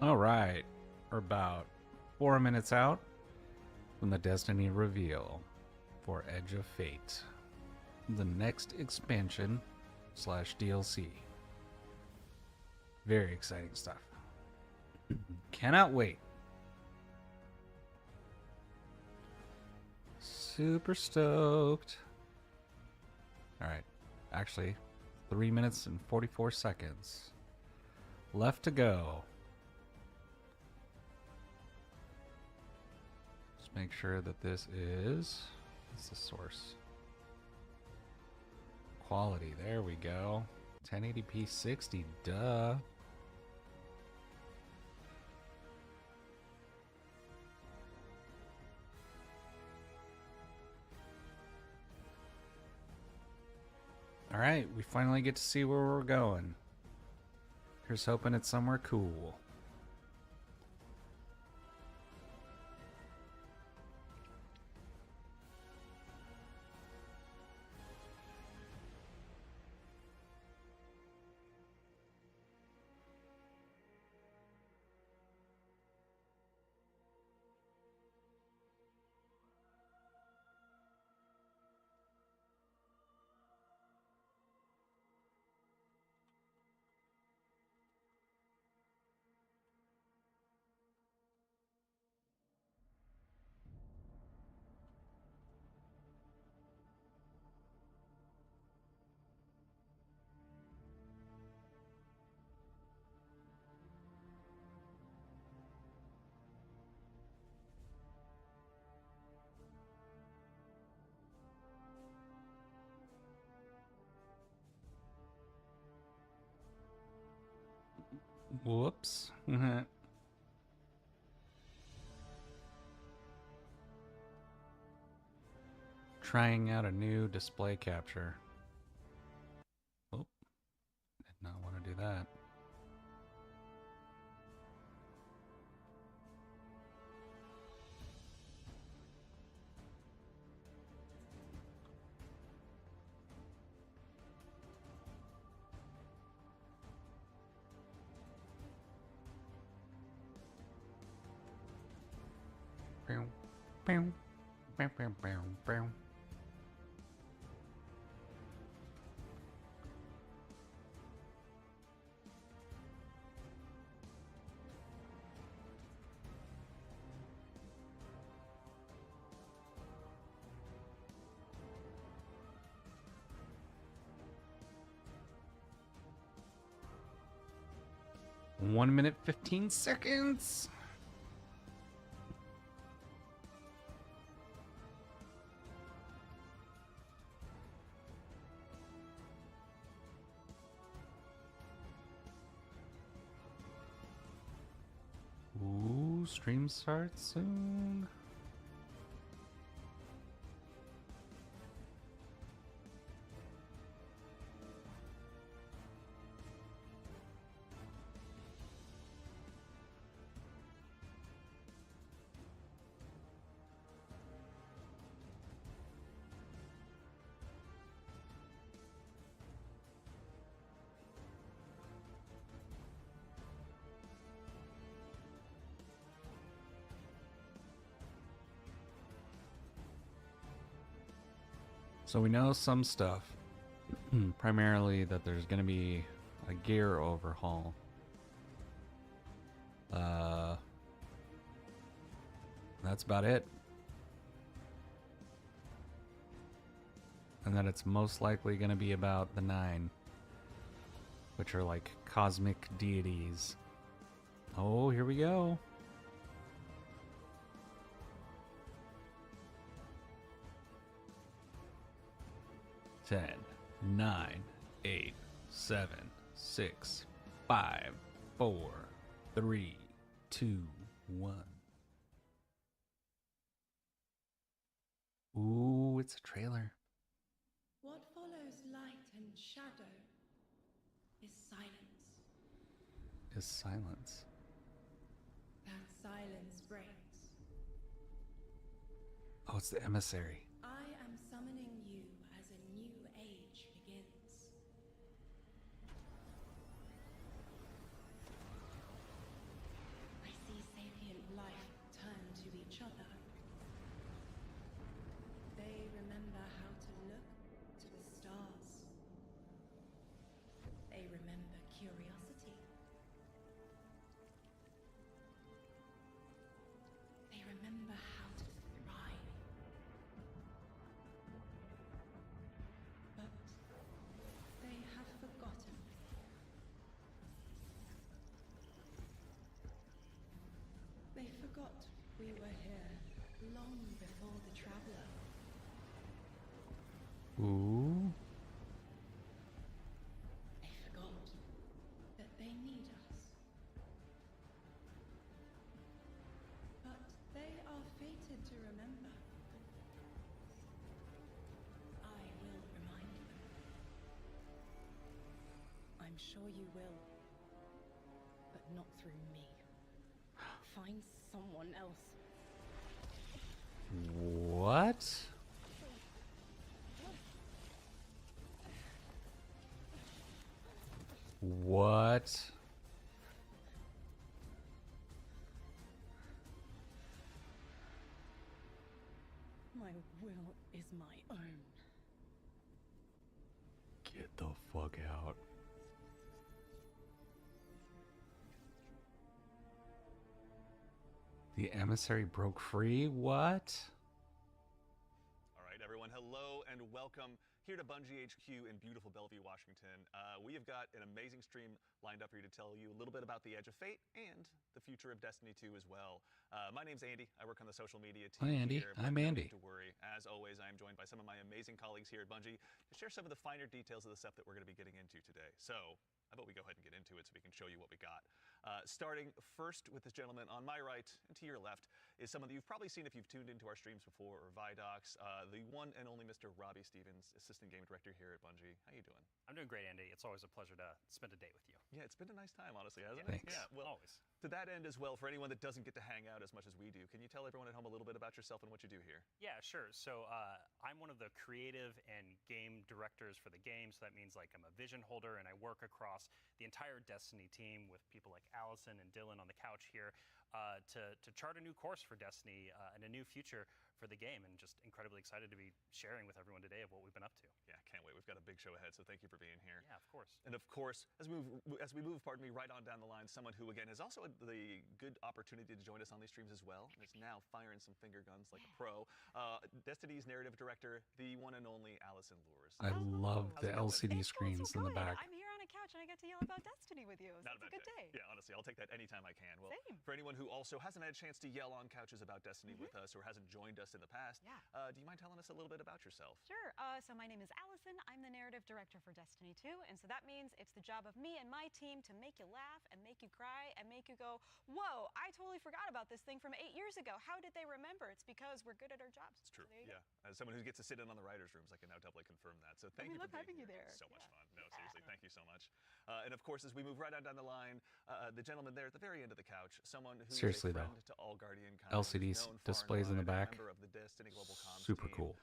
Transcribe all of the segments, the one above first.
All right, we're about 4 minutes out from the Destiny reveal for Edge of Fate, the next expansion slash DLC. Very exciting stuff. Cannot wait. Super stoked. All right, actually, 3 minutes and 44 seconds left to go. Just make sure that this is. What's the source? Quality. There we go. 1080p 60. Duh. All right, we finally get to see where we're going. Here's hoping it's somewhere cool. Whoops. Trying out a new display capture. Oh, did not want to do that. Bow, bow, bow, bow, bow, bow. One minute, 15 seconds. Ooh, stream starts soon. So we know some stuff, primarily that there's going to be a gear overhaul. That's about it. And that it's most likely going to be about the 9, which are like cosmic deities. Oh, here we go. Ten, 9, 8, 7, 6, 5, 4, 3, 2, 1. Ooh, it's a trailer. What follows light and shadow is silence. Is silence. That silence breaks. Oh, it's the emissary. I am summoning you as a new age begins. forgot we were here long before the Traveler. Ooh. They forgot that they need us. But they are fated to remember. I will remind them. I'm sure you will. But not through me. Find someone else. What? What? My will is my own. Get the fuck out. The emissary broke free? What? All right, everyone, hello and welcome here to Bungie HQ in beautiful Bellevue, Washington. We have got an amazing stream lined up for you to tell you a little bit about the Edge of Fate and the future of Destiny 2 as well. My name's Andy. I work on the social media team. Hi, Andy. Here, I'm but no Andy. need to worry. As always, I am joined by some of my amazing colleagues here at Bungie to share some of the finer details of the stuff that we're going to be getting into today. So, how about we go ahead and get into it so we can show you what we got. Starting first with this gentleman on my right and to your left is someone that you've probably seen if you've tuned into our streams before or Vidocs, the one and only Mr. Robbie Stevens, Assistant Game Director here at Bungie. How you doing? I'm doing great, Andy. It's always a pleasure to spend a day with you. Yeah, it's been a nice time, honestly, hasn't Thanks. it? Yeah, well, Always. to that end as well, for anyone that doesn't get to hang out as much as we do, can you tell everyone at home a little bit about yourself and what you do here? Yeah, sure. So I'm one of the creative and game directors for the game. So that means like I'm a vision holder and I work across the entire Destiny team with people like Allison and Dylan on the couch here to chart a new course for Destiny and a new future for the game, and just incredibly excited to be sharing with everyone today of what we've been up to. Yeah, can't wait. We've got a big show ahead, so thank you for being here. Yeah, of course. And of course, as we move, right on down the line, someone who again has also had the good opportunity to join us on these streams as well, and is now firing some finger guns like a pro. Destiny's narrative director, the one and only Allison Lures. I love How's the it going? LCD It's screens in the good. back. I'm here on a couch and I get to yell about Destiny with you. So Not it's a a bad good day. Yeah, honestly, I'll take that anytime I can. Well, Same. for anyone who also hasn't had a chance to yell on couches about Destiny with us or hasn't joined us in the past, Yeah. Do you mind telling us a little bit about yourself? Sure. So my name is Allison. I'm the narrative director for Destiny 2, and so that means it's the job of me and my team to make you laugh and make you cry and make you go, "Whoa! I totally forgot about this thing from 8 years ago. How did they remember?" It's because we're good at our jobs. It's true. So there you go. Yeah. As someone who gets to sit in on the writers' rooms, I can now doubly confirm that. So thank we you love for being having you here. there. So much Yeah. fun. No, seriously, thank you so much. And of course, as we move right on down the line, the gentleman there at the very end of the couch, someone who Seriously, is a though. friend to all Guardian kind, LCD known far and displays in the wide, a back. member of the Destiny Global Comms Super team, cool.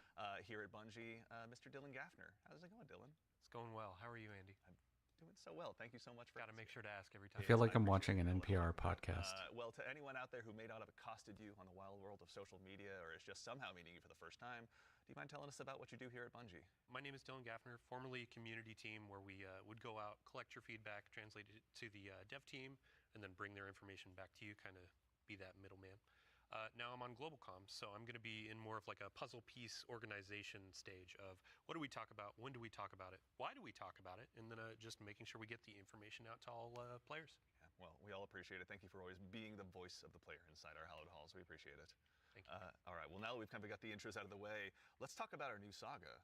Here at Bungie, Mr. Dylan Gaffner. How's it going, Dylan? It's going well. How are you, Andy? Doing so well. Thank you so much for Got to make sure to ask every I time. feel like I'm appreciate watching an it. NPR podcast. Well, to anyone out there who may not have accosted you on the wild world of social media or is just somehow meeting you for the first time, do you mind telling us about what you do here at Bungie? My name is Dylan Gaffner, formerly community team, where we would go out, collect your feedback, translate it to the dev team, and then bring their information back to you, kind of be that middleman. Now I'm on Global Comms, so I'm going to be in more of like a puzzle piece organization stage of what do we talk about, when do we talk about it, why do we talk about it, and then just making sure we get the information out to all players. Yeah, well, we all appreciate it. Thank you for always being the voice of the player inside our hallowed halls. We appreciate it. Thank you. All right, well, now that we've kind of got the intros out of the way, let's talk about our new saga.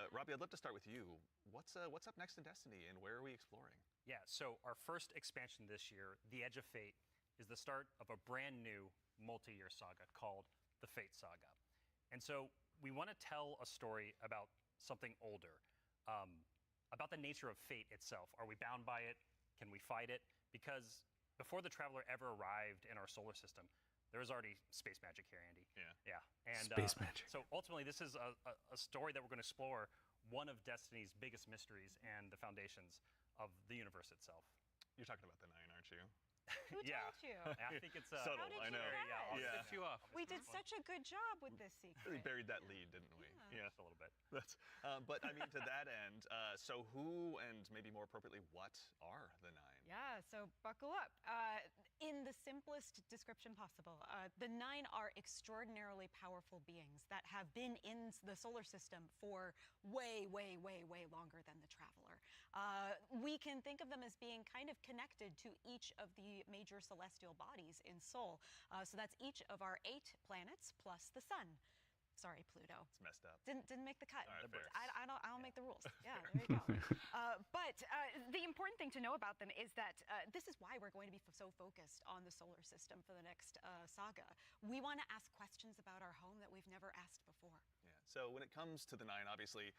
Robbie, I'd love to start with you. What's up next in Destiny, and where are we exploring? Yeah, so our first expansion this year, The Edge of Fate, is the start of a brand new multi-year saga called the Fate Saga. And so we want to tell a story about something older, about the nature of fate itself. Are we bound by it? Can we fight it? Because before the Traveler ever arrived in our solar system, there was already space magic here, Andy. Yeah. Yeah. And, Space magic. So ultimately, this is a story that we're going to explore one of Destiny's biggest mysteries and the foundations of the universe itself. You're talking about the Nine, aren't you? Who Yeah. told you? I think it's Subtle, How did I you know. guess? I'll Yeah. tip you off. We did such a good job with this Really secret. buried that lead, didn't we? Yeah. Just a little bit. That's, but I mean, to that end, so who and maybe more appropriately, what are the Nine? Yeah, so buckle up. In the simplest description possible, the Nine are extraordinarily powerful beings that have been in the solar system for way, way, way, way longer than the Traveler. We can think of them as being kind of connected to each of the the major celestial bodies in Sol. So that's each of our 8 planets plus the sun. Sorry, Pluto. It's messed up. Didn't make the cut. All right, fair. I don't make the rules. Yeah, there you go. But the important thing to know about them is that this is why we're going to be so focused on the solar system for the next saga. We want to ask questions about our home that we've never asked before. Yeah. So when it comes to the 9, obviously,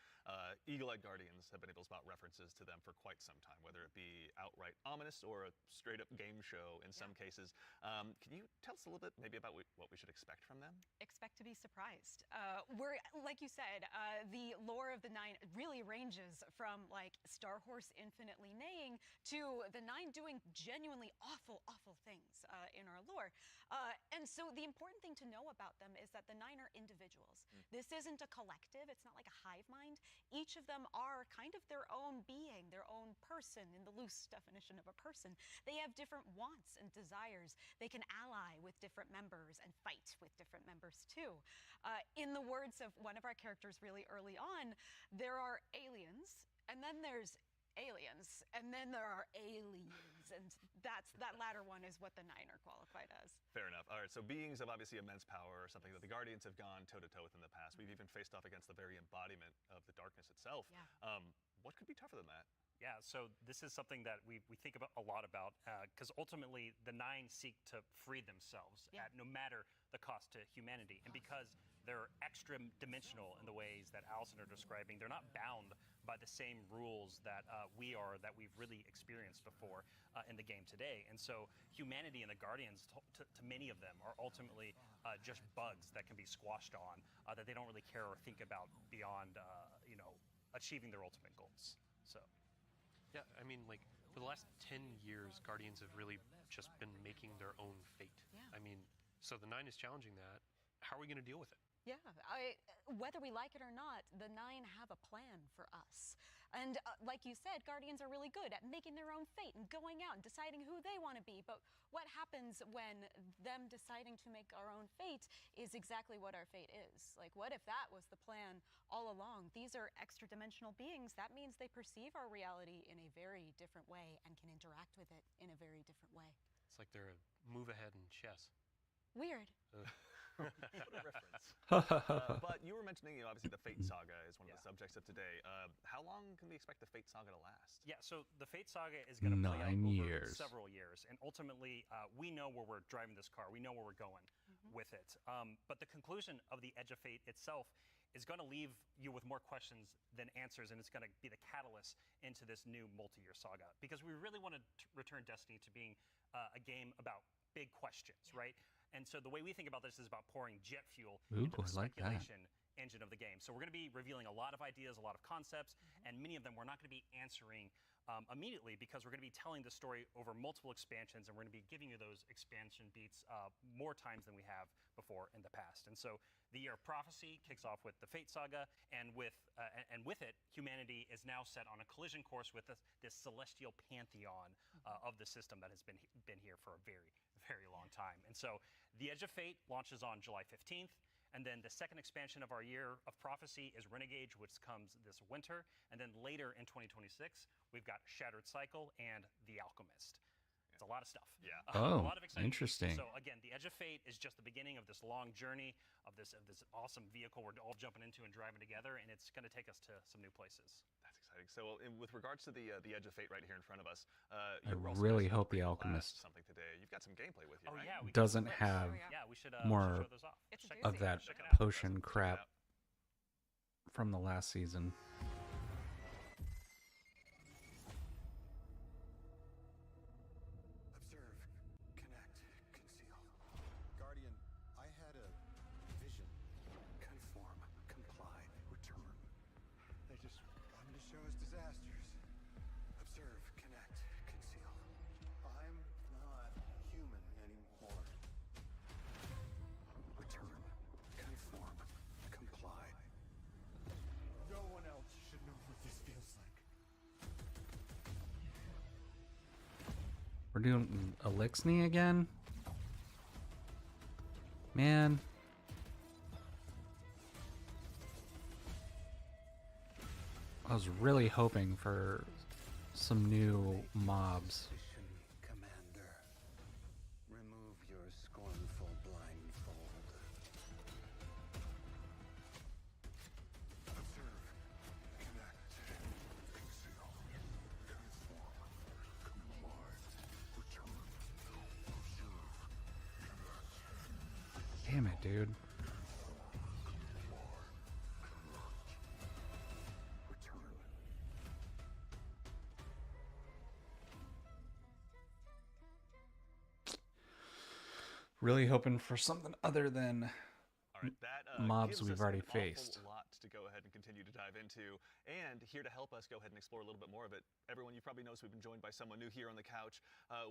Eagle-Eyed Guardians have been able to spot references to them for quite some time, whether it be outright ominous or a straight-up game show in some cases. Can you tell us a little bit maybe about what we should expect from them? Expect to be surprised. We're, like you said, the lore of the 9 really ranges from like Star Horse infinitely neighing to the 9 doing genuinely awful things in our lore. And so the important thing to know about them is that the 9 are individuals. This isn't a collective. It's not like a hive mind. Each of them are kind of their own being, their own person in the loose definition of a person. They have different wants and desires. They can ally with different members and fight with different members too. In the words of one of our characters really early on, there are aliens, and then there's aliens, and then there are aliens, and that latter one is what the 9 are qualified as. Fair enough. All right, so beings of obviously immense power, something that the Guardians have gone toe-to-toe with in the past. We've even faced off against the very embodiment of the darkness itself. Yeah. What could be tougher than that? Yeah, so this is something that we think about a lot about, because ultimately the 9 seek to free themselves at no matter the cost to humanity. And because they're extra dimensional in the ways that Allison are describing, they're not bound by the same rules that we are, that we've really experienced before in the game today. And so humanity and the Guardians, to many of them, are ultimately just bugs that can be squashed on, that they don't really care or think about beyond, achieving their ultimate goals. So. Yeah, I mean, like, for the last 10 years, Guardians have really just been making their own fate. Yeah. I mean, so the 9 is challenging that. How are we going to deal with it? Yeah, whether we like it or not, the 9 have a plan for us. And like you said, Guardians are really good at making their own fate and going out and deciding who they want to be. But what happens when them deciding to make our own fate is exactly what our fate is? Like, what if that was the plan all along? These are extra-dimensional beings. That means they perceive our reality in a very different way and can interact with it in a very different way. It's like they're a move ahead in chess. Weird. What a reference. But you were mentioning, obviously the Fate Saga is one of the subjects of today. How long can we expect the Fate Saga to last? Yeah, so the Fate Saga is going to play out 9 over years. several years, and ultimately we know where we're driving this car. We know where we're going with it. But the conclusion of the Edge of Fate itself is going to leave you with more questions than answers, and it's going to be the catalyst into this new multi-year saga. Because we really want to return Destiny to being a game about big questions, right? And so the way we think about this is about pouring jet fuel into the speculation engine of the game. So we're going to be revealing a lot of ideas, a lot of concepts, and many of them we're not going to be answering immediately, because we're going to be telling the story over multiple expansions, and we're going to be giving you those expansion beats more times than we have before in the past. And so the Year of Prophecy kicks off with the Fate Saga, and with it, humanity is now set on a collision course with this celestial pantheon of the system that has been here for a very, very long time. And so the Edge of Fate launches on July 15th. And then the second expansion of our Year of Prophecy is Renegade, which comes this winter. And then later in 2026, we've got Shattered Cycle and The Alchemist. It's a lot of stuff. Yeah. Oh, a lot of exciting interesting. So again, the Edge of Fate is just the beginning of this long journey of this awesome vehicle we're all jumping into and driving together, and it's going to take us to some new places. That's exciting. So with regards to the Edge of Fate right here in front of us, I you were also really mentioning hope the Blast Alchemist something today. You've got some gameplay with you, Oh right? yeah, we doesn't can- have Yeah, we should more show those off. It's a Check- doozy. of that check it out. potion crap from the last season. Observe, connect, conceal. Guardian, I had a vision. Conform, comply, return. They just wanted to show us disasters. Observe, connect, conceal. I'm not human anymore. Return, conform, comply. No one else should know what this feels like. We're doing Elixni again? Man. I was really hoping for some new mobs. Position, Commander. dude. Return. Really hoping for something other than All right, that mobs gives we've us already an awful faced. lot to go ahead and continue to dive into. And here to help us go ahead and explore a little bit more of it, everyone, you probably noticed we've been joined by someone new here on the couch.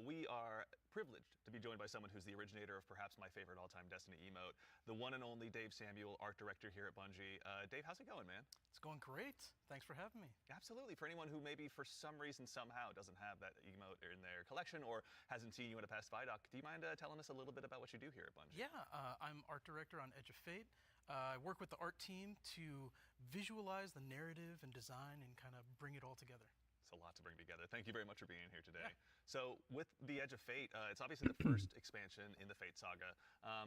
We are privileged to be joined by someone who's the originator of perhaps my favorite all-time Destiny emote, the one and only Dave Samuel, art director here at Bungie. Dave, how's it going, man? It's going great. Thanks for having me. Absolutely. For anyone who maybe for some reason somehow doesn't have that emote in their collection or hasn't seen you in a past Vidoc, do you mind telling us a little bit about what you do here at Bungie? Yeah, I'm art director on Edge of Fate. I work with the art team to visualize the narrative and design and kind of bring it all together. It's a lot to bring together. Thank you very much for being here today. Yeah. So, with the Edge of Fate, it's obviously the first expansion in the Fate saga.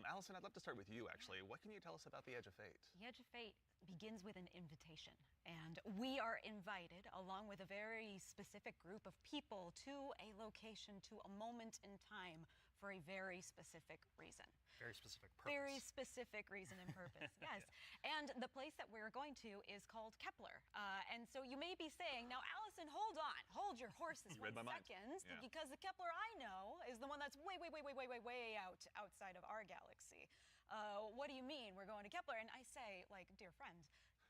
Allison, I'd love to start with you, actually. What can you tell us about the Edge of Fate? The Edge of Fate begins with an invitation, and we are invited, along with a very specific group of people, to a location, to a moment in time, for a very specific reason. Very specific purpose. Very specific reason and purpose, yes. And the place that we're going to is called Kepler. And so you may be saying, now, Allison, hold on. Hold your horses You read my mind. second, Yeah. because the Kepler I know is the one that's way outside of our galaxy. What do you mean we're going to Kepler? And I say, like, dear friend,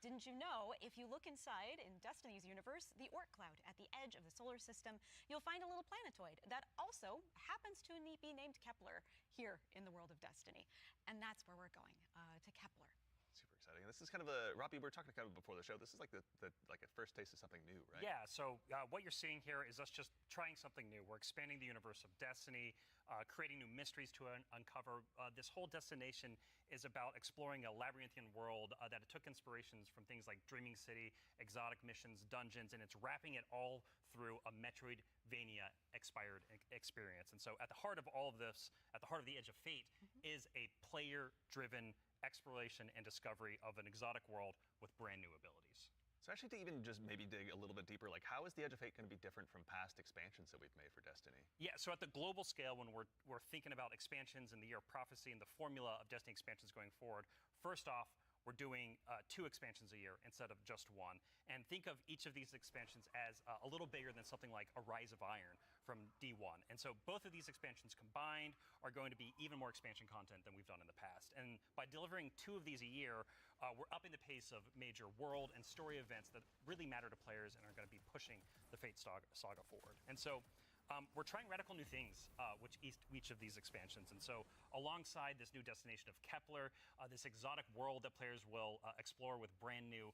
didn't you know if you look inside in Destiny's universe, the Oort cloud at the edge of the solar system, you'll find a little planetoid that also happens to be named Kepler here in the world of Destiny. And that's where we're going, to Kepler. Super exciting. And this is kind of a, Robbie, we were talking kind of before the show. This is like like a first taste of something new, right? Yeah, so what you're seeing here is us just trying something new. We're expanding the universe of Destiny, creating new mysteries to uncover. This whole destination is about exploring a labyrinthian world that took inspirations from things like Dreaming City, exotic missions, dungeons, and it's wrapping it all through a Metroidvania-inspired experience. And so at the heart of all of this, at the heart of the Edge of Fate, is a player-driven exploration and discovery of an exotic world with brand new abilities. So actually to even just maybe dig a little bit deeper, like how is the Edge of Fate going to be different from past expansions that we've made for Destiny? Yeah, so at the global scale, when we're thinking about expansions in the Year of Prophecy and the formula of Destiny expansions going forward, first off, we're doing 2 expansions a year instead of just 1. And think of each of these expansions as a little bigger than something like a Rise of Iron from D1. And so both of these expansions combined are going to be even more expansion content than we've done in the past. And by delivering 2 of these a year, we're upping the pace of major world and story events that really matter to players and are going to be pushing the Fate saga forward. And so we're trying radical new things with each of these expansions. And so alongside this new destination of Kepler, this exotic world that players will explore with brand new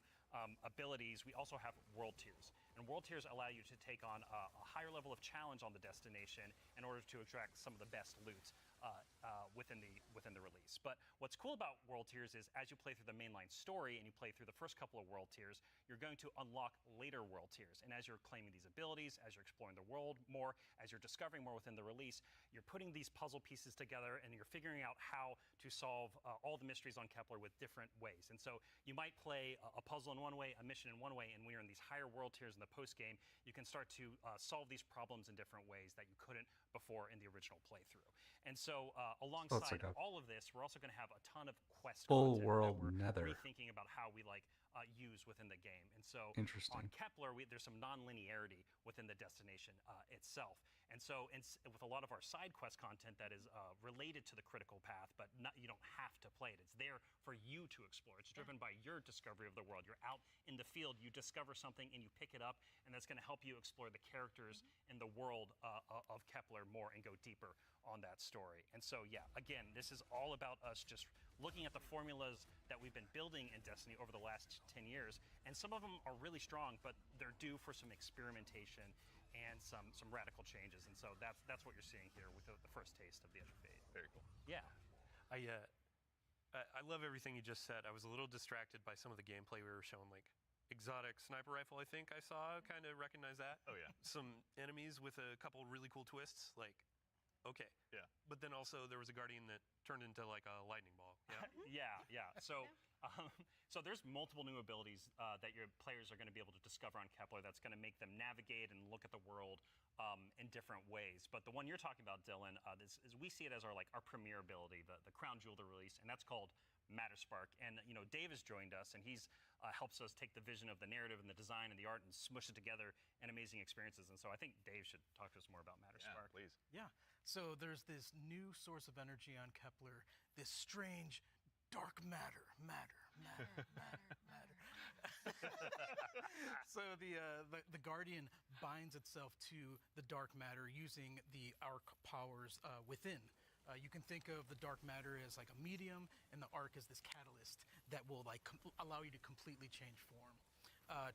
abilities, we also have world tiers. And world tiers allow you to take on a higher level of challenge on the destination in order to extract some of the best loot within the release. But what's cool about world tiers is as you play through the mainline story and you play through the first couple of world tiers, you're going to unlock later world tiers. And as you're claiming these abilities, as you're exploring the world more, as you're discovering more within the release, you're putting these puzzle pieces together and you're figuring out how to solve all the mysteries on Kepler with different ways. And so you might play a puzzle in one way, a mission in one way, and when you're in these higher world tiers in the post game, you can start to solve these problems in different ways that you couldn't before in the original playthrough. And so alongside like all of this, we're also going to have a ton of quest full content world that we're nether. rethinking about how we use within the game. And so Interesting. on Kepler, there's some non-linearity within the destination itself. And so with a lot of our side quest content that is related to the critical path, but you don't have to play it. It's there for you to explore. It's driven by your discovery of the world. You're out in the field, you discover something and you pick it up, and that's going to help you explore the characters in the world of Kepler more and go deeper on that story. And so, yeah, again, this is all about us just looking at the formulas that we've been building in Destiny over the last 10 years. And some of them are really strong, but they're due for some experimentation and some radical changes. And so that's what you're seeing here with the first taste of the Edge of Fate. Very cool. Yeah. I love everything you just said. I was a little distracted by some of the gameplay we were showing, like exotic sniper rifle, I think I saw. Kind of recognize that. Oh, yeah. Some enemies with a couple really cool twists, like Okay. Yeah. But then also there was a Guardian that turned into like a lightning ball. Yeah. Yeah. So there's multiple new abilities that your players are going to be able to discover on Kepler that's going to make them navigate and look at the world in different ways. But the one you're talking about, Dylan, we see it as our premier ability, the crown jewel to release, and that's called Matterspark. And Dave has joined us, and he's helps us take the vision of the narrative and the design and the art and smush it together in amazing experiences. And so I think Dave should talk to us more about Matterspark. Yeah, please. Yeah. So there's this new source of energy on Kepler, this strange dark matter. So the Guardian binds itself to the dark matter using the arc powers within. You can think of the dark matter as like a medium, and the arc as this catalyst that will allow you to completely change form.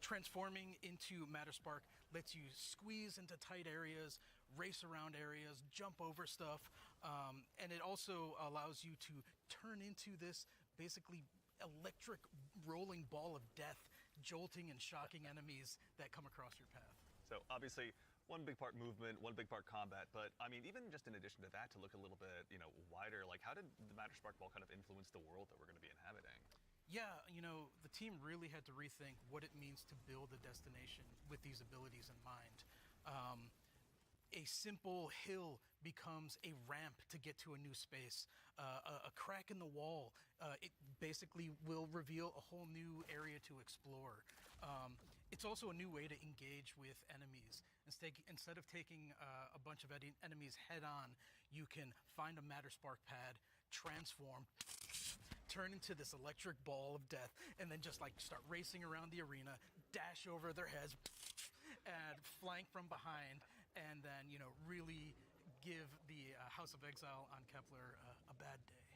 Transforming into Matterspark lets you squeeze into tight areas, race around areas, jump over stuff, and it also allows you to turn into this basically electric rolling ball of death, jolting and shocking enemies that come across your path. So obviously, one big part movement, one big part combat, but I mean, even just in addition to that, to look a little bit, wider, like how did the Matterspark Ball kind of influence the world that we're going to be inhabiting? Yeah, the team really had to rethink what it means to build a destination with these abilities in mind. A simple hill becomes a ramp to get to a new space. A crack in the wall, it basically will reveal a whole new area to explore. It's also a new way to engage with enemies. Instead of taking a bunch of enemies head on, you can find a Matterspark pad, transform, turn into this electric ball of death, and then just start racing around the arena, dash over their heads, and flank from behind, and then really give the House of Exile on Kepler a bad day.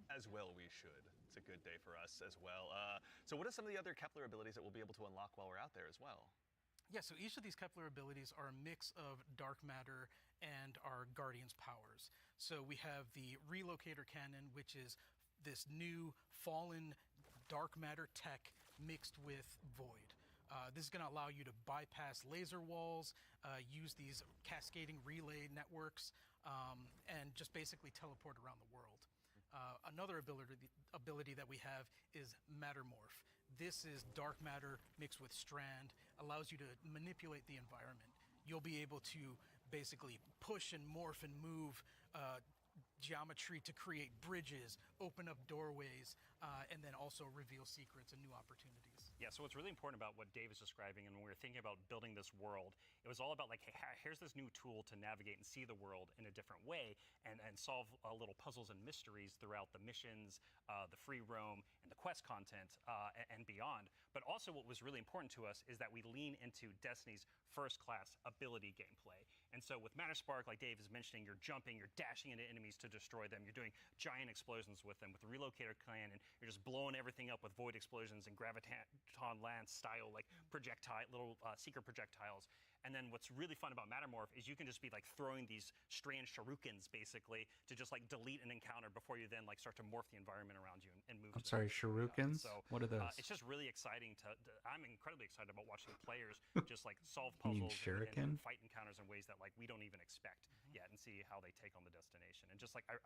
As well we should. It's a good day for us as well. So what are some of the other Kepler abilities that we'll be able to unlock while we're out there as well? Yeah, so each of these Kepler abilities are a mix of dark matter and our Guardian's powers. So we have the Relocator Cannon, which is this new fallen dark matter tech mixed with void. This is going to allow you to bypass laser walls, use these cascading relay networks, and just basically teleport around the world. Another ability that we have is Mattermorph. This is dark matter mixed with strand, allows you to manipulate the environment. You'll be able to basically push and morph and move geometry to create bridges, open up doorways, and then also reveal secrets and new opportunities. Yeah, so what's really important about what Dave is describing, and when we were thinking about building this world, it was all about hey, here's this new tool to navigate and see the world in a different way and solve little puzzles and mysteries throughout the missions, the free roam, and the quest content, and beyond. But also what was really important to us is that we lean into Destiny's first-class ability gameplay. And so with Matterspark, like Dave is mentioning, you're jumping, you're dashing into enemies to destroy them, you're doing giant explosions with them. With the Relocator Cannon, you're just blowing everything up with void explosions and Graviton Lance style little secret projectiles. And then what's really fun about Mattermorph is you can just be throwing these strange shurikens basically to just delete an encounter before you then start to morph the environment around you and move. I'm sorry, shurikens? So what are those? It's just really exciting I'm incredibly excited about watching players just solve You mean puzzles shuriken? and fight encounters in ways that we don't even expect yet, and see how they take on the destination. And just I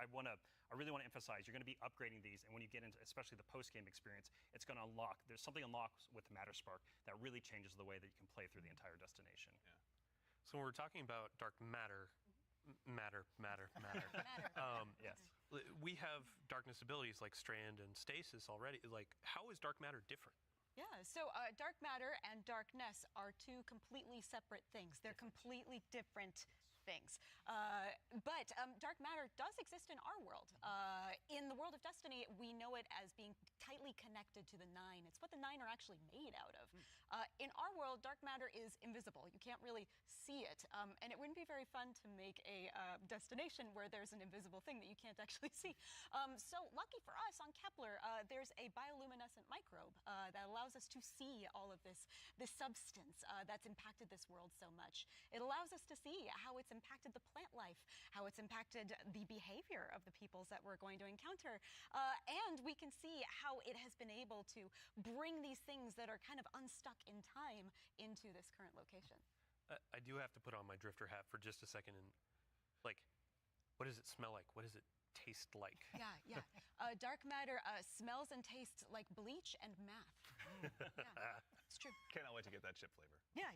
really want to emphasize, you're going to be upgrading these, and when you get into especially the post-game experience, it's going to there's something unlocks with Matterspark that really changes the way that you can play through the entire destination. Yeah. So when we're talking about dark matter, Yes. we have darkness abilities like Strand and Stasis already. How is dark matter different? Yeah, so dark matter and darkness are two completely separate things. They're completely different things. But dark matter does exist in our world. In the world of Destiny, we know it as being tightly connected to the Nine. It's what the Nine are actually made out of. In our world, dark matter is invisible. You can't really see it. And it wouldn't be very fun to make a destination where there's an invisible thing that you can't actually see. So lucky for us on Kepler, there's a bioluminescent microbe that allows us to see all of this substance that's impacted this world so much. It allows us to see how it's impacted the plant life, how it's impacted the behavior of the peoples that we're going to encounter. And we can see how it has been able to bring these things that are kind of unstuck in time into this current location. I do have to put on my drifter hat for just a second and what does it smell like? What does it taste like? Yeah, yeah. Dark matter smells and tastes like bleach and math. Yeah, it's true. Cannot wait to get that chip flavor. Yeah.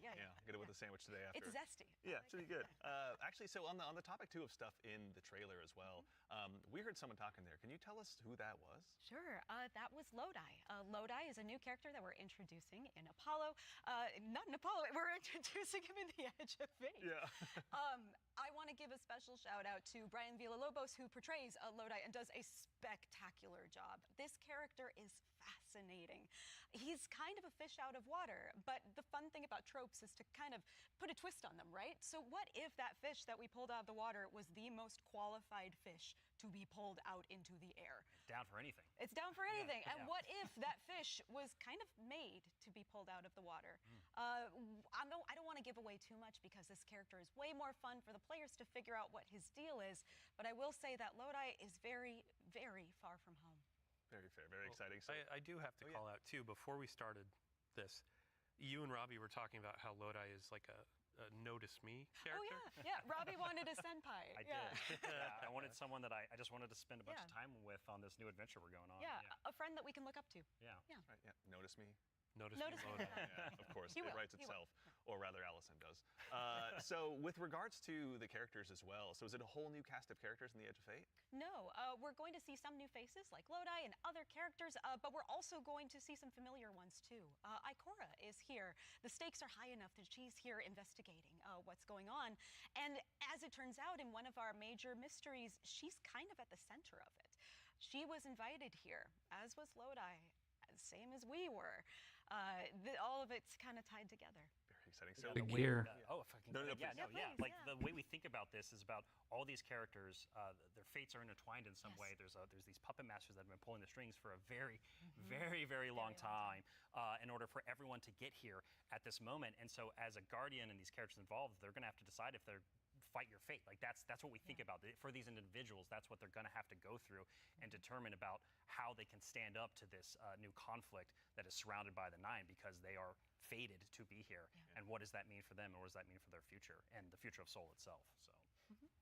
Get it with a sandwich today after. It's zesty. Yeah, it's pretty good. Actually, so on the topic too of stuff in the trailer as well, we heard someone talking there. Can you tell us who that was? Sure. That was Lodi. Lodi is a new character that we're introducing in Apollo. Not in Apollo. We're introducing him in The Edge of Fate. Yeah. I want to give a special shout out to Brian Villalobos, who portrays Lodi and does a spectacular job. This character is fascinating. He's kind of a fish out of water, but the fun thing about tropes is to kind of put a twist on them, right? So what if that fish that we pulled out of the water was the most qualified fish to be pulled out into the air? Down for anything. It's down for anything. Yeah, And yeah. what if that fish was kind of made to be pulled out of the water? I don't want to give away too much because this character is way more fun for the players to figure out what his deal is, but I will say that Lodi is very, very far from home. Very fair, very exciting. So, I do have to call out too, before we started this, you and Robbie were talking about how Lodi is like a notice me character. Oh yeah. Robbie wanted a senpai. I did. Yeah, I wanted someone that I just wanted to spend a bunch of Yeah. time with on this new adventure we're going on. Yeah, a friend that we can look up to. Yeah. right, yeah. Notice me. Notice Notice me, me. Lodi. Yeah, of course. He It will, writes he will. itself, or rather, Allison does. So, with regards to the characters as well, so is it a whole new cast of characters in The Edge of Fate? No, we're going to see some new faces like Lodi and other characters, but we're also going to see some familiar ones too. Ikora is here. The stakes are high enough that she's here investigating what's going on. And as it turns out, in one of our major mysteries, she's kind of at the center of it. She was invited here, as was Lodi, same as we were. All of it's kind of tied together. Very exciting. So, Big year. Oh, if I can. No, no, yeah, please. no, Yeah, yeah. please, Like yeah. the way we think about this is about all these characters. Their fates are intertwined in some Yes. way. There's these puppet masters that have been pulling the strings for a very, very long time in order for everyone to get here at this moment. And so, as a guardian and these characters involved, they're going to have to decide if they're fight your fate. Like that's what we think about for these individuals. That's what they're going to have to go through and determine about how they can stand up to this new conflict that is surrounded by the Nine, because they are fated to be here. And what does that mean for them, and what does that mean for their future and the future of Soul itself?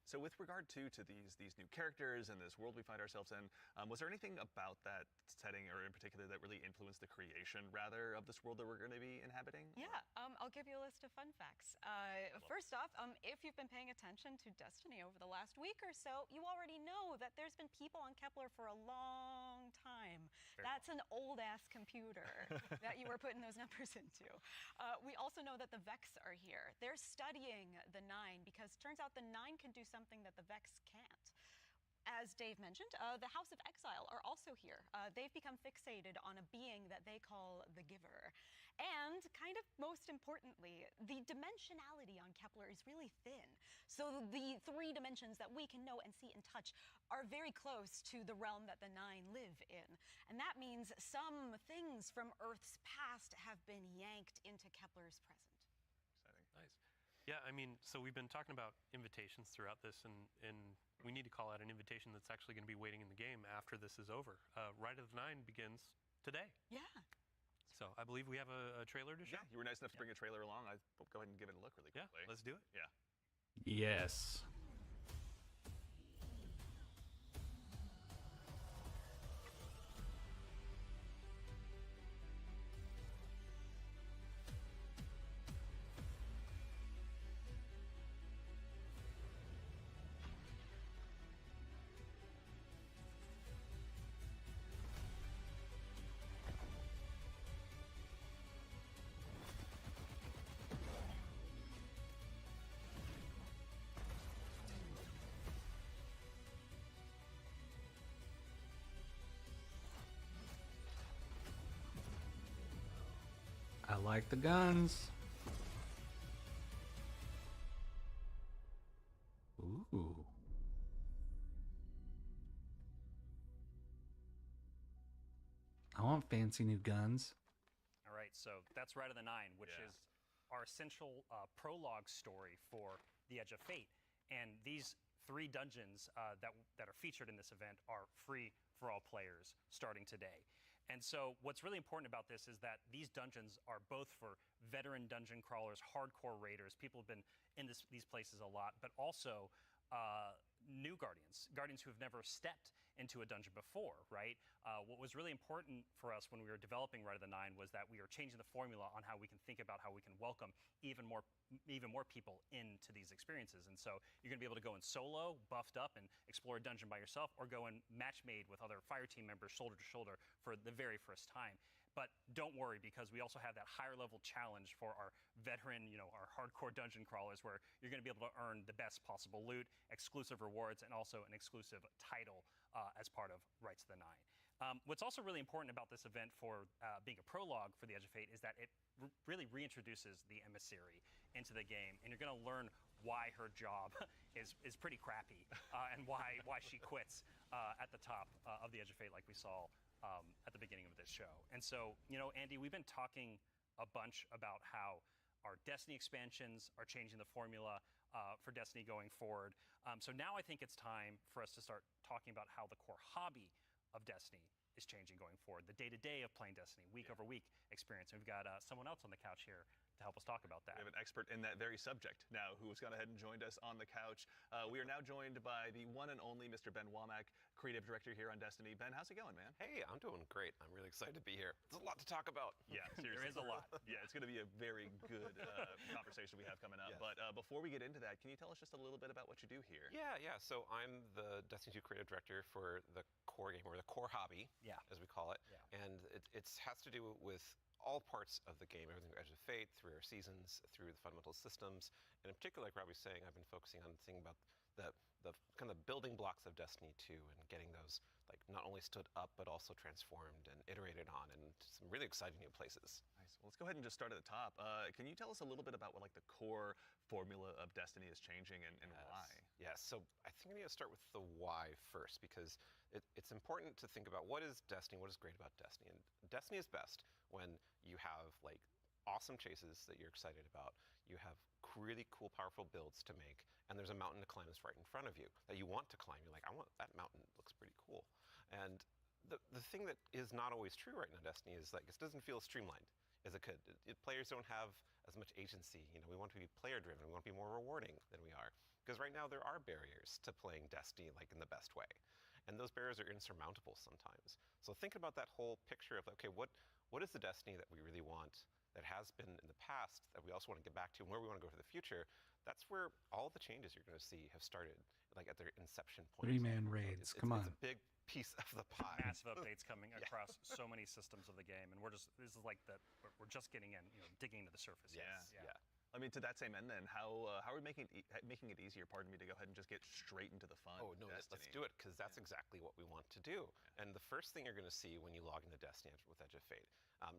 So with regard to these new characters and this world we find ourselves in, was there anything about that setting, or in particular, that really influenced the creation, rather, of this world that we're going to be inhabiting? Yeah, I'll give you a list of fun facts. First off, if you've been paying attention to Destiny over the last week or so, you already know that there's been people on Kepler for a long time. That's an old-ass computer that you were putting those numbers into. We also know that the Vex are here. They're studying the Nine because it turns out the Nine can do something that the Vex can't. As Dave mentioned, the House of Exile are also here. They've become fixated on a being that they call the Giver. And kind of most importantly, the dimensionality on Kepler is really thin. So the 3 dimensions that we can know and see and touch are very close to the realm that the Nine live in. And that means some things from Earth's past have been yanked into Kepler's present. Exciting. Nice. Yeah, I mean, so we've been talking about invitations throughout this, and we need to call out an invitation that's actually going to be waiting in the game after this is over. Ride of the Nine begins today. Yeah. So I believe we have a trailer to show. Yeah, you were nice enough to bring a trailer along. I'll go ahead and give it a look really Yeah, quickly. let's do it. Yeah. Yes. I like the guns. Ooh. I want fancy new guns. All right, so that's Ride of the Nine, which Yeah. is our essential prologue story for The Edge of Fate. And these 3 dungeons that are featured in this event are free for all players starting today. And so what's really important about this is that these dungeons are both for veteran dungeon crawlers, hardcore raiders. People have been in these places a lot, but also new Guardians who have never stepped into a dungeon before, right? What was really important for us when we were developing Rite of the Nine was that we are changing the formula on how we can think about how we can welcome even more people into these experiences. And so you're going to be able to go in solo, buffed up, and explore a dungeon by yourself, or go in match made with other fire team members shoulder to shoulder for the very first time. But don't worry, because we also have that higher level challenge for our veteran, our hardcore dungeon crawlers, where you're going to be able to earn the best possible loot, exclusive rewards, and also an exclusive title as part of Rites of the Nine. What's also really important about this event for being a prologue for the Edge of Fate is that it really reintroduces the emissary into the game, and you're going to learn why her job is pretty crappy and why she quits at the top of the Edge of Fate, like we saw at the beginning of this show. And so, Andy, we've been talking a bunch about how our Destiny expansions are changing the formula for Destiny going forward. So now I think it's time for us to start talking about how the core hobby of Destiny is changing going forward, the day-to-day of playing Destiny, week-over-week experience. And we've got someone else on the couch here to help us talk about that. We have an expert in that very subject now who has gone ahead and joined us on the couch. We are now joined by the one and only Mr. Ben Womack, creative director here on Destiny. Ben, how's it going, man? Hey, I'm doing great. I'm really excited to be here. There's a lot to talk about. Yeah, seriously. There is a lot. Yeah, it's going to be a very good conversation we have coming up. Yes. But before we get into that, can you tell us just a little bit about what you do here? Yeah. So I'm the Destiny 2 creative director for the core game, or the core hobby, as we call it. Yeah. And it has to do with all parts of the game, everything from Edge of Fate, through our seasons, through the fundamental systems. And in particular, like Robbie's saying, I've been focusing on thinking about the kind of building blocks of Destiny 2 and getting those like not only stood up, but also transformed and iterated on in some really exciting new places. Nice. Well, let's go ahead and just start at the top. Can you tell us a little bit about what like the core formula of Destiny is changing and why? Yes. So I think we need to start with the why first, because it's important to think about what is Destiny, what is great about Destiny. And Destiny is best when you have like awesome chases that you're excited about. You have really cool, powerful builds to make, and there's a mountain to climb that's right in front of you that you want to climb. You're like, I want that mountain. It looks pretty cool. And the thing that is not always true right now in Destiny is like it doesn't feel as streamlined as it could. Players don't have as much agency. We want to be player driven. We want to be more rewarding than we are. Because right now there are barriers to playing Destiny like in the best way. And those barriers are insurmountable sometimes. So think about that whole picture of, okay, what is the Destiny that we really want, that has been in the past, that we also want to get back to, and where we want to go for the future? That's where all the changes you're going to see have started, like at their inception point. 3-man raids, come on. It's a big piece of the pie. Massive updates coming across so many systems of the game, and this is like we're just getting in, digging into the surface. Yeah. Yeah. I mean, to that same end, then, how are we making it easier? Pardon me, to go ahead and just get straight into the fun. Oh no, let's do it, because that's exactly what we want to do. Yeah. And the first thing you're going to see when you log into Destiny with Edge of Fate,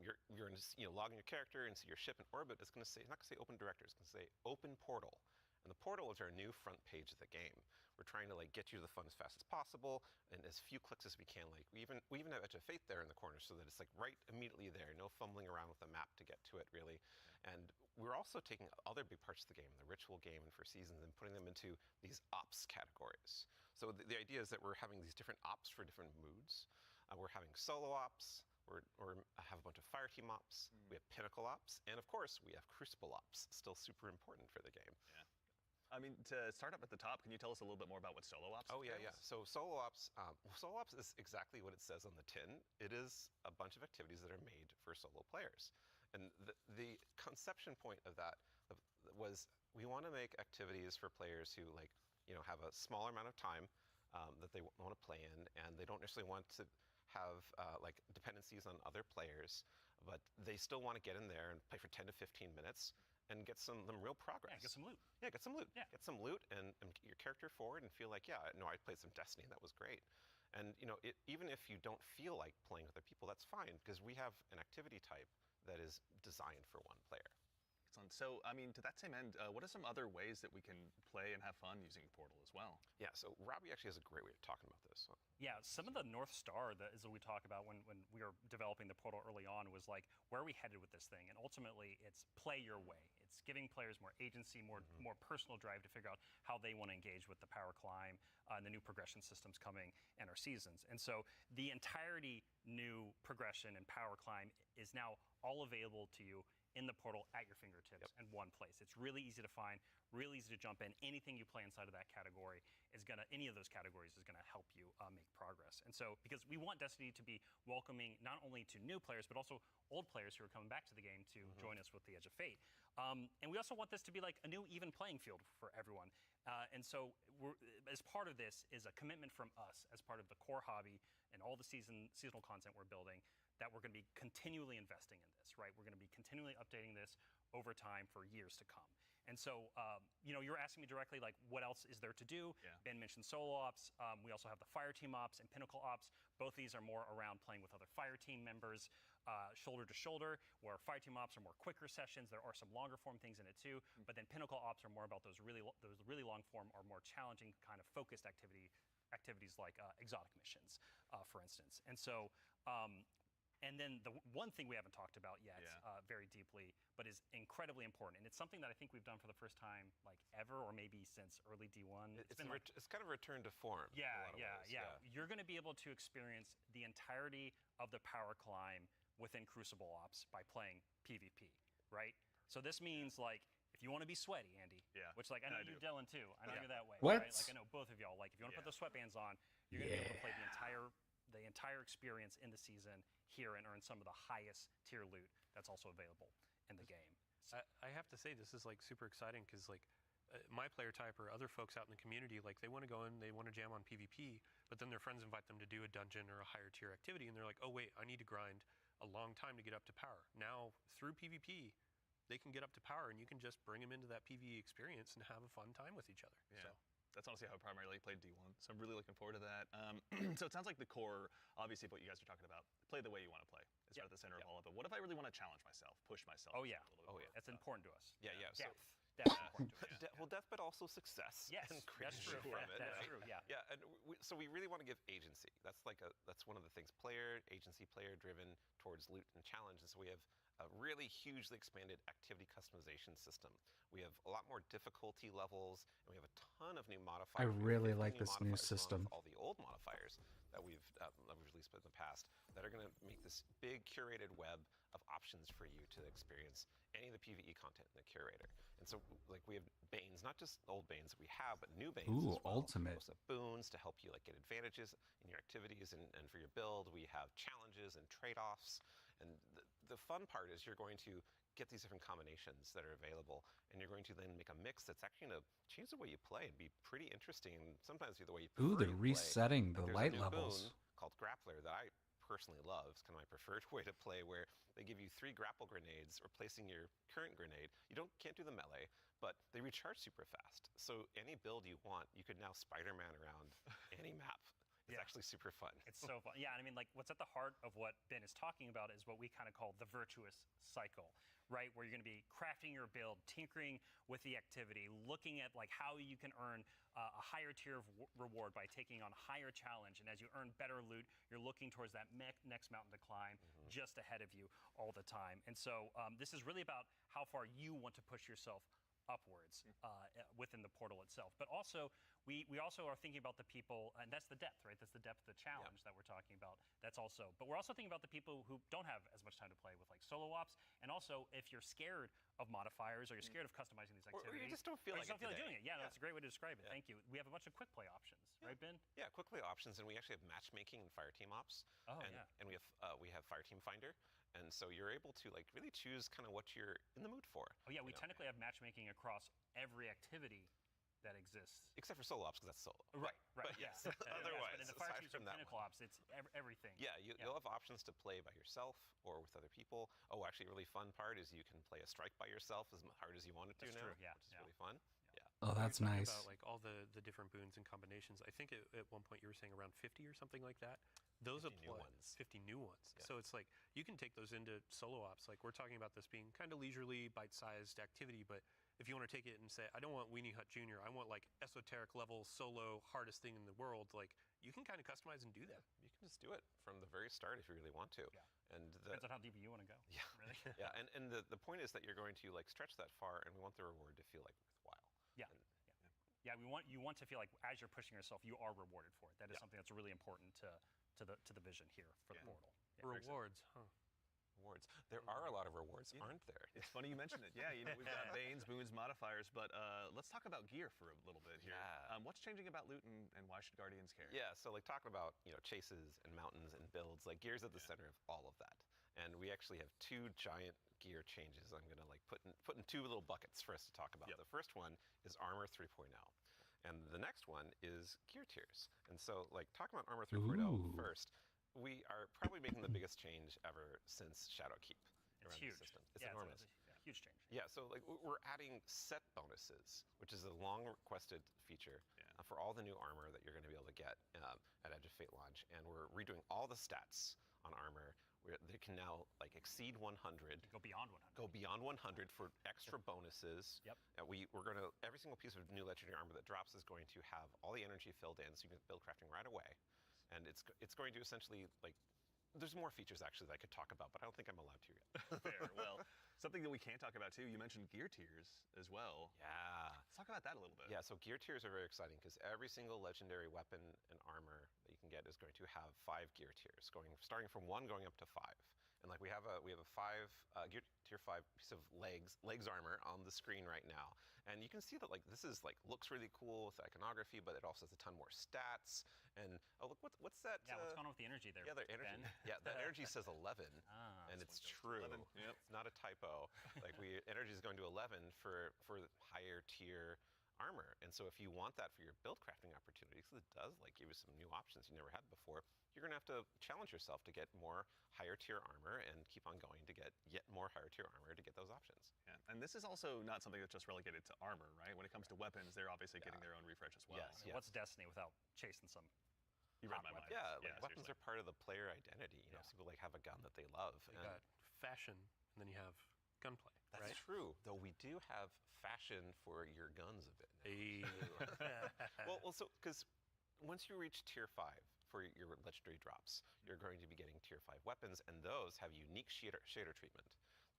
you're going to log in your character and see your ship in orbit. It's going to say, it's not going to say Open Director. It's going to say Open Portal. And the portal is our new front page of the game. We're trying to like get you to the fun as fast as possible and as few clicks as we can. Like we even have Edge of Fate there in the corner, so that it's like right immediately there. No fumbling around with the map to get to it, really. And we're also taking other big parts of the game, the ritual game and for seasons, and putting them into these ops categories. So the idea is that we're having these different ops for different moods. We're having solo ops. We have a bunch of fire team ops. We have pinnacle ops, and of course we have crucible ops, still super important for the game. Yeah. I mean, to start up at the top, can you tell us a little bit more about what solo ops is? Oh, yeah. So solo ops is exactly what it says on the tin. It is a bunch of activities that are made for solo players. And the conception point of that was we want to make activities for players who have a smaller amount of time that they want to play in, and they don't necessarily want to have dependencies on other players, but they still want to get in there and play for 10 to 15 minutes and get some real progress. Yeah, get some loot. Yeah, get some loot. Yeah. Get some loot and get your character forward and feel like, I played some Destiny, that was great. And even if you don't feel like playing with other people, that's fine, because we have an activity type that is designed for one player. Excellent. So, I mean, to that same end, what are some other ways that we can play and have fun using Portal as well? Yeah, so Robbie actually has a great way of talking about this. Yeah, some of the North Star that we talk about when we were developing the Portal early on was like, where are we headed with this thing? And ultimately, it's play your way. It's giving players more agency, more personal drive to figure out how they want to engage with the power climb and the new progression systems coming and our seasons. And so the entirety new progression and power climb is now all available to you in the portal at your fingertips in one place. It's really easy to find, really easy to jump in. Anything you play inside of that category any of those categories is gonna help you make progress. And so, because we want Destiny to be welcoming not only to new players, but also old players who are coming back to the game to join us with the Edge of Fate. And we also want this to be like a new even playing field for everyone. And so, as part of this is a commitment from us, as part of the core hobby and all the seasonal content we're building, that we're going to be continually investing in this, right? We're going to be continually updating this over time for years to come. And so, you're asking me directly, like, what else is there to do? Yeah. Ben mentioned solo ops. We also have the fire team ops and pinnacle ops. Both these are more around playing with other fire team members, shoulder to shoulder, where fire team ops are more quicker sessions. There are some longer form things in it too, but then pinnacle ops are more about those really long form or more challenging kind of focused activities like exotic missions, for instance. And so, and then the one thing we haven't talked about yet very deeply, but is incredibly important, and it's something that I think we've done for the first time like ever, or maybe since early D1. It's kind of a return to form. Yeah. Ways. You're going to be able to experience the entirety of the power climb within Crucible Ops by playing PvP, right? So this means like, if you want to be sweaty, Andy, which like I know you, Dylan, too. I know you're that way. What? Right? Like I know both of y'all. Like if you want to put the sweatbands on, you're going to be able to play the entire experience in the season here and earn some of the highest tier loot that's also available in the game. I have to say, this is like super exciting because like my player type or other folks out in the community, like they want to go in, they want to jam on PvP, but then their friends invite them to do a dungeon or a higher tier activity, and they're like, oh wait, I need to grind a long time to get up to power. Now through PvP, they can get up to power, and you can just bring them into that PvE experience and have a fun time with each other. Yeah. So. That's honestly how I primarily played D1, so I'm really looking forward to that. So it sounds like the core, obviously, of what you guys are talking about, play the way you want to play. It's at the center of all of it. What if I really want to challenge myself, push myself? Oh yeah, a little bit more? That's important to us. Yeah. So Death's important to us. well, death, but also success. Yes, and that's true. from it, That's right? true. Yeah. Yeah, and so we really want to give agency. That's one of the things. Player driven towards loot and challenge. And so we have a really hugely expanded activity customization system. We have a lot more difficulty levels, and we have a ton of new modifiers. I really We have 50 like this new modifiers along system. with all the old modifiers that we've released in the past that are going to make this big curated web of options for you to experience any of the PvE content in the curator. And so, like, we have Banes, not just old Banes that we have, but new Banes Ooh, as well. ultimate. We also have boons to help you like get advantages in your activities and for your build. We have challenges and trade-offs. And the fun part is you're going to get these different combinations that are available, and you're going to then make a mix that's actually going to change the way you play and be pretty interesting, and sometimes be the way you prefer. Ooh, they're you play. resetting the There's a light new levels. boon called Grappler that I personally love. It's kind of my preferred way to play, where they give you 3 grapple grenades, replacing your current grenade. You can't do the melee, but they recharge super fast. So any build you want, you could now Spider-Man around any map. It's actually super fun. It's so fun. Yeah, and I mean, like, what's at the heart of what Ben is talking about is what we kind of call the virtuous cycle, right? Where you're going to be crafting your build, tinkering with the activity, looking at like how you can earn a higher tier of reward by taking on a higher challenge. And as you earn better loot, you're looking towards that next mountain to climb just ahead of you all the time. And so this is really about how far you want to push yourself upwards within the portal itself. But also, we also are thinking about the people, and that's the depth, right? That's the depth of the challenge that we're talking about. That's also, but we're also thinking about the people who don't have as much time to play with like solo ops, and also if you're scared of modifiers or you're scared of customizing these activities, or you just don't feel like doing it. Yeah, that's a great way to describe it. Thank you. We have a bunch of quick play options, right, Ben? Yeah, quick play options, and we actually have matchmaking and fire team ops. Oh, and we have fire team finder. And so you're able to like really choose kind of what you're in the mood for. Oh yeah, we technically have matchmaking across every activity that exists. Except for solo ops, because that's solo. Right. But yes, otherwise, but in the fire aside teams from or that pinnacle one. ops, it's everything. Yeah, you'll have options to play by yourself or with other people. Oh, actually, a really fun part is you can play a strike by yourself as hard as you want it to That's now, true, yeah, which is really fun. Yeah. Oh, that's You're talking nice. About like all the different boons and combinations. I think at one point you were saying around 50 or something like that. Those 50 new apply. ones. 50 new ones. Yeah. So it's like you can take those into solo ops. Like we're talking about this being kind of leisurely, bite-sized activity, but if you want to take it and say, I don't want Weenie Hut Jr., I want like esoteric level solo hardest thing in the world, like you can kind of customize and do that. You can just do it from the very start if you really want to. Yeah. And Depends on how deep you want to go. Yeah. Really. Yeah, and the point is that you're going to like stretch that far, and we want the reward to feel like worthwhile. Yeah. Yeah, you want to feel like as you're pushing yourself, you are rewarded for it. That is something that's really important to the vision here for the portal. Yeah. Rewards, huh? Rewards. There are a lot of rewards, aren't there? It's funny you mention it. Yeah, we've got Banes, Boons, modifiers, but let's talk about gear for a little bit here. Yeah. What's changing about loot and why should Guardians care? Yeah, so like talking about chases and mountains and builds, like gear's at the center of all of that. And we actually have 2 giant gear changes I'm gonna like put in 2 little buckets for us to talk about. The first one is Armor 3.0. And the next one is gear tiers. And so like talking about Armor 3.0 first, we are probably making the biggest change ever since Shadowkeep. It's around huge. the system. It's Yeah, enormous. It's a huge change. Yeah, so like we're adding set bonuses, which is a long requested feature for all the new armor that you're going to be able to get at Edge of Fate launch, and we're redoing all the stats on armor. They can now like exceed 100. Go beyond 100. Go beyond 100 for extra bonuses. Yep. We're going to every single piece of new legendary armor that drops is going to have all the energy filled in, so you can build crafting right away, and it's going to essentially like. There's more features actually that I could talk about, but I don't think I'm allowed to yet. Fair. Well, something that we can talk about too, you mentioned gear tiers as well. Yeah. Let's talk about that a little bit. Yeah, so gear tiers are very exciting because every single legendary weapon and armor that you can get is going to have 5 gear tiers, starting from 1 going up to 5. And like we have a 5 gear tier 5 piece of legs armor on the screen right now. And you can see that like this is like looks really cool with iconography, but it also has a ton more stats. And oh look, what's that? Yeah, what's going on with the energy there? Yeah, the energy. Ben? Yeah, that energy says 11, and that's it's true. 11. Yep. It's not a typo. Like energy is going to 11 for higher tier armor. And so if you want that for your build crafting opportunities, it does like give you some new options you never had before. You're gonna have to challenge yourself to get more higher tier armor and keep on going to get yet more higher tier armor to get those options. Yeah, and this is also not something that's just relegated to armor, right? When it comes to weapons, they're obviously getting their own refresh as well. Yes, I mean, what's Destiny without chasing some? You read hot my mind. weapons? Yeah, like weapons seriously. are part of the player identity. You know, some people like have a gun that they love. You got fashion, and then you have gunplay. That's right? true. Though we do have fashion for your guns a bit now. Hey. well, so because once you reach tier 5 for your legendary drops, you're going to be getting tier 5 weapons, and those have unique shader treatment.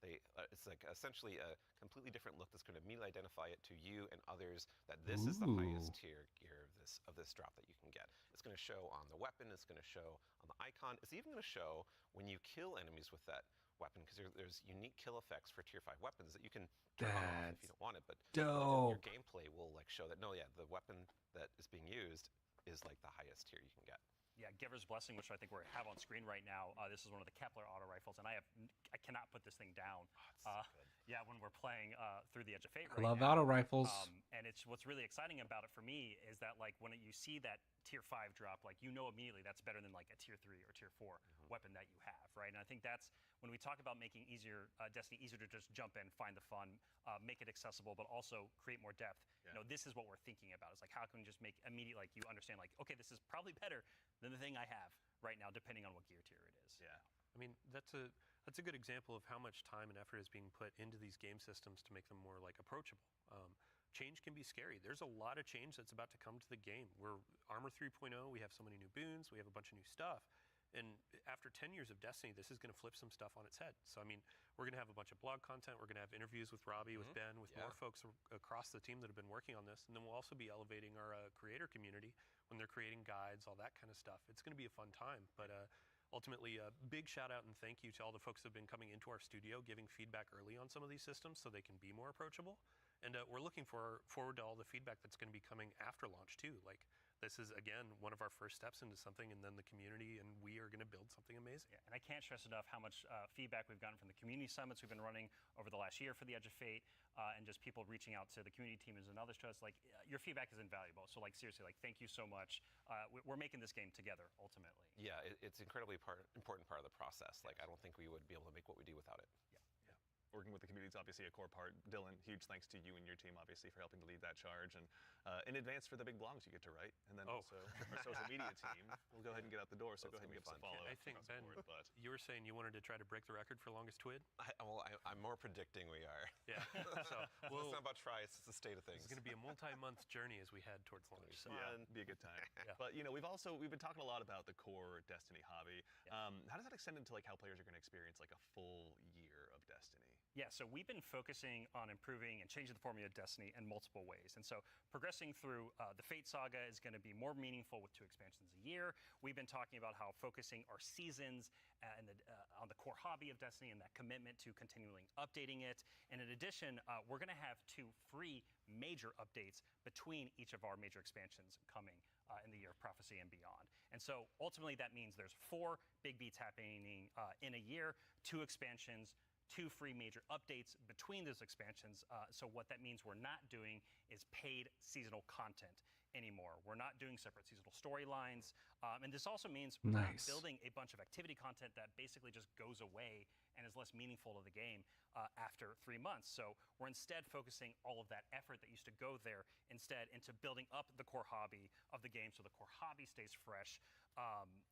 It's like essentially a completely different look that's going to immediately identify it to you and others that this is the highest tier gear of this drop that you can get. It's going to show on the weapon. It's going to show on the icon. It's even going to show when you kill enemies with that weapon, because there's unique kill effects for tier 5 weapons that you can turn off if you don't want it. But your gameplay will like show that the weapon that is being used is like the highest tier you can get. Yeah, Giver's Blessing, which I think we have on screen right now. This is one of the Kepler auto rifles, and I cannot put this thing down. Oh, it's so good. Yeah, when we're playing through the Edge of Fate I right love now. auto rifles. And it's what's really exciting about it for me is that like when you see that tier 5 drop, like you know immediately that's better than like a tier 3 or tier 4 weapon that you have, right? And I think that's when we talk about making Destiny easier to just jump in, find the fun, make it accessible, but also create more depth. Yeah. You know, this is what we're thinking about. It's like how can we just make immediate like you understand like okay, this is probably better than the thing I have right now, depending on what gear tier it is. Yeah. I mean, that's a good example of how much time and effort is being put into these game systems to make them more like approachable. Change can be scary. There's a lot of change that's about to come to the game. We're Armor 3.0, we have so many new boons, we have a bunch of new stuff. And after 10 years of Destiny, this is going to flip some stuff on its head. So, I mean, we're going to have a bunch of blog content. We're going to have interviews with Robbie, with Ben, with more folks across the team that have been working on this. And then we'll also be elevating our creator community when they're creating guides, all that kind of stuff. It's going to be a fun time. But ultimately, a big shout out and thank you to all the folks that have been coming into our studio, giving feedback early on some of these systems so they can be more approachable. And we're looking forward to all the feedback that's going to be coming after launch, too. Like, this is, again, one of our first steps into something, and then the community and we are going to build something amazing. Yeah, and I can't stress enough how much feedback we've gotten from the community summits we've been running over the last year for the Edge of Fate, and just people reaching out to the community teams and others to us. Like, your feedback is invaluable. So, like, seriously, like, thank you so much. We're making this game together, ultimately. Yeah, it's incredibly important part of the process. Like, I don't think we would be able to make what we do without it. Working with the community is obviously a core part. Dylan, huge thanks to you and your team, obviously, for helping to lead that charge. And in advance for the big blogs you get to write. And then also our social media team. We'll go ahead and get out the door, so go ahead and give us a follow. I think, Ben, you were saying you wanted to try to break the record for longest twid? I'm more predicting we are. Yeah. So it's not about try, it's the state of things. It's going to be a multi-month journey as we head towards launch. So. Yeah, be a good time. But, you know, we've been talking a lot about the core Destiny hobby. How does that extend into, like, how players are going to experience, like, a full year of Destiny? Yeah, so we've been focusing on improving and changing the formula of Destiny in multiple ways. And so progressing through the Fate Saga is going to be more meaningful with 2 expansions a year. We've been talking about how focusing our seasons on the core hobby of Destiny and that commitment to continually updating it. And in addition, we're going to have 2 free major updates between each of our major expansions coming in the Year of Prophecy and beyond. And so ultimately that means there's 4 big beats happening in a year, 2 expansions, 2 free major updates between those expansions. So what that means we're not doing is paid seasonal content anymore. We're not doing separate seasonal storylines. And this also means we're not building a bunch of activity content that basically just goes away and is less meaningful to the game after 3 months. So we're instead focusing all of that effort that used to go there instead into building up the core hobby of the game, so the core hobby stays fresh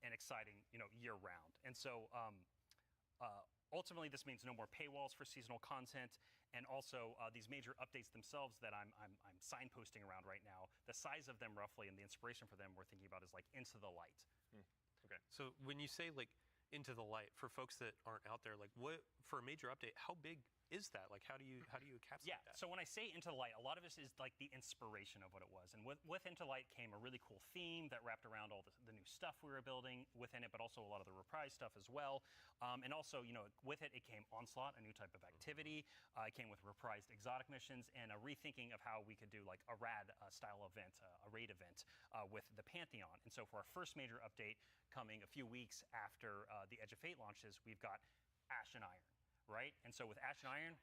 and exciting, year round. And so ultimately, this means no more paywalls for seasonal content, and also these major updates themselves that I'm signposting around right now. The size of them, roughly, and the inspiration for them, we're thinking about is like Into the Light. Okay. So when you say like Into the Light, for folks that aren't out there, like what for a major update, how big is that? Like how do you encapsulate that? So when I say Into the Light, a lot of this is like the inspiration of what it was. And with Into the Light came a really cool theme that wrapped around all the new stuff we were building within it, but also a lot of the reprise stuff as well. And also, with it came Onslaught, a new type of activity. It came with reprised exotic missions and a rethinking of how we could do like a rad style event, a raid event with the Pantheon. And so for our first major update coming a few weeks after the Edge of Fate launches, we've got Ash and Iron. Right? And so with Ash and Iron,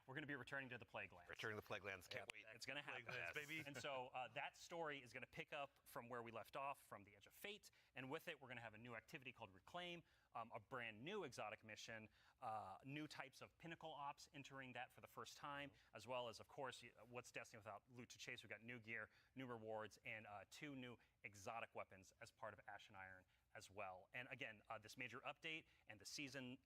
we're going to be returning to the Plaguelands. Returning to the Plaguelands, can't wait. It's going to happen. Plaguelands, baby. And so that story is going to pick up from where we left off from the Edge of Fate. And with it, we're going to have a new activity called Reclaim, a brand new exotic mission, new types of pinnacle ops entering that for the first time, as well as, of course, what's Destiny without Loot to Chase? We've got new gear, new rewards, and 2 new exotic weapons as part of Ash and Iron as well. And again, this major update and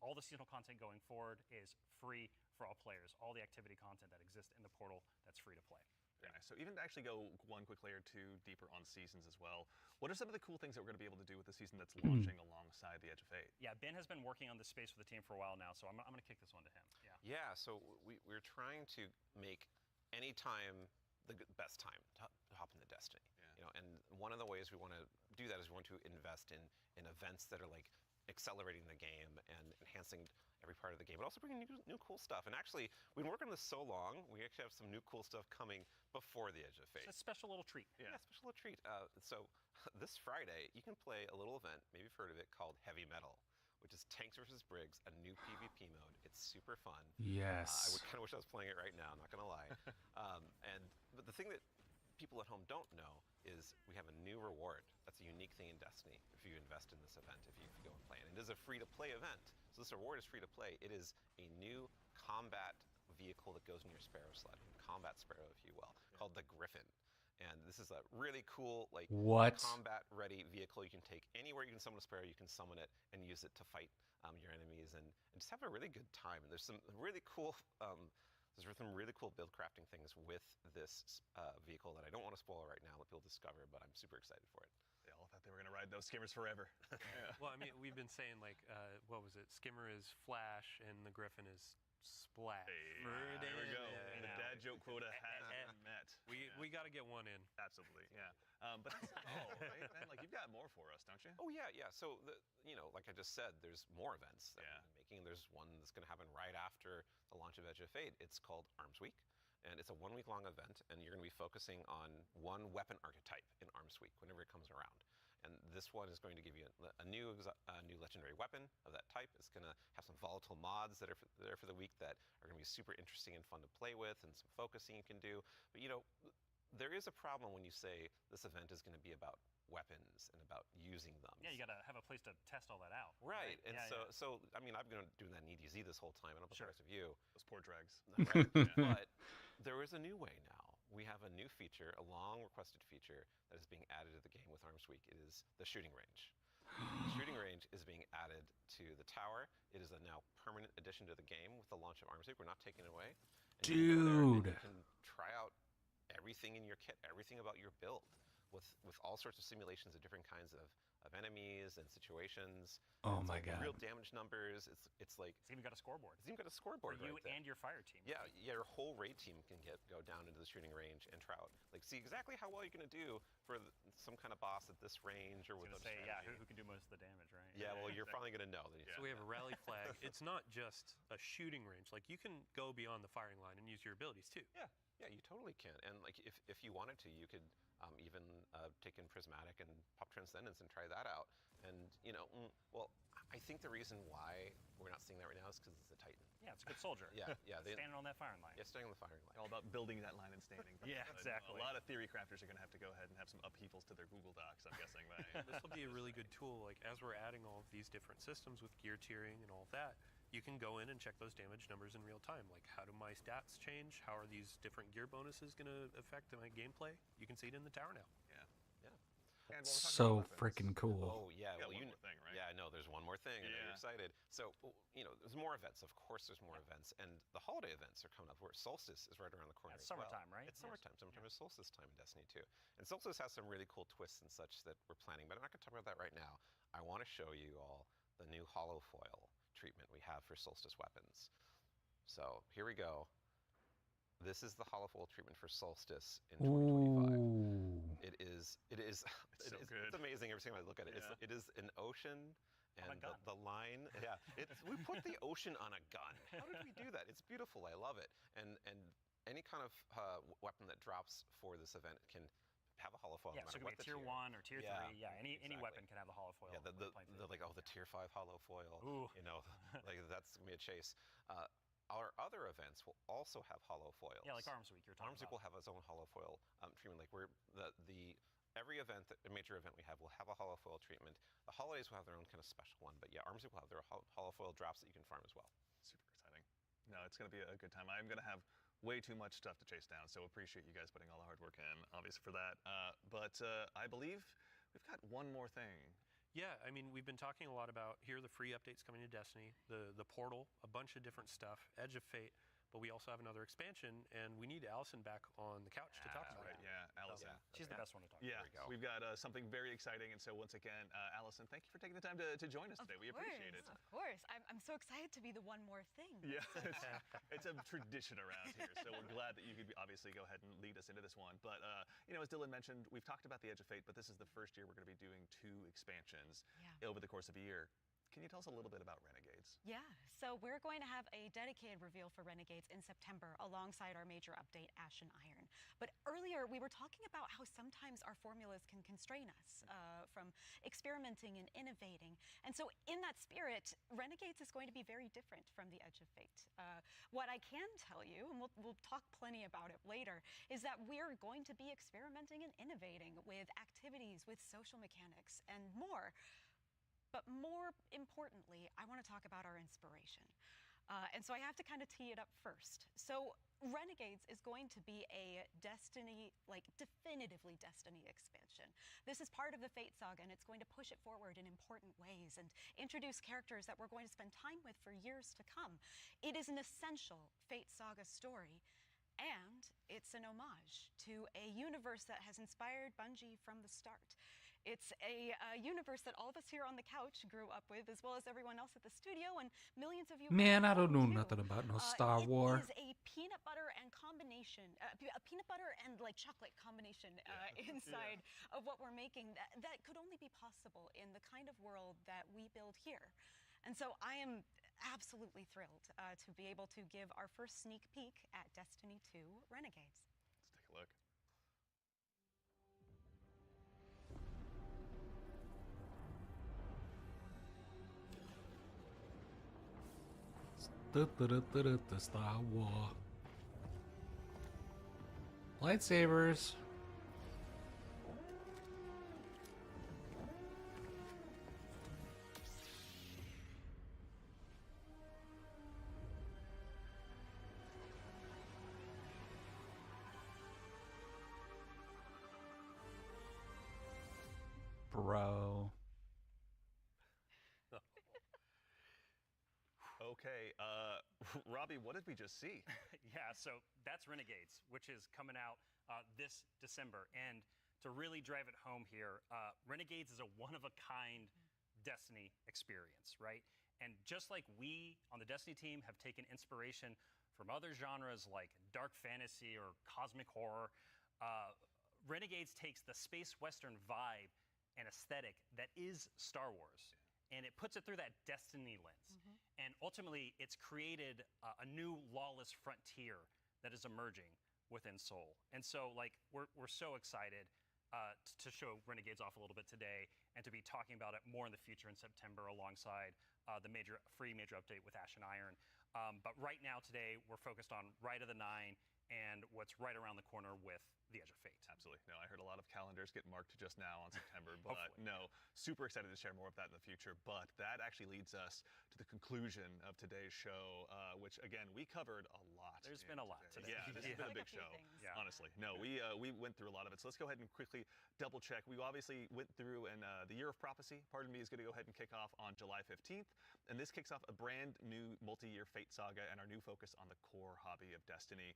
all the seasonal content going forward is free for all players. All the activity content that exists in the portal, that's free to play. Very nice. So even to actually go 1 quick layer 2 deeper on seasons as well, what are some of the cool things that we're going to be able to do with the season that's launching alongside the Edge of Fate? Yeah, Ben has been working on this space with the team for a while now, so I'm going to kick this one to him. Yeah, so we're trying to make any time the best time to hop into Destiny. And one of the ways we want to do that is we want to invest in events that are like accelerating the game and enhancing every part of the game, but also bringing new cool stuff. And actually, we've been working on this so long, we actually have some new cool stuff coming before the Edge of Fate. It's a special little treat. Yeah, special little treat. So this Friday, you can play a little event, maybe you've heard of it, called Heavy Metal, which is Tanks vs. Briggs, a new PvP mode. It's super fun. Yes. I would kind of wish I was playing it right now, I'm not going to lie. But the thing that people at home don't know is we have a new reward. That's a unique thing in Destiny if you invest in this event, if you go and play. And it is a free-to-play event. So this reward is free-to-play. It is a new combat vehicle that goes in your Sparrow sled, combat Sparrow, if you will, called the Griffin. And this is a really cool, combat-ready vehicle you can take anywhere you can summon a Sparrow. You can summon it and use it to fight your enemies and just have a really good time. And there's some really cool build crafting things with this vehicle that I don't want to spoil right now, let people discover, but I'm super excited for it. They all thought they were going to ride those skimmers forever. Well, I mean, we've been saying like, what was it? Skimmer is Flash and the Griffin is Splash. There we go. And the dad joke quota has been met. We got to get one in. Absolutely, yeah. But that's not all, right, man? Like, you've got more for us, don't you? Oh, yeah. So, like I just said, there's more events that we've been making. There's one that's going to happen right after the launch of Edge of Fate. It's called Arms Week. And it's a 1-week-long event, and you're going to be focusing on one weapon archetype in Arms Week whenever it comes around. And this one is going to give you a new legendary weapon of that type. It's going to have some volatile mods that are there for the week that are going to be super interesting and fun to play with, and some focusing you can do. But there is a problem when you say this event is going to be about weapons and about using them. Yeah, you got to have a place to test all that out. Right. And so I mean, I've been doing that in EDZ this whole time. I don't know about the rest of you. Those poor dregs. Right. But there is a new way now. We have a new feature, a long requested feature that is being added to the game with Arms Week. It is the shooting range. The shooting range is being added to the tower. It is a now permanent addition to the game with the launch of Arms Week. We're not taking it away. And Dude. You can try out everything in your kit, everything about your build, with all sorts of simulations of different kinds of of enemies and situations. Oh It's my like God. real damage numbers. It's like It's even got a scoreboard it's even got a for scoreboard you right there. and your fire team. Yeah, your whole raid team can go down into the shooting range and try out, like, see exactly how well you're going to do for some kind of boss at this range or with I was a gonna say, yeah, strategy. who can do most of the damage, right? Yeah, well, you're finally going to know. That So we have a rally flag. It's not just a shooting range. Like you can go beyond the firing line and use your abilities too. Yeah, you totally can. And like, if you wanted to, you could even take in Prismatic and pop Transcendence and try that out. And well, I think the reason why we're not seeing that right now is because it's a Titan. Yeah, it's a good soldier. Yeah, Standing on that firing line. Yeah, standing on the firing line. All about building that line and standing. Yeah, exactly. A lot of theory crafters are going to have to go ahead and have some upheavals to their Google Docs, I'm guessing. This will be a really good tool. Like as we're adding all of these different systems with gear tiering and all of that, you can go in and check those damage numbers in real time. Like how do my stats change? How are these different gear bonuses going to affect my gameplay? You can see it in the tower now. And That's while we're talking so about weapons, freaking cool. Oh yeah, you got well one more thing, right? Yeah, no, there's one more thing. I know you're Yeah. excited. So there's more events. Of course, there's more events, and the holiday events are coming up. Where Solstice is right around the corner. It's as well. summertime, right? It's summertime. Summertime is solstice time in Destiny 2, and Solstice has some really cool twists and such that we're planning. But I'm not going to talk about that right now. I want to show you all the new hollow foil treatment we have for Solstice weapons. So here we go. This is the hollow foil treatment for Solstice in 2025. Ooh. It is. so good. It's amazing every time I look at it. Yeah. It is an ocean, On a and gun. the line. Yeah, we put the ocean on a gun. How did we do that? It's beautiful. I love it. And any kind of weapon that drops for this event can have a hollow foil. Yeah, no so it matter could be a what the tier 1 or tier Yeah, 3. Yeah, any exactly. weapon can have the hollow foil. Yeah, when we're playing through the tier 5 hollow foil. Ooh. Like that's gonna be a chase. Our other events will also have hollow foils. Yeah, like Arms Week you're talking Arms Week about. will have its own hollow foil treatment. Like every event, a major event we have will have a hollow foil treatment. The holidays will have their own kind of special one, but yeah, Arms Week will have their hollow foil drops that you can farm as well. Super exciting. No, it's going to be a good time. I'm going to have way too much stuff to chase down, so appreciate you guys putting all the hard work in, obviously, for that. But I believe we've got one more thing. Yeah, I mean, we've been talking a lot about here are the free updates coming to Destiny, the portal, a bunch of different stuff, Edge of Fate, but we also have another expansion, and we need Allison back on the couch to talk about Right, it. yeah, Allison. She's the best one to talk Yeah, about. we go. we've got something very exciting, and so once again, Allison, thank you for taking the time to join us today. We appreciate it. Of course. I'm so excited to be the one more thing. Yeah, it's a tradition around here, so we're glad that you could obviously go ahead and lead us into this one. But as Dylan mentioned, we've talked about the Edge of Fate, but this is the first year we're going to be doing 2 expansions over the course of a year. Can you tell us a little bit about Renegades? Yeah, so we're going to have a dedicated reveal for Renegades in September alongside our major update, Ashen Iron. But earlier we were talking about how sometimes our formulas can constrain us from experimenting and innovating. And so in that spirit, Renegades is going to be very different from the Edge of Fate. What I can tell you, and we'll talk plenty about it later, is that we're going to be experimenting and innovating with activities, with social mechanics, and more. But more importantly, I want to talk about our inspiration. And so I have to kind of tee it up first. So Renegades is going to be a Destiny, definitively Destiny expansion. This is part of the Fate Saga, and it's going to push it forward in important ways and introduce characters that we're going to spend time with for years to come. It is an essential Fate Saga story, and it's an homage to a universe that has inspired Bungie from the start. It's a universe that all of us here on the couch grew up with, as well as everyone else at the studio, and millions of you. Man, I don't know too. nothing about no Star Wars. It is a peanut butter and combination, a peanut butter and chocolate combination inside of what we're making that could only be possible in the kind of world that we build here. And so I am absolutely thrilled to be able to give our first sneak peek at Destiny 2 Renegades. Let's take a look. The Star Wars. Lightsabers. Bro. Okay, Robbie, what did we just see? Yeah, so that's Renegades, which is coming out this December. And to really drive it home here, Renegades is a one-of-a-kind Destiny experience, right? And just like we on the Destiny team have taken inspiration from other genres like dark fantasy or cosmic horror, Renegades takes the space western vibe and aesthetic that is Star Wars, and it puts it through that Destiny lens. And ultimately, it's created a new lawless frontier that is emerging within Seoul. And so, like, we're so excited to show Renegades off a little bit today and to be talking about it more in the future in September alongside the free major update with Ashen Iron. But right now, today, we're focused on Rite of the Nine and what's right around the corner with the Edge of Fate. Absolutely. No, I heard a lot of calendars get marked just now on September, but no, super excited to share more of that in the future. But that actually leads us to the conclusion of today's show, which again, we covered a lot. There's been a lot today. Yeah, this has been a big show, honestly. No, we went through a lot of it. So let's go ahead and quickly double check. We obviously went through, and the Year of Prophecy, pardon me, is going to go ahead and kick off on July 15th. And this kicks off a brand new multi-year Fate saga and our new focus on the core hobby of Destiny.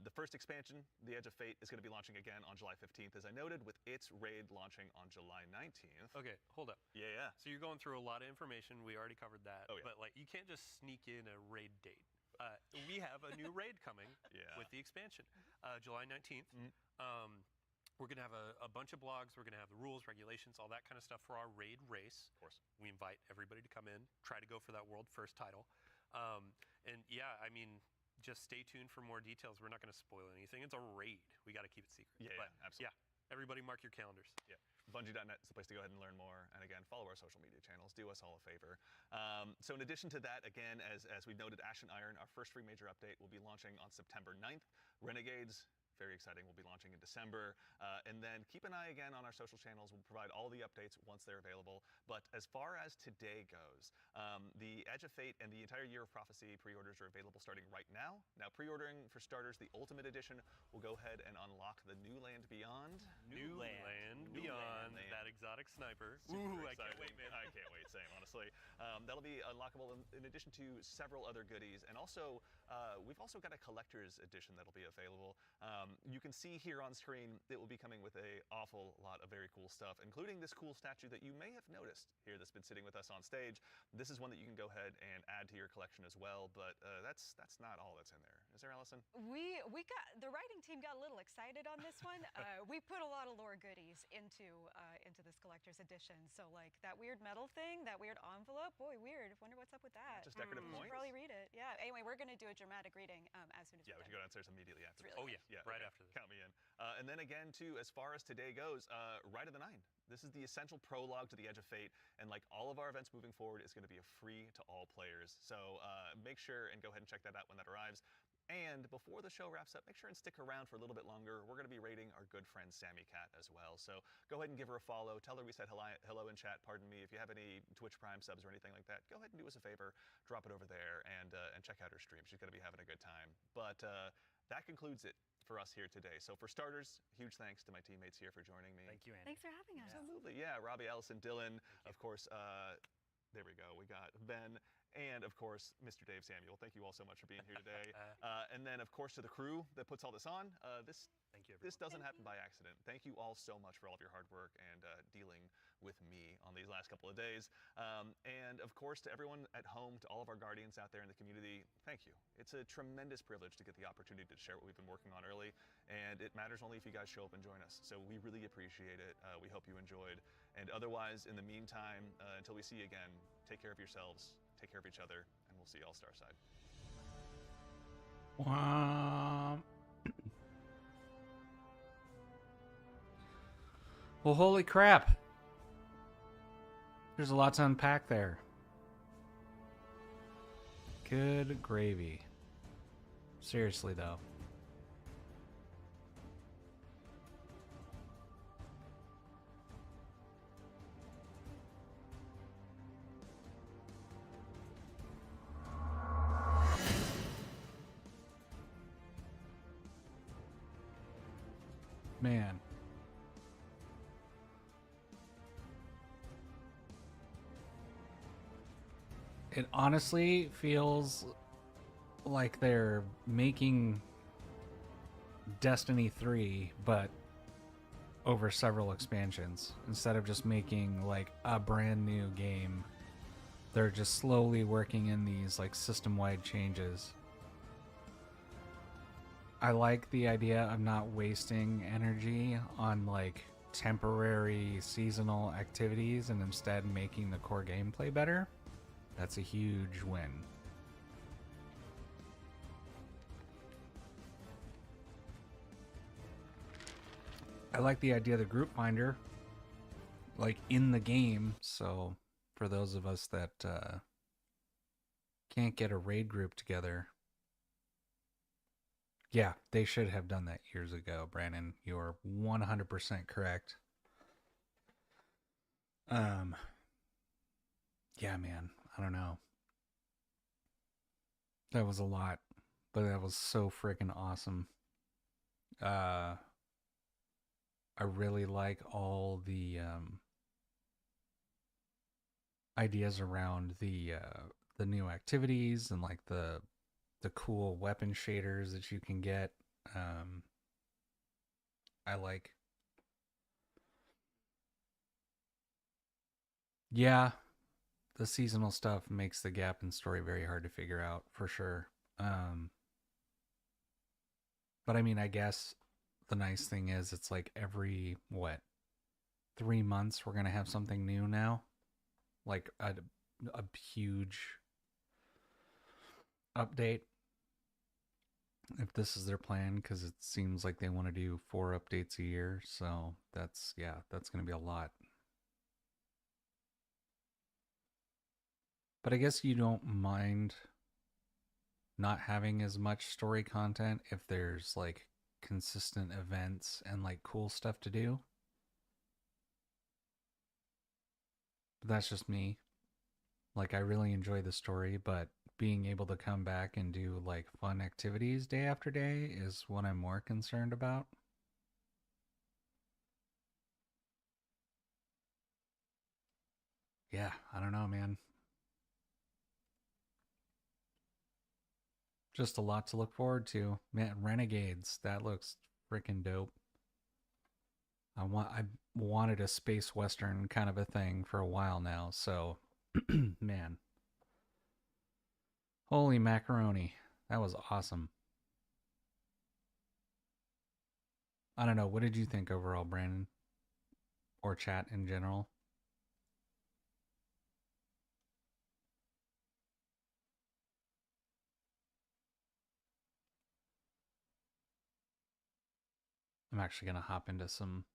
The first expansion, The Edge of Fate, is going to be launching again on July 15th, as I noted, with its raid launching on July 19th. Okay, hold up. Yeah. So you're going through a lot of information. We already covered that. Oh, yeah. But like, you can't just sneak in a raid date. We have a new raid coming with the expansion, July 19th. We're going to have a bunch of blogs. We're going to have the rules, regulations, all that kind of stuff for our raid race. Of course. We invite everybody to come in, try to go for that world first title. And yeah, I mean, just stay tuned for more details. We're not going to spoil anything. It's a raid. We got to keep it secret. Yeah, absolutely. Yeah, everybody mark your calendars. Yeah. Bungie.net is the place to go ahead and learn more. And again, follow our social media channels. Do us all a favor. So in addition to that, again, as we noted, Ashen Iron, our first free major update, will be launching on September 9th. Renegades, very exciting, will be launching in December. And then keep an eye again on our social channels. We'll provide all the updates once they're available. But as far as today goes, the Edge of Fate and the entire Year of Prophecy pre-orders are available starting right now. Now, pre-ordering for starters, the Ultimate Edition will go ahead and unlock the New Land Beyond. New Land Beyond, that exotic sniper. Super I can't wait, man. I can't wait, same, honestly. That'll be unlockable in addition to several other goodies. And also, we've also got a collector's edition that'll be available. You can see here on screen, it will be coming with an awful lot of very cool stuff, including this cool statue that you may have noticed here that's been sitting with us on stage. This is one that you can go ahead and add to your collection as well, but that's not all that's in there. Is there, Allison? We got, the writing team got a little excited on this one. We put a lot of lore goodies into this collector's edition. So like that weird metal thing, that weird envelope, boy, weird. Wonder what's up with that. Just decorative You points? should probably read it. Yeah. Anyway, we're going to do a dramatic reading as soon as Yeah, we should go downstairs immediately after this. really Oh yeah, right after this. Count me in. And then again, too, as far as today goes, Rite of the Nine. This is the essential prologue to the Edge of Fate, and like all of our events moving forward, is going to be a free to all players. So make sure and go ahead and check that out when that arrives. And before the show wraps up, make sure and stick around for a little bit longer. We're going to be rating our good friend Sammy Cat as well. So go ahead and give her a follow. Tell her we said hello in chat. Pardon me. If you have any Twitch Prime subs or anything like that, go ahead and do us a favor. Drop it over there and check out her stream. She's going to be having a good time. But that concludes it for us here today. So for starters, huge thanks to my teammates here for joining me. Thank you, Andy. Thanks for having us. Absolutely. Yeah, Robbie, Allison, Dylan, of course. There we go. We got Ben. And, of course, Mr. Dave Samuel. Thank you all so much for being here today. And then, of course, to the crew that puts all this on. Thank you, This doesn't happen by accident. Thank you all so much for all of your hard work and dealing with me on these last couple of days. And, of course, to everyone at home, to all of our guardians out there in the community, thank you. It's a tremendous privilege to get the opportunity to share what we've been working on early. And it matters only if you guys show up and join us. So we really appreciate it. We hope you enjoyed. And otherwise, in the meantime, until we see you again, take care of yourselves. Take care of each other, and we'll see you all Starside. Well, holy crap. There's a lot to unpack there. Good gravy. Seriously, though. Man. It honestly feels like they're making Destiny 3, but over several expansions. Instead of just making like a brand new game, they're just slowly working in these like system-wide changes. I like the idea of not wasting energy on like temporary seasonal activities and instead making the core gameplay better. That's a huge win. I like the idea of the group finder like in the game, so for those of us that can't get a raid group together, yeah, they should have done that years ago, Brandon. You're 100% correct. Yeah, man, I don't know. That was a lot, but that was so freaking awesome. I really like all the ideas around the new activities and like the cool weapon shaders that you can get. I like. Yeah, the seasonal stuff makes the gap in story very hard to figure out for sure. But I mean, I guess the nice thing is it's like every 3 months we're gonna have something new now, like a huge update, if this is their plan, because it seems like they want to do 4 updates a year. So that's gonna be a lot. But I guess you don't mind not having as much story content if there's like consistent events and like cool stuff to do. But that's just me. Like, I really enjoy the story, but being able to come back and do like fun activities day after day is what I'm more concerned about. Yeah, I don't know, man. Just a lot to look forward to. Man, Renegades, that looks freaking dope. I wanted a space western kind of a thing for a while now, so man. Holy macaroni. That was awesome. I don't know, what did you think overall, Brandon? Or chat in general? I'm actually gonna hop into some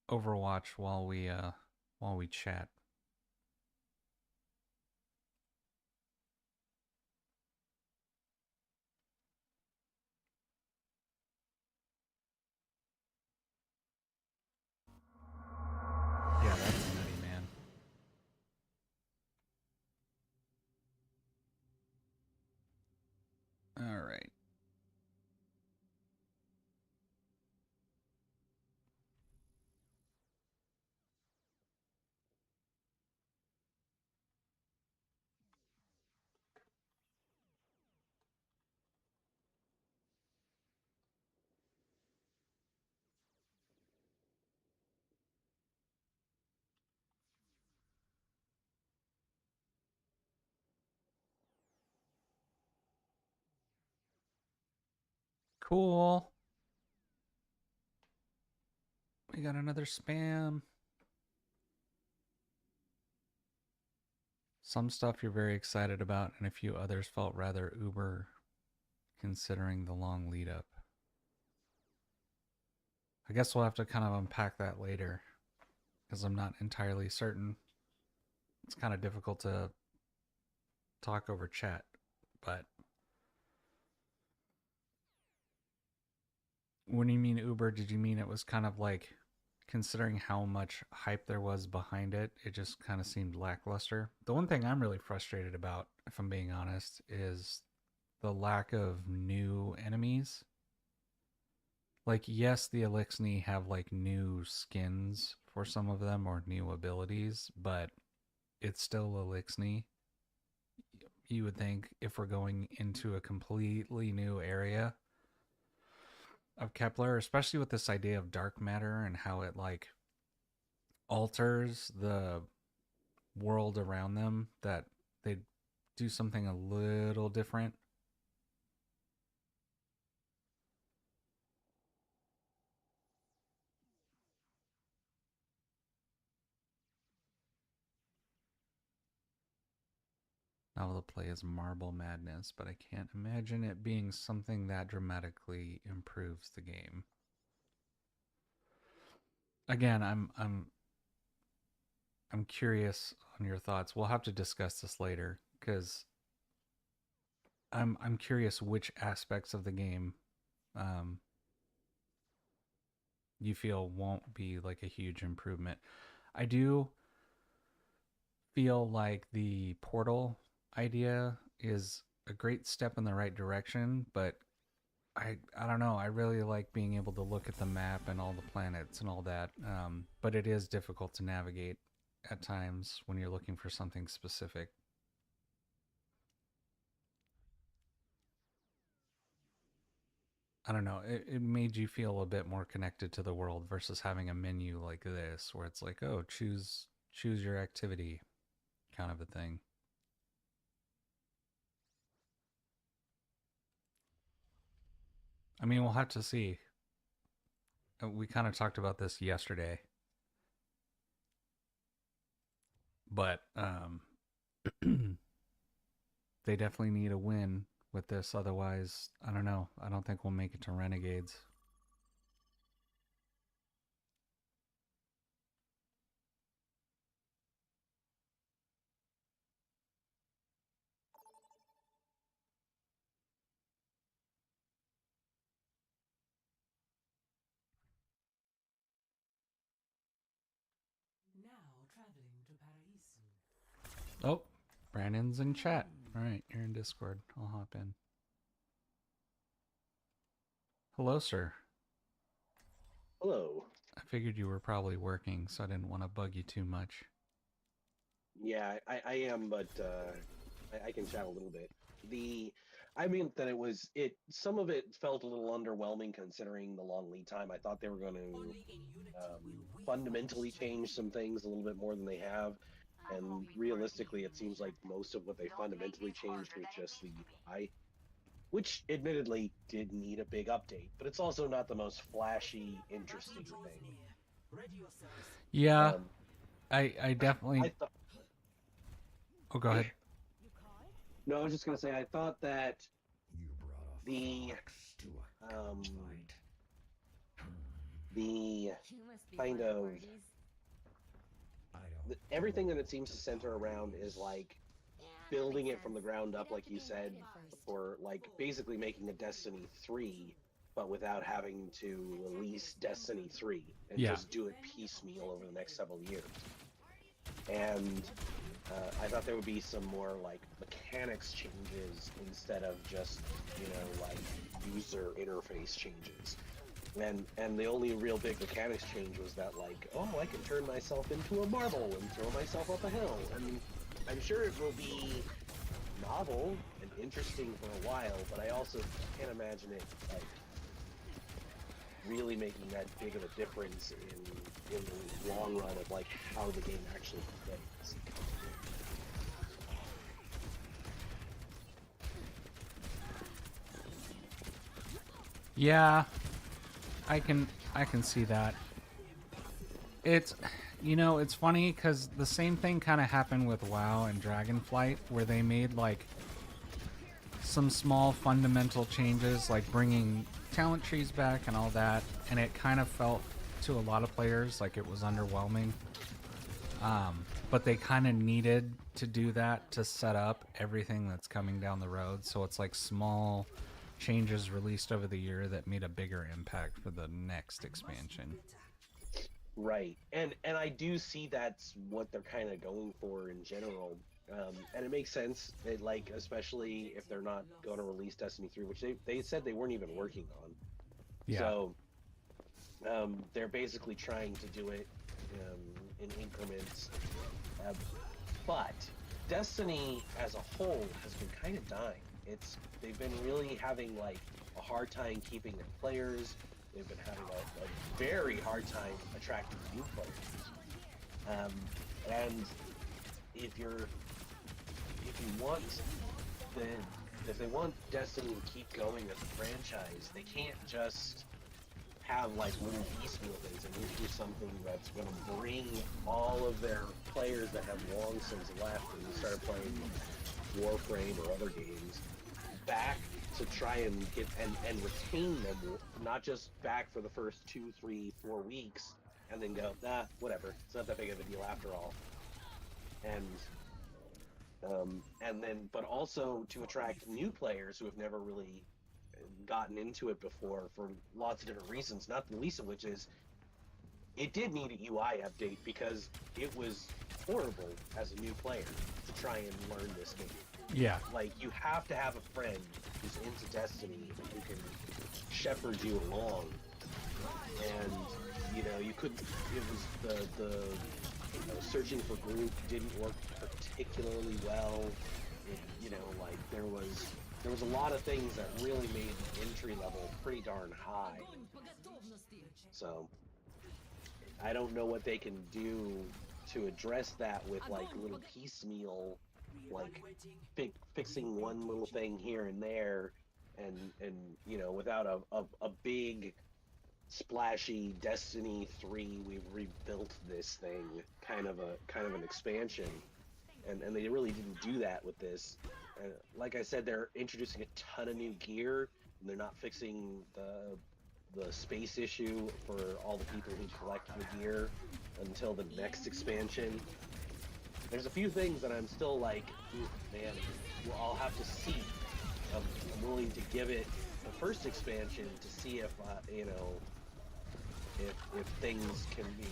Overwatch while we chat. Yeah, that's nutty, man. All right. Cool. We got another spam. Some stuff you're very excited about, and a few others felt rather uber considering the long lead up. I guess we'll have to kind of unpack that later, because I'm not entirely certain. It's kind of difficult to talk over chat, but when you mean uber, did you mean it was kind of like, considering how much hype there was behind it, it just kind of seemed lackluster? The one thing I'm really frustrated about, if I'm being honest, is the lack of new enemies. Like, yes, the Elixni have like new skins for some of them or new abilities, but it's still Elixni. You would think if we're going into a completely new area, of Kepler, especially with this idea of dark matter and how it like alters the world around them, that they do something a little different. Novel to play is Marble Madness, but I can't imagine it being something that dramatically improves the game. Again, I'm curious on your thoughts. We'll have to discuss this later because I'm curious which aspects of the game you feel won't be like a huge improvement. I do feel like the portal idea is a great step in the right direction, but I don't know. I really like being able to look at the map and all the planets and all that, but it is difficult to navigate at times when you're looking for something specific. I don't know. It made you feel a bit more connected to the world versus having a menu like this where it's like, oh, choose your activity kind of a thing. I mean, we'll have to see. We kind of talked about this yesterday. But they definitely need a win with this. Otherwise, I don't know. I don't think we'll make it to Renegades. Now traveling to Paraiso. Oh, Brandon's in chat. All right, you're in Discord. I'll hop in. Hello, sir. Hello. I figured you were probably working, so I didn't want to bug you too much. Yeah, I am, but I can chat a little bit. I mean that some of it felt a little underwhelming considering the long lead time. I thought they were going to fundamentally change some things a little bit more than they have, and realistically, it seems like most of what they fundamentally changed was just the UI, which admittedly did need a big update, but it's also not the most flashy, interesting thing. Yeah, I definitely. Oh, go ahead. No, I was just gonna say I thought that the kind of everything that it seems to center around is like building it from the ground up, like you said, or like basically making a Destiny 3, but without having to release Destiny 3 and just do it piecemeal over the next several years. And I thought there would be some more like mechanics changes instead of just, like user interface changes. And the only real big mechanics change was that like, oh, I can turn myself into a marble and throw myself up a hill. And I'm sure it will be novel and interesting for a while, but I also can't imagine it like really making that big of a difference in the long run of like how the game actually plays. Yeah, I can see that. It's it's funny because the same thing kind of happened with WoW and Dragonflight, where they made like some small fundamental changes, like bringing talent trees back and all that, and it kind of felt to a lot of players like it was underwhelming. But they kind of needed to do that to set up everything that's coming down the road. So it's like small changes released over the year that made a bigger impact for the next expansion. Right, and I do see that's what they're kind of going for in general, and it makes sense. Like, especially if they're not going to release Destiny 3, which they said they weren't even working on. Yeah. So they're basically trying to do it in increments, but Destiny as a whole has been kind of dying. they've been really having like a hard time keeping their players. They've been having a very hard time attracting new players. And if they want Destiny to keep going as a franchise, they can't just have like little piecemeal things and introduce something that's going to bring all of their players that have long since left and started playing Warframe or other games back to try and get and retain them, not just back for the first 2, 3, 4 weeks and then go, whatever, it's not that big of a deal after all. And then, but also to attract new players who have never really gotten into it before for lots of different reasons, not the least of which is it did need a UI update because it was horrible as a new player to try and learn this game. Yeah. Like, you have to have a friend who's into Destiny who can shepherd you along. And, you know, you couldn't, it was the searching for group didn't work particularly well. It, you know, like, there was a lot of things that really made the entry level pretty darn high. So, I don't know what they can do to address that with, like, little piecemeal, like, fixing one little thing here and there, and you know, without a big, splashy Destiny 3, we've rebuilt this thing, kind of an expansion. And they really didn't do that with this. Like I said, they're introducing a ton of new gear, and they're not fixing the space issue for all the people who collect the gear until the next expansion. There's a few things that I'm still like, man, well, I'll have to see. I'm willing to give it the first expansion to see if, you know, if things can be,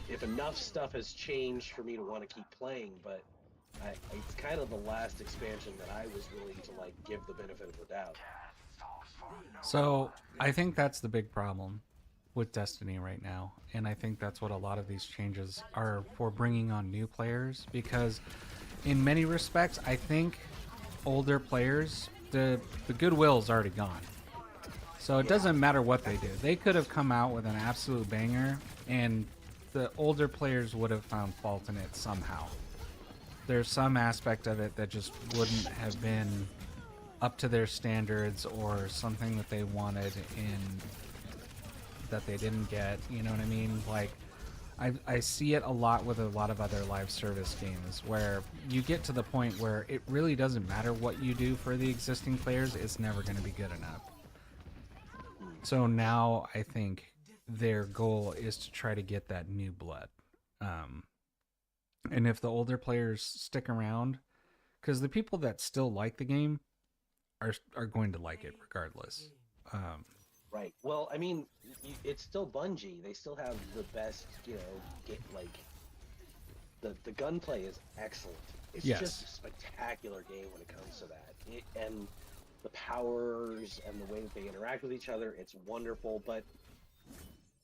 if enough stuff has changed for me to want to keep playing, but it's kind of the last expansion that I was willing to, like, give the benefit of the doubt. So I think that's the big problem with Destiny right now, and I think that's what a lot of these changes are for, bringing on new players, because in many respects I think older players, the goodwill's already gone. So it doesn't matter what they do. They could have come out with an absolute banger and the older players would have found fault in it somehow. There's some aspect of it that just wouldn't have been up to their standards, or something that they wanted in that they didn't get, you know what I mean? Like, I see it a lot with a lot of other live service games where you get to the point where it really doesn't matter what you do for the existing players, it's never going to be good enough. So now I think their goal is to try to get that new blood. And if the older players stick around, because the people that still like the game are going to like it regardless. Right. Well, I mean, it's still Bungie. They still have the best, you know, the gunplay is excellent. It's just a spectacular game when it comes to that. And the powers and the way that they interact with each other, it's wonderful. But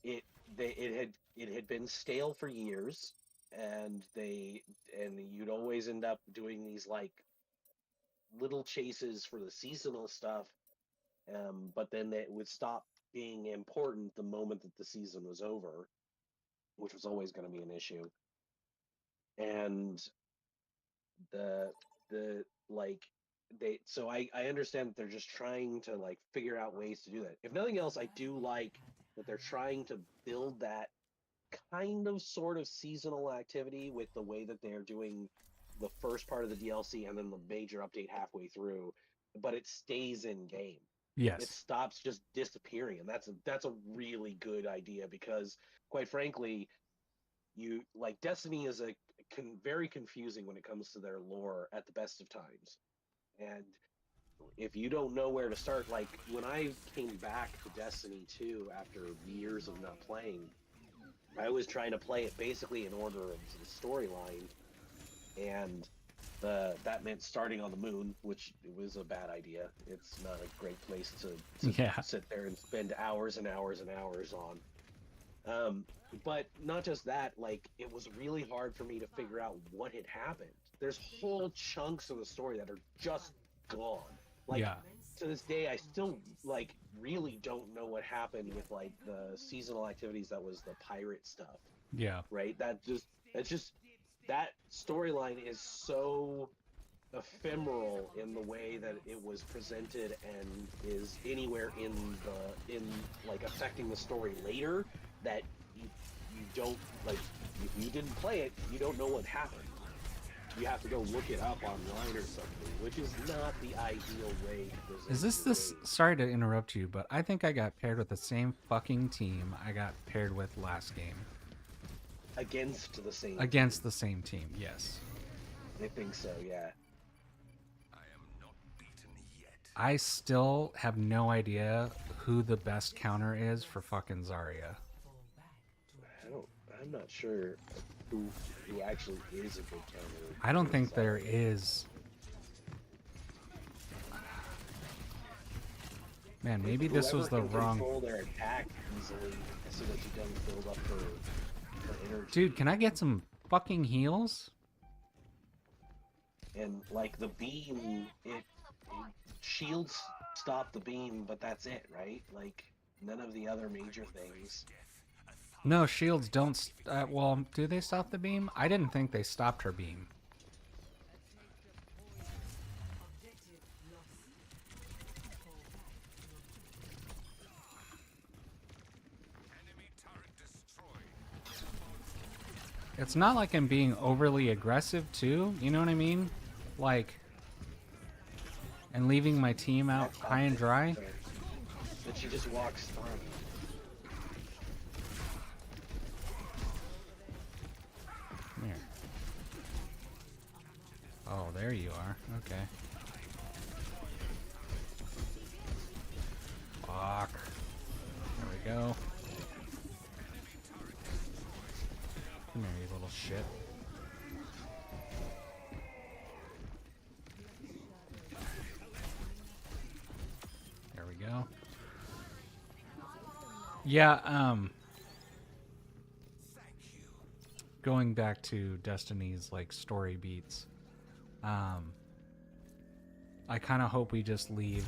it had been stale for years, and you'd always end up doing these like little chases for the seasonal stuff. But then it would stop being important the moment that the season was over, which was always going to be an issue. And so I understand that they're just trying to like figure out ways to do that. If nothing else, I do like that they're trying to build that kind of sort of seasonal activity with the way that they're doing the first part of the DLC and then the major update halfway through, but it stays in game. Yes. It stops just disappearing, and that's a really good idea, because quite frankly, Destiny is very confusing when it comes to their lore at the best of times. And if you don't know where to start, like when I came back to Destiny 2 after years of not playing, I was trying to play it basically in order of the storyline, and that meant starting on the moon, which was a bad idea. It's not a great place to sit there and spend hours and hours and hours on. But not just that, like, it was really hard for me to figure out what had happened. there's whole chunks of the story that are just gone. Like, Yeah. to this day, I still like really don't know what happened with like the seasonal activities that was the pirate stuff. Yeah. Right? That storyline is so ephemeral in the way that it was presented and is anywhere in like affecting the story later that you don't like. If you didn't play it, you don't know what happened. You have to go look it up online or something, which is not the ideal way to present. Is this? Sorry to interrupt you, but I think I got paired with the same fucking team I got paired with last game. Against the same. Against the same team, yes. I think so, yeah. I still have no idea who the best counter is for fucking Zarya. I'm not sure who actually is a good counter. I don't think there is. Man, maybe this was the wrong. Control their attack easily so that you don't build up for energy. Dude, can I get some fucking heals? And like the beam, it shields stop the beam, but that's it, right? Like none of the other major things. No, shields don't. Well, do they stop the beam? I didn't think they stopped her beam. It's not like I'm being overly aggressive, too. You know what I mean? Like, and leaving my team out high and dry. But she just walks through. Come here. Oh, there you are. Okay. Fuck. There we go. Come here, you little shit. There we go. Yeah, going back to Destiny's like story beats, I kind of hope we just leave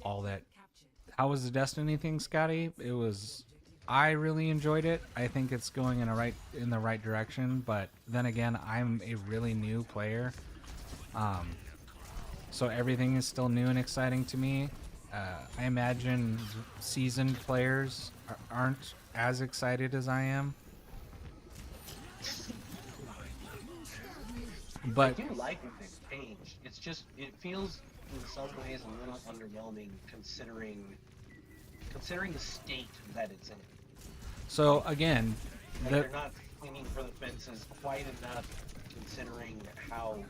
all that. How was the Destiny thing, Scotty? I really enjoyed it. I think it's going in the right direction, but then again, I'm a really new player, so everything is still new and exciting to me. I imagine seasoned players aren't as excited as I am. But I do like when things change. It's just it feels in some ways a little underwhelming considering the state that it's in. So again, they're not swinging for the fences quite enough, considering how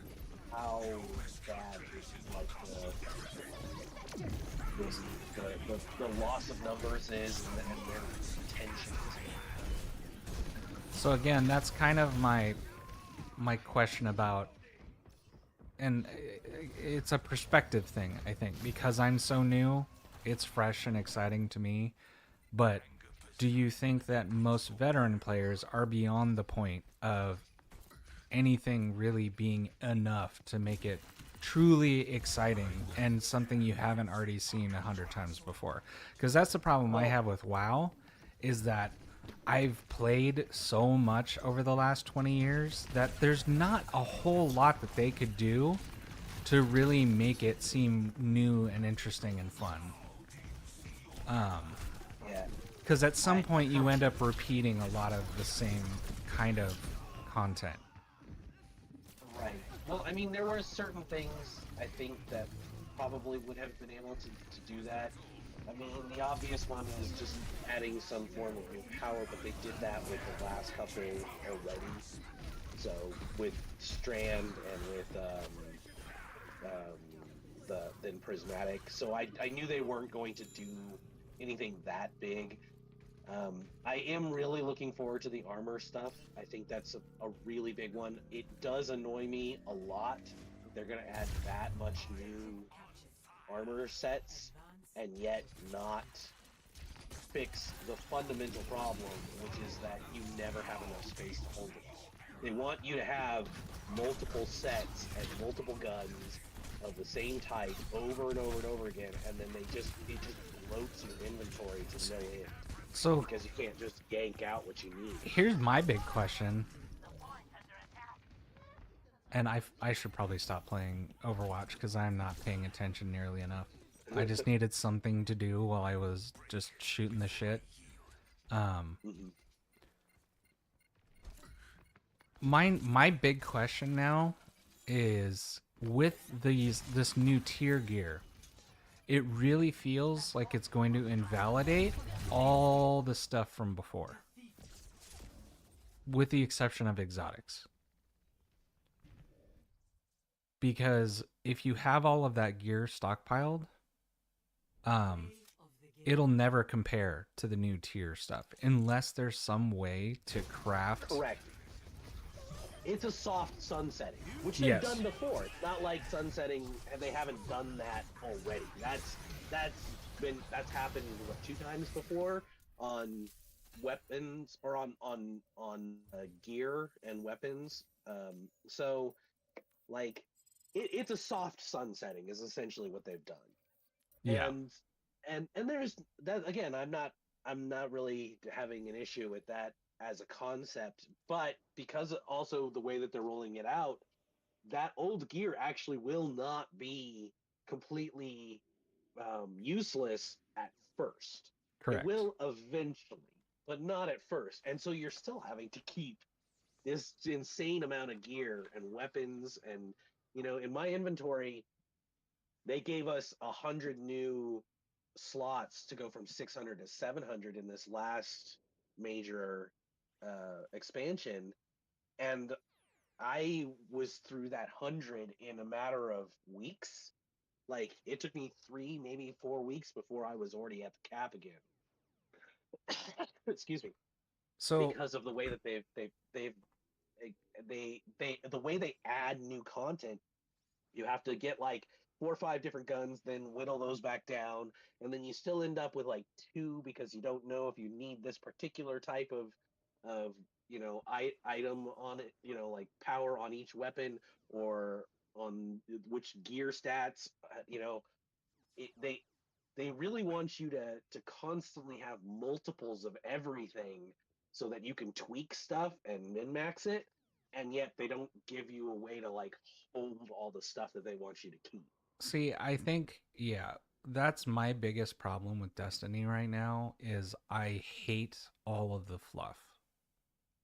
bad like the loss of numbers is and their tension is. So again, that's kind of my question about, and it's a perspective thing, I think, because I'm so new, it's fresh and exciting to me. But do you think that most veteran players are beyond the point of anything really being enough to make it truly exciting and something you haven't already seen 100 times before? Because that's the problem I have with WoW, is that I've played so much over the last 20 years that there's not a whole lot that they could do to really make it seem new and interesting and fun. Because at some point you end up repeating a lot of the same kind of content. Right. Well, I mean, there were certain things I think that probably would have been able to do that. I mean, the obvious one is just adding some form of new power, but they did that with the last couple already. So with Strand and with then Prismatic. So I knew they weren't going to do anything that big. I am really looking forward to the armor stuff. I think that's a really big one. It does annoy me a lot. They're going to add that much new armor sets and yet not fix the fundamental problem, which is that you never have enough space to hold it all. They want you to have multiple sets and multiple guns of the same type over and over and over again, and then it just bloats your inventory to no end. So Because you can't just yank out what you need. here's my big question. And I should probably stop playing Overwatch because I'm not paying attention nearly enough. I just needed something to do while I was just shooting the shit. My big question now is with this new tier gear, it really feels like it's going to invalidate all the stuff from before, with the exception of exotics. Because if you have all of that gear stockpiled, it'll never compare to the new tier stuff unless there's some way to craft. Correct. It's a soft sunsetting, which they've done before. It's not like sunsetting, and they haven't done that already. That's happened what, 2 times before on weapons or on gear and weapons. So like it's a soft sunsetting is essentially what they've done. Yeah. And there's that again. I'm not really having an issue with that as a concept, but because also the way that they're rolling it out, that old gear actually will not be completely useless at first. Correct. It will eventually, but not at first. And so you're still having to keep this insane amount of gear and weapons. And, you know, in my inventory, they gave us 100 new slots to go from 600 to 700 in this last major expansion, and I was through that 100 in a matter of weeks. Like it took me 3, maybe 4 weeks before I was already at the cap again. Excuse me. So because of the way that the way they add new content, you have to get like 4 or 5 different guns, then whittle those back down, and then you still end up with like 2 because you don't know if you need this particular type of you know item on it, you know, like power on each weapon or on which gear stats. You know, they really want you to constantly have multiples of everything so that you can tweak stuff and min-max it, and yet they don't give you a way to like hold all the stuff that they want you to keep. see, I think, yeah, that's my biggest problem with Destiny right now is I hate all of the fluff.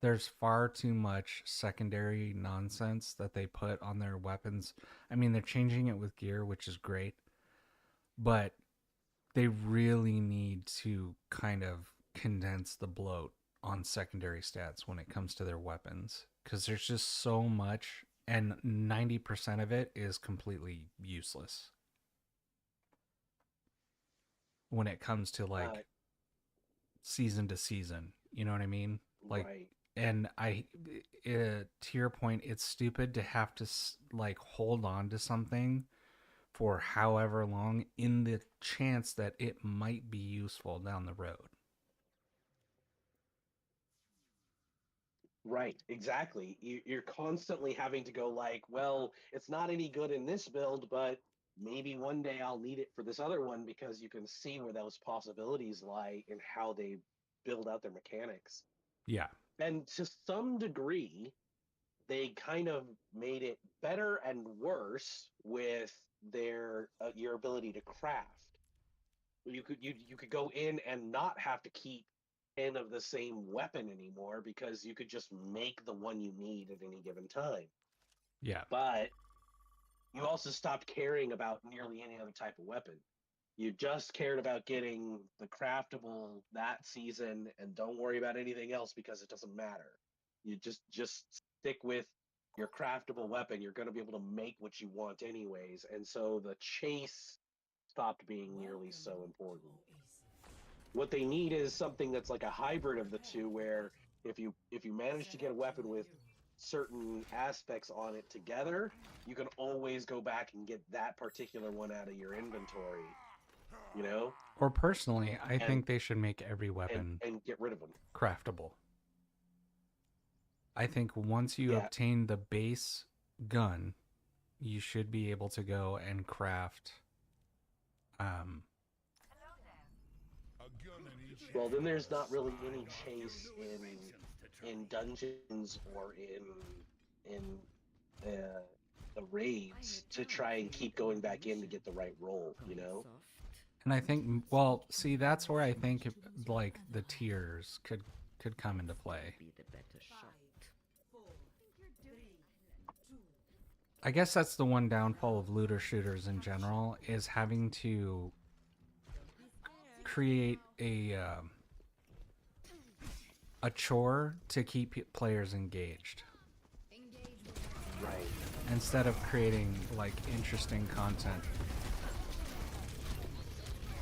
There's far too much secondary nonsense that they put on their weapons. I mean, they're changing it with gear, which is great, but they really need to kind of condense the bloat on secondary stats when it comes to their weapons, because there's just so much, and 90% of it is completely useless when it comes to like season to season. You know what I mean? Like, right. And to your point, it's stupid to have to like hold on to something for however long in the chance that it might be useful down the road. Right, exactly. You're constantly having to go like, well, it's not any good in this build, but maybe one day I'll need it for this other one, because you can see where those possibilities lie in how they build out their mechanics. Yeah. And to some degree, they kind of made it better and worse with their your ability to craft. You could go in and not have to keep 10 of the same weapon anymore, because you could just make the one you need at any given time. Yeah. But you also stopped caring about nearly any other type of weapon. You just cared about getting the craftable that season, and don't worry about anything else because it doesn't matter. You just stick with your craftable weapon. You're going to be able to make what you want anyways, and so the chase stopped being nearly so important. What they need is something that's like a hybrid of the two, where if you manage to get a weapon with certain aspects on it together, you can always go back and get that particular one out of your inventory. You know? Or personally, I think they should make every weapon and get rid of them. craftable. I think once you Yeah. obtain the base gun, you should be able to go and craft. Well, then there's not really any chase in dungeons or in the raids to try and keep going back in to get the right roll, you know? And I think, well, see, that's where I think like the tiers could come into play. I guess that's the one downfall of looter shooters in general, is having to create a chore to keep players engaged. Right. Instead of creating like interesting content.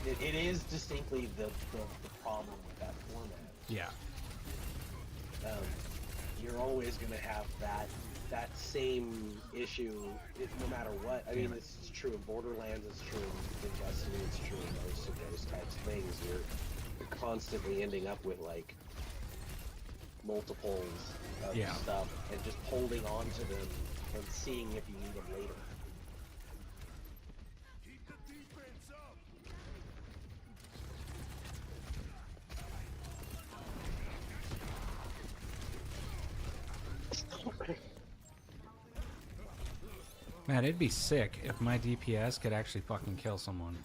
It is distinctly the problem with that format. Yeah. You're always going to have that same issue, no matter what. I mean, it's true in Borderlands, it's true in Destiny, it's true in most of those types of things. You're constantly ending up with like multiples of stuff and just holding on to them and seeing if you need them later. Man, it'd be sick if my DPS could actually fucking kill someone.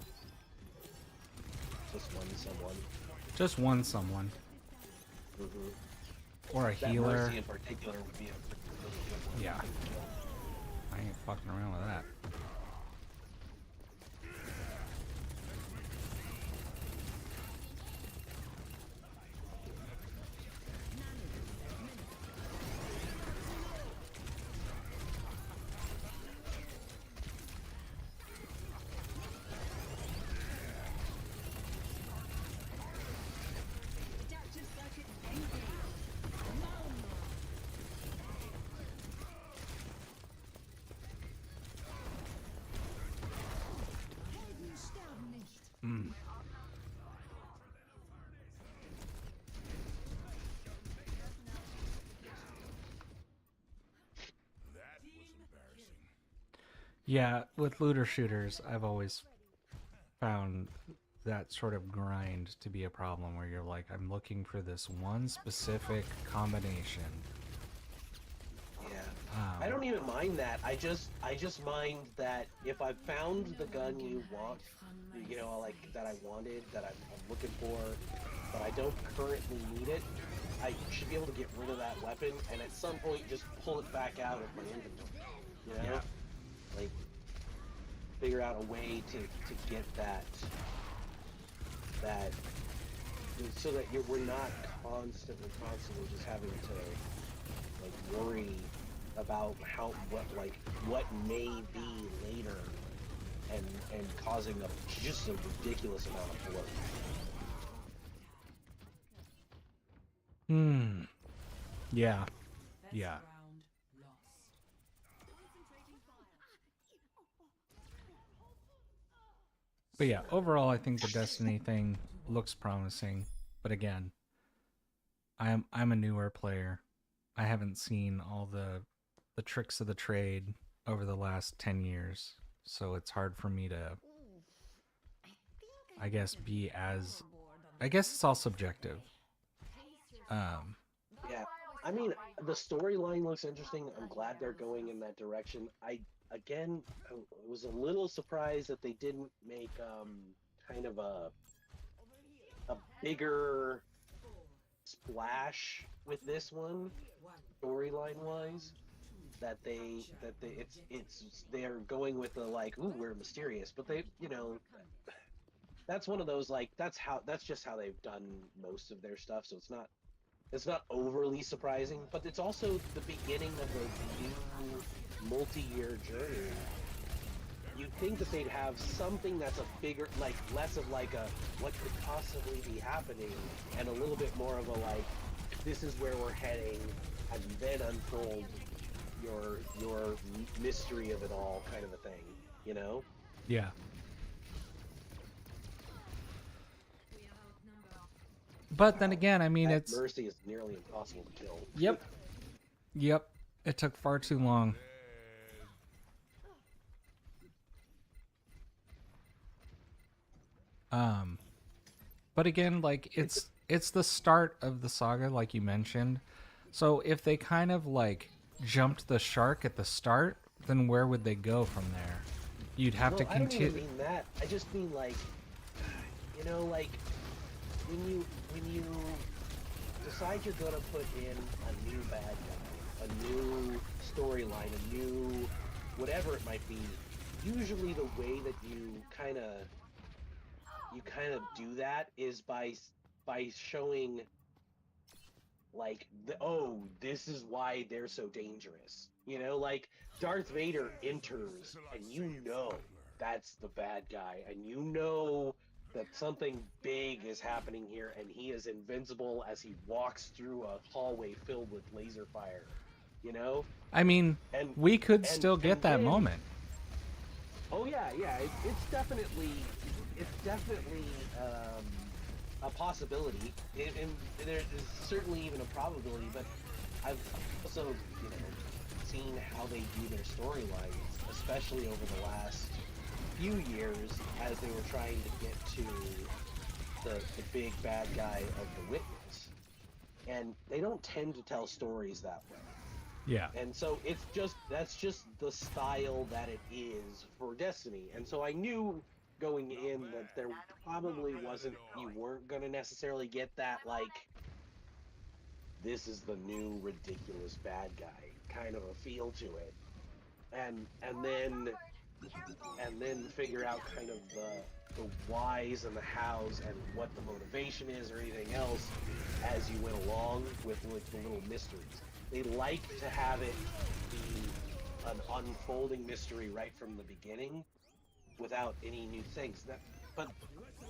Just one someone. Just one someone. Or a That healer. Mercy in particular would be a really good one. Yeah. I ain't fucking around with that. Yeah, with looter shooters, I've always found that sort of grind to be a problem where you're like, I'm looking for this one specific combination. Yeah. I don't even mind that. I just mind that if I've found the gun you want, you know, like that I wanted, that I'm looking for, but I don't currently need it, I should be able to get rid of that weapon and at some point just pull it back out of my inventory. You know? Yeah. Like, figure out a way to get that so that we're not constantly just having to like worry about what may be later and causing just a ridiculous amount of work. Yeah. Yeah. But yeah, overall, I think the Destiny thing looks promising. But again, I'm a newer player. I haven't seen all the tricks of the trade over the last 10 years, so it's hard for me to, I guess, I guess it's all subjective. Yeah, I mean, the storyline looks interesting. I'm glad they're going in that direction. I was a little surprised that they didn't make kind of a bigger splash with this one, storyline wise. That they're going with the like, ooh, we're mysterious, but they, you know, that's one of those like that's just how they've done most of their stuff. So it's not overly surprising, but it's also the beginning of a new multi-year journey. You'd think that they'd have something that's a bigger, like less of like a what could possibly be happening, and a little bit more of a like, this is where we're heading, and then unfold your mystery of it all kind of a thing, you know? Yeah. But then again, I mean, That it's Mercy is nearly impossible to kill. Yep. Yep, it took far too long. But again, like it's the start of the saga, like you mentioned. So if they kind of like jumped the shark at the start, then where would they go from there? You'd have to I don't continue. even mean that. I just mean like, like when you decide you're gonna put in a new bad guy, a new storyline, a new whatever it might be. Usually, the way that you kind of do that is by showing like this is why they're so dangerous. Like Darth Vader enters and that's the bad guy, and that something big is happening here, and he is invincible as he walks through a hallway filled with laser fire. I mean, And we could still get that then- moment. Oh yeah. It's definitely a possibility, and there's certainly even a probability. But I've also seen how they do their storylines, especially over the last few years, as they were trying to get to the big bad guy of the Witness, and they don't tend to tell stories that way. Yeah. And so that's just the style that it is for Destiny. And so I knew going in that there probably you weren't going to necessarily get that, like, this is the new ridiculous bad guy kind of a feel to it. And then figure out kind of the whys and the hows and what the motivation is or anything else as you went along with the little mysteries. They like to have it be an unfolding mystery right from the beginning without any new things. But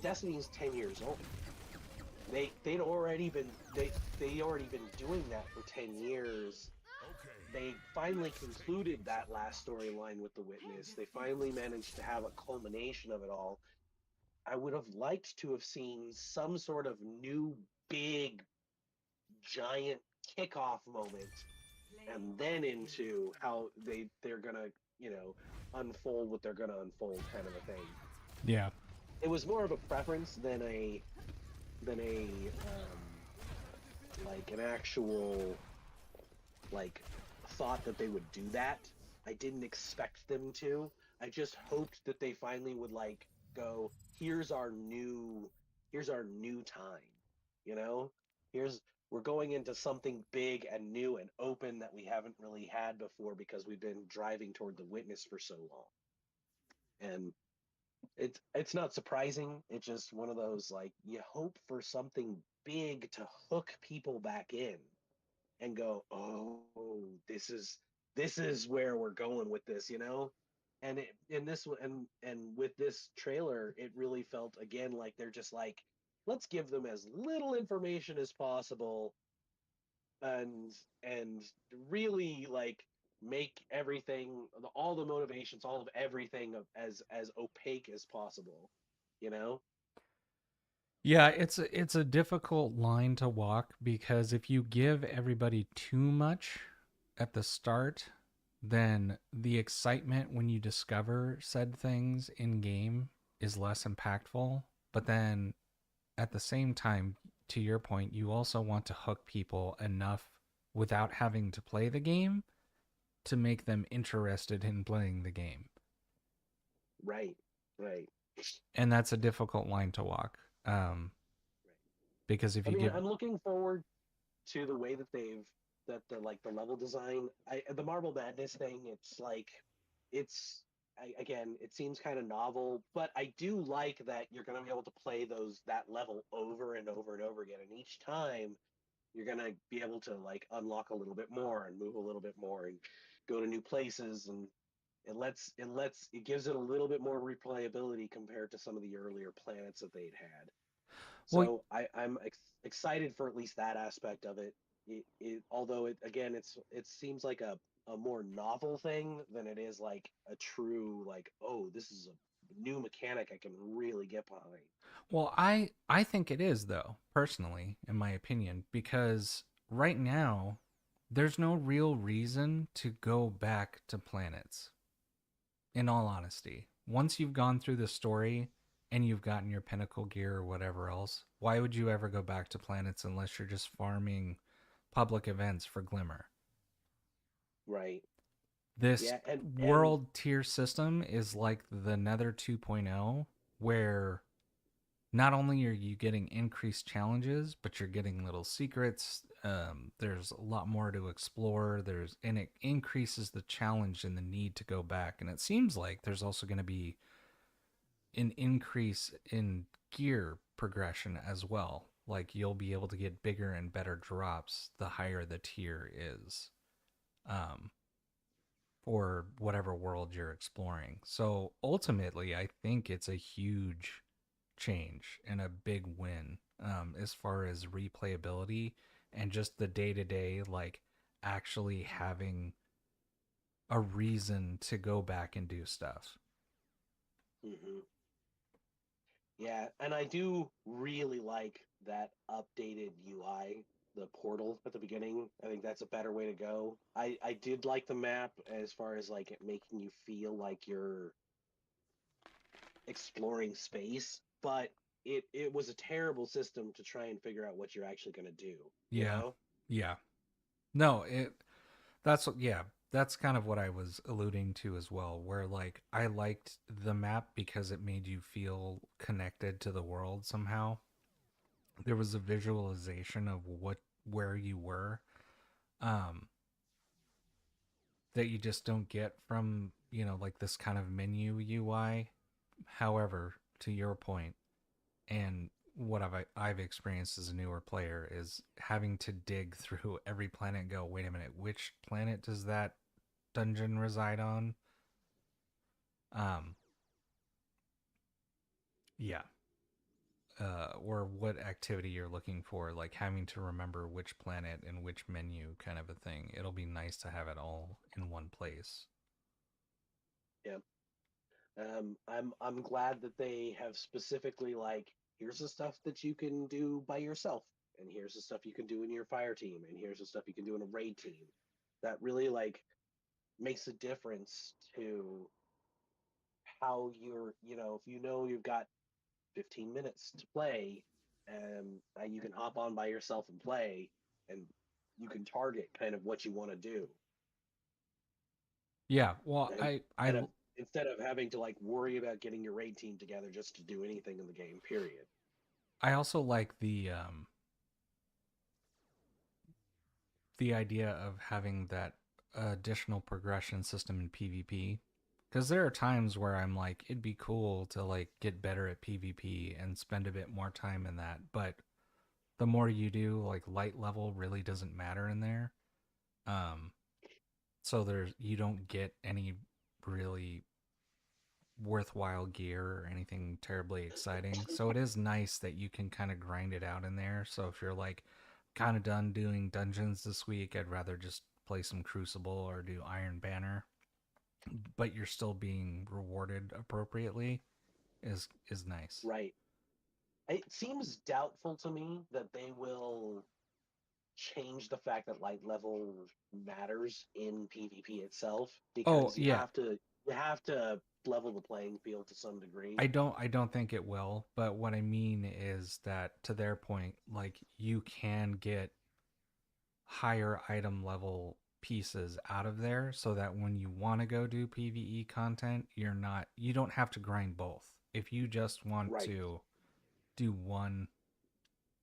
Destiny's 10 years old. They'd already been doing that for 10 years. They finally concluded that last storyline with the Witness. They finally managed to have a culmination of it all. I would have liked to have seen some sort of new big giant kickoff moment, and then into how they're gonna unfold what they're gonna unfold, kind of a thing. Yeah. It was more of a preference than like an actual like thought that they would do that. I didn't expect them to. I just hoped that they finally would like go, here's our new time. We're going into something big and new and open that we haven't really had before because we've been driving toward the Witness for so long. And it's not surprising. It's just one of those, like, you hope for something big to hook people back in and go, oh, this is where we're going with this, And with this trailer, it really felt again like they're just like, let's give them as little information as possible, and really like make everything, all the motivations, all of everything as opaque as possible, Yeah, it's a difficult line to walk, because if you give everybody too much at the start, then the excitement when you discover said things in game is less impactful. But then at the same time, to your point, you also want to hook people enough without having to play the game to make them interested in playing the game. Right. And that's a difficult line to walk. Because if you I'm looking forward to the way that the level design, the Marble Madness thing, it seems kind of novel, but I do like that you're going to be able to play that level over and over and over again, and each time you're going to be able to like unlock a little bit more and move a little bit more and go to new places, and it gives it a little bit more replayability compared to some of the earlier planets that they'd had. So I'm excited for at least that aspect of it. Although it seems like a more novel thing than it is like a true, like, oh, this is a new mechanic I can really get behind. Well, I think it is, though, personally, in my opinion, because right now there's no real reason to go back to planets. In all honesty, once you've gone through the story and you've gotten your pinnacle gear or whatever else, why would you ever go back to planets unless you're just farming public events for Glimmer? Right. This Yeah, and world tier system is like the Nether 2.0, where not only are you getting increased challenges, but you're getting little secrets. There's a lot more to explore. And it increases the challenge and the need to go back. And it seems like there's also going to be an increase in gear progression as well. Like you'll be able to get bigger and better drops the higher the tier is, for whatever world you're exploring. So ultimately, I think it's a huge change and a big win, as far as replayability and just the day-to-day, like actually having a reason to go back and do stuff. hmm Yeah, and I do really like that updated UI, the portal at the beginning. I think that's a better way to go. I did like the map as far as like it making you feel like you're exploring space, but it was a terrible system to try and figure out what you're actually going to do. You Yeah. know? Yeah. No, that's kind of what I was alluding to as well, where like I liked the map because it made you feel connected to the world somehow. There was a visualization of where you were, um that you just don't get from, like this kind of menu UI. However, to your point, and what I've experienced as a newer player is having to dig through every planet and go, wait a minute, which planet does that dungeon reside on? Yeah. Or what activity you're looking for, like having to remember which planet and which menu kind of a thing. It'll be nice to have it all in one place. Yeah. I'm glad that they have specifically like here's the stuff that you can do by yourself, and here's the stuff you can do in your fire team, and here's the stuff you can do in a raid team. That really like makes a difference to how if you've got 15 minutes to play, you can hop on by yourself and play, and you can target kind of what you want to do. Yeah, well, And instead of having to like worry about getting your raid team together just to do anything in the game, period. I also like the idea of having that additional progression system in PvP, because there are times where I'm like, it'd be cool to like get better at PvP and spend a bit more time in that, but the more you do, like light level really doesn't matter in there. So you don't get any really worthwhile gear or anything terribly exciting. So it is nice that you can kind of grind it out in there. So if you're like kind of done doing dungeons this week, I'd rather just play some Crucible or do Iron Banner, but you're still being rewarded appropriately, is nice. Right. It seems doubtful to me that they will change the fact that light level matters in PvP itself, because you have to level the playing field to some degree. I don't think it will, but what I mean is that, to their point, like you can get higher item level pieces out of there so that when you want to go do PvE content, you don't have to grind both. If you just want to do one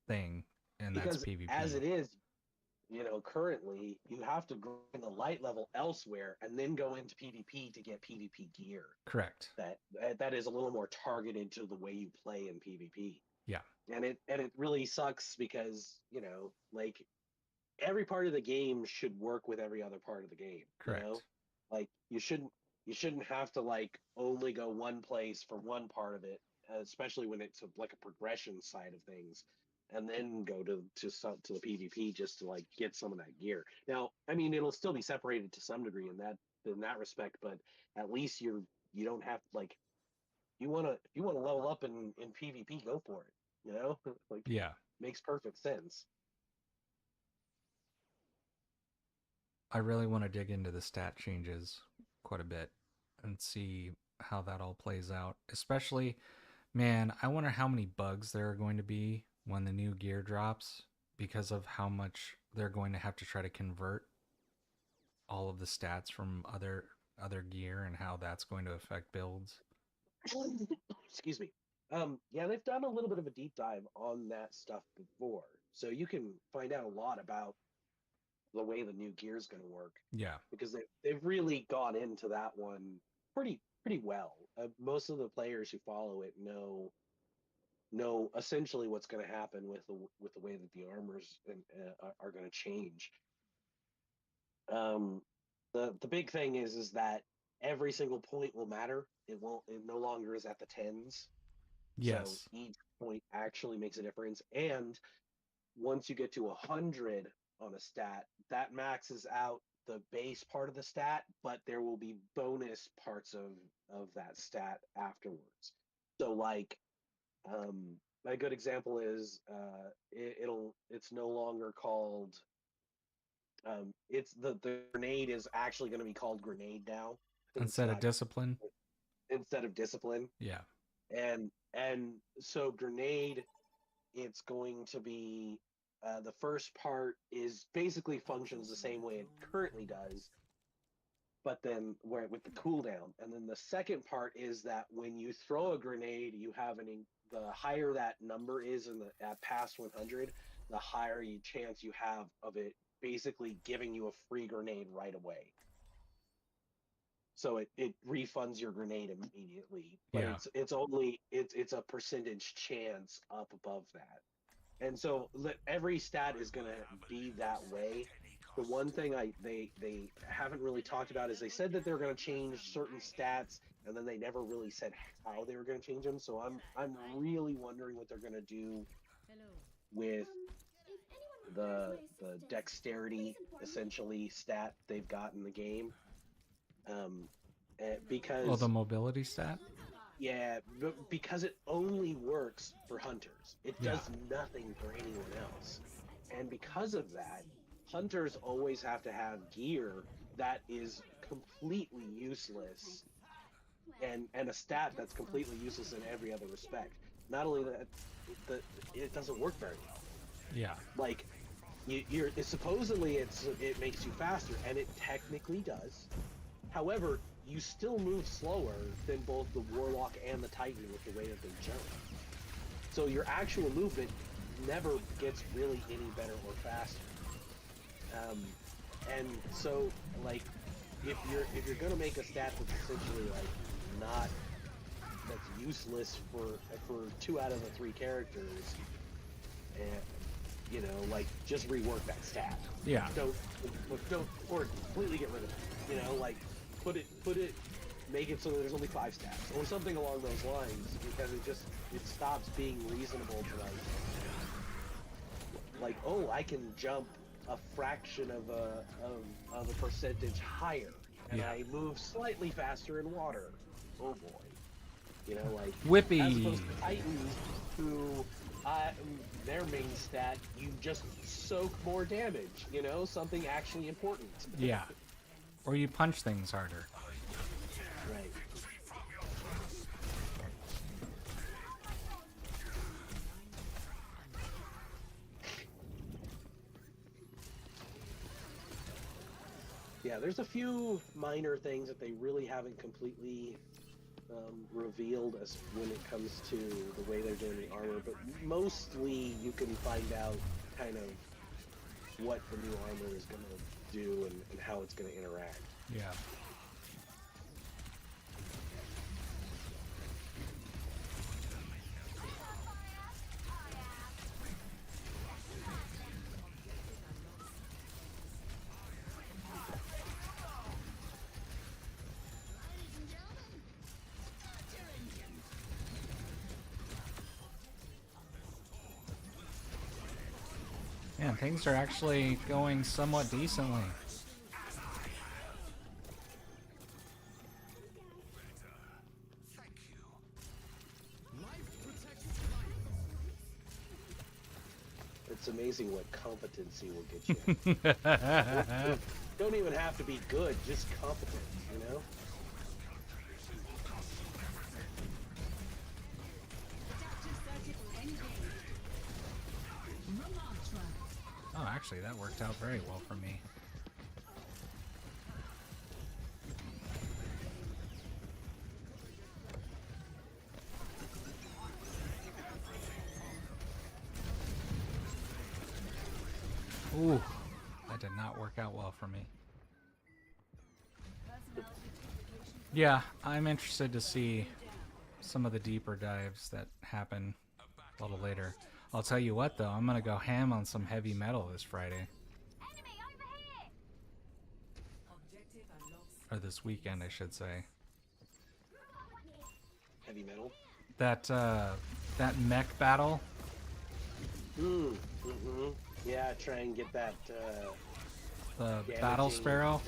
thing, and because that's PvP. As it is, currently you have to grind the light level elsewhere and then go into PvP to get PvP gear. Correct. That is a little more targeted to the way you play in PvP. Yeah. And it really sucks because, like every part of the game should work with every other part of the game. Correct. Like you shouldn't have to like only go one place for one part of it, especially when it's like a progression side of things, and then go to the PvP just to like get some of that gear. Now, I mean, it'll still be separated to some degree in that respect, but at least you don't have like if you want to level up in PvP, go for it. Like yeah, makes perfect sense. I really want to dig into the stat changes quite a bit and see how that all plays out. Especially, man, I wonder how many bugs there are going to be when the new gear drops because of how much they're going to have to try to convert all of the stats from other gear and how that's going to affect builds. Excuse me. Yeah, they've done a little bit of a deep dive on that stuff before, so you can find out a lot about the way the new gear is going to work. Yeah. Because they've really gone into that one pretty well. Most of the players who follow it know essentially what's going to happen with the way that the armors are going to change. The big thing is that every single point will matter. It no longer is at the tens. Yes. So each point actually makes a difference. And once you get to 100 on a stat, that maxes out the base part of the stat, but there will be bonus parts of that stat afterwards. So like, a good example is it's no longer called it's the grenade is actually going to be called grenade now Instead of discipline. Instead of discipline. Yeah. And so grenade, it's going to be the first part is basically functions the same way it currently does, but then with the cooldown. And then the second part is that when you throw a grenade, you have the higher that number is at past 100, the higher chance you have of it basically giving you a free grenade right away. So it refunds your grenade immediately, but Yeah. it's a percentage chance up above that. And so every stat is going to be that way. The one thing they haven't really talked about is they said that they're going to change certain stats, and then they never really said how they were going to change them. So I'm really wondering what they're going to do with the dexterity essentially stat they've got in the game. Because the mobility stat. Yeah, because it only works for hunters. It does nothing for anyone else. And because of that, hunters always have to have gear that is completely useless and a stat that's completely useless in every other respect. Not only that, it doesn't work very well. Yeah. Like, supposedly it makes you faster, and it technically does. However, you still move slower than both the Warlock and the Titan with the way that they jump. So your actual movement never gets really any better or faster. And so, like, if you're gonna make a stat that's essentially that's useless for 2 out of the 3 characters, and just rework that stat. Yeah. Don't or completely get rid of it. Put it, make it so that there's only 5 stats or something along those lines, because it stops being reasonable to oh, I can jump a fraction of a percentage higher, and I move slightly faster in water. Oh boy, Whippy. As opposed to Titans, who their main stat, you just soak more damage. Something actually important. Yeah. Or you punch things harder. Right. Yeah, there's a few minor things that they really haven't completely revealed as when it comes to the way they're doing the armor, but mostly you can find out kind of what the new armor is going to do and how it's going to interact. Yeah. Man, things are actually going somewhat decently. It's amazing what competency will get you. Don't even have to be good, just competent, you know? Oh, actually, that worked out very well for me. Ooh, that did not work out well for me. Yeah, I'm interested to see some of the deeper dives that happen a little later. I'll tell you what, though, I'm gonna go ham on some heavy metal this Friday. Or this weekend, I should say. Heavy metal? That mech battle. Yeah, try and get that, the Battle Sparrow.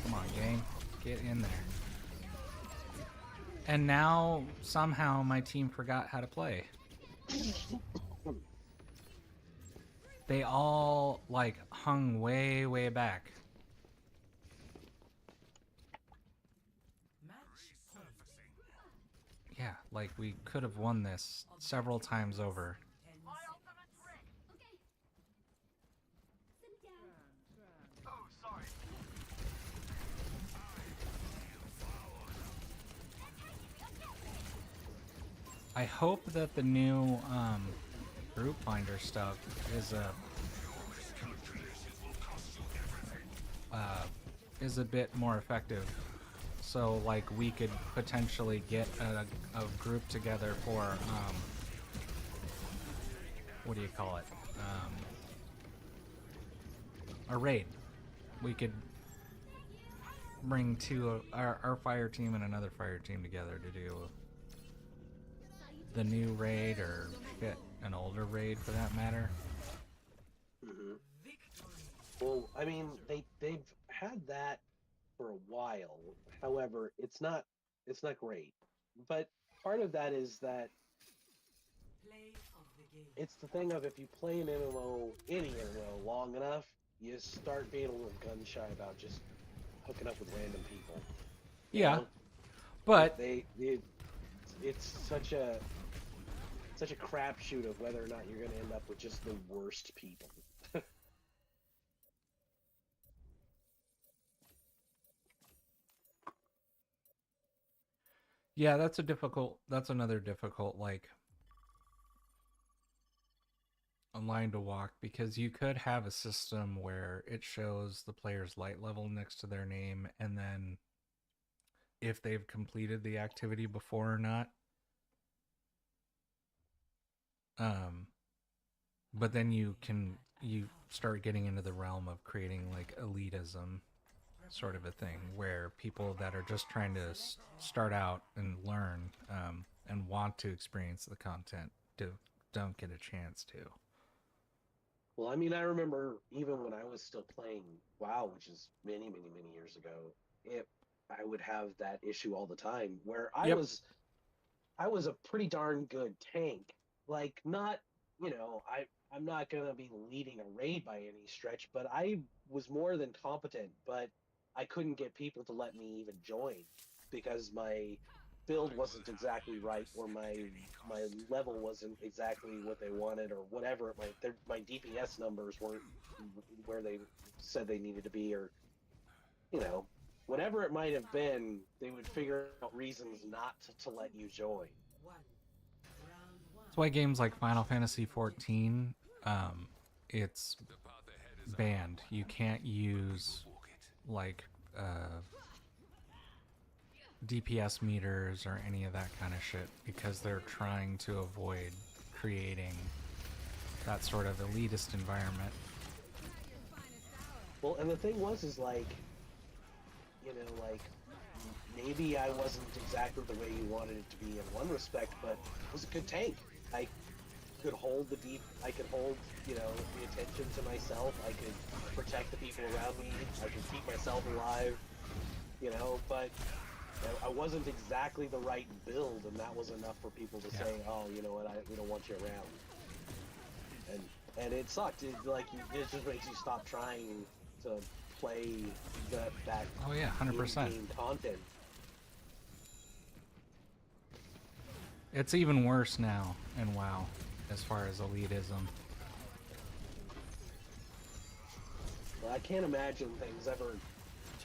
Come on, game. Get in there. And now, somehow, my team forgot how to play. They all, like, hung way, way back. Yeah, like, we could have won this several times over. I hope that the new group finder stuff is a bit more effective. So like we could potentially get a group together for what do you call it? A raid. We could bring our fire team and another fire team together to do the new raid, or shit, an older raid for that matter. Well, I mean, they've had that for a while. However, it's not great. But part of that is that it's the thing of, if you play an MMO, any MMO, long enough, you start being a little gun shy about just hooking up with random people. Yeah, know? but it's such a crapshoot of whether or not you're going to end up with just the worst people. Yeah, that's another difficult, like, a line to walk, because you could have a system where it shows the player's light level next to their name, and then if they've completed the activity before or not. But then you start getting into the realm of creating like elitism sort of a thing, where people that are just trying to start out and learn and want to experience the content don't get a chance to. Well, I mean, I remember even when I was still playing WoW, which is many, many, many years ago, I would have that issue all the time, where I was a pretty darn good tank. Like, not, I'm not going to be leading a raid by any stretch, but I was more than competent, but I couldn't get people to let me even join because my build wasn't exactly right, or my level wasn't exactly what they wanted, or whatever. My DPS numbers weren't where they said they needed to be, or whatever it might have been. They would figure out reasons not to let you join. That's why games like Final Fantasy XIV, it's banned. You can't use like DPS meters or any of that kind of shit, because they're trying to avoid creating that sort of elitist environment. Well, and the thing is like, maybe I wasn't exactly the way you wanted it to be in one respect, but it was a good tank. could hold the deep. I could hold, you know, the attention to myself. I could protect the people around me. I could keep myself alive. You know, but I wasn't exactly the right build, and that was enough for people to say, "Oh, you know what? We don't want you around." And it sucked. It just makes you stop trying to play that. Oh yeah, 100%. in-game content. It's even worse now in WoW as far as elitism. Well, I can't imagine things ever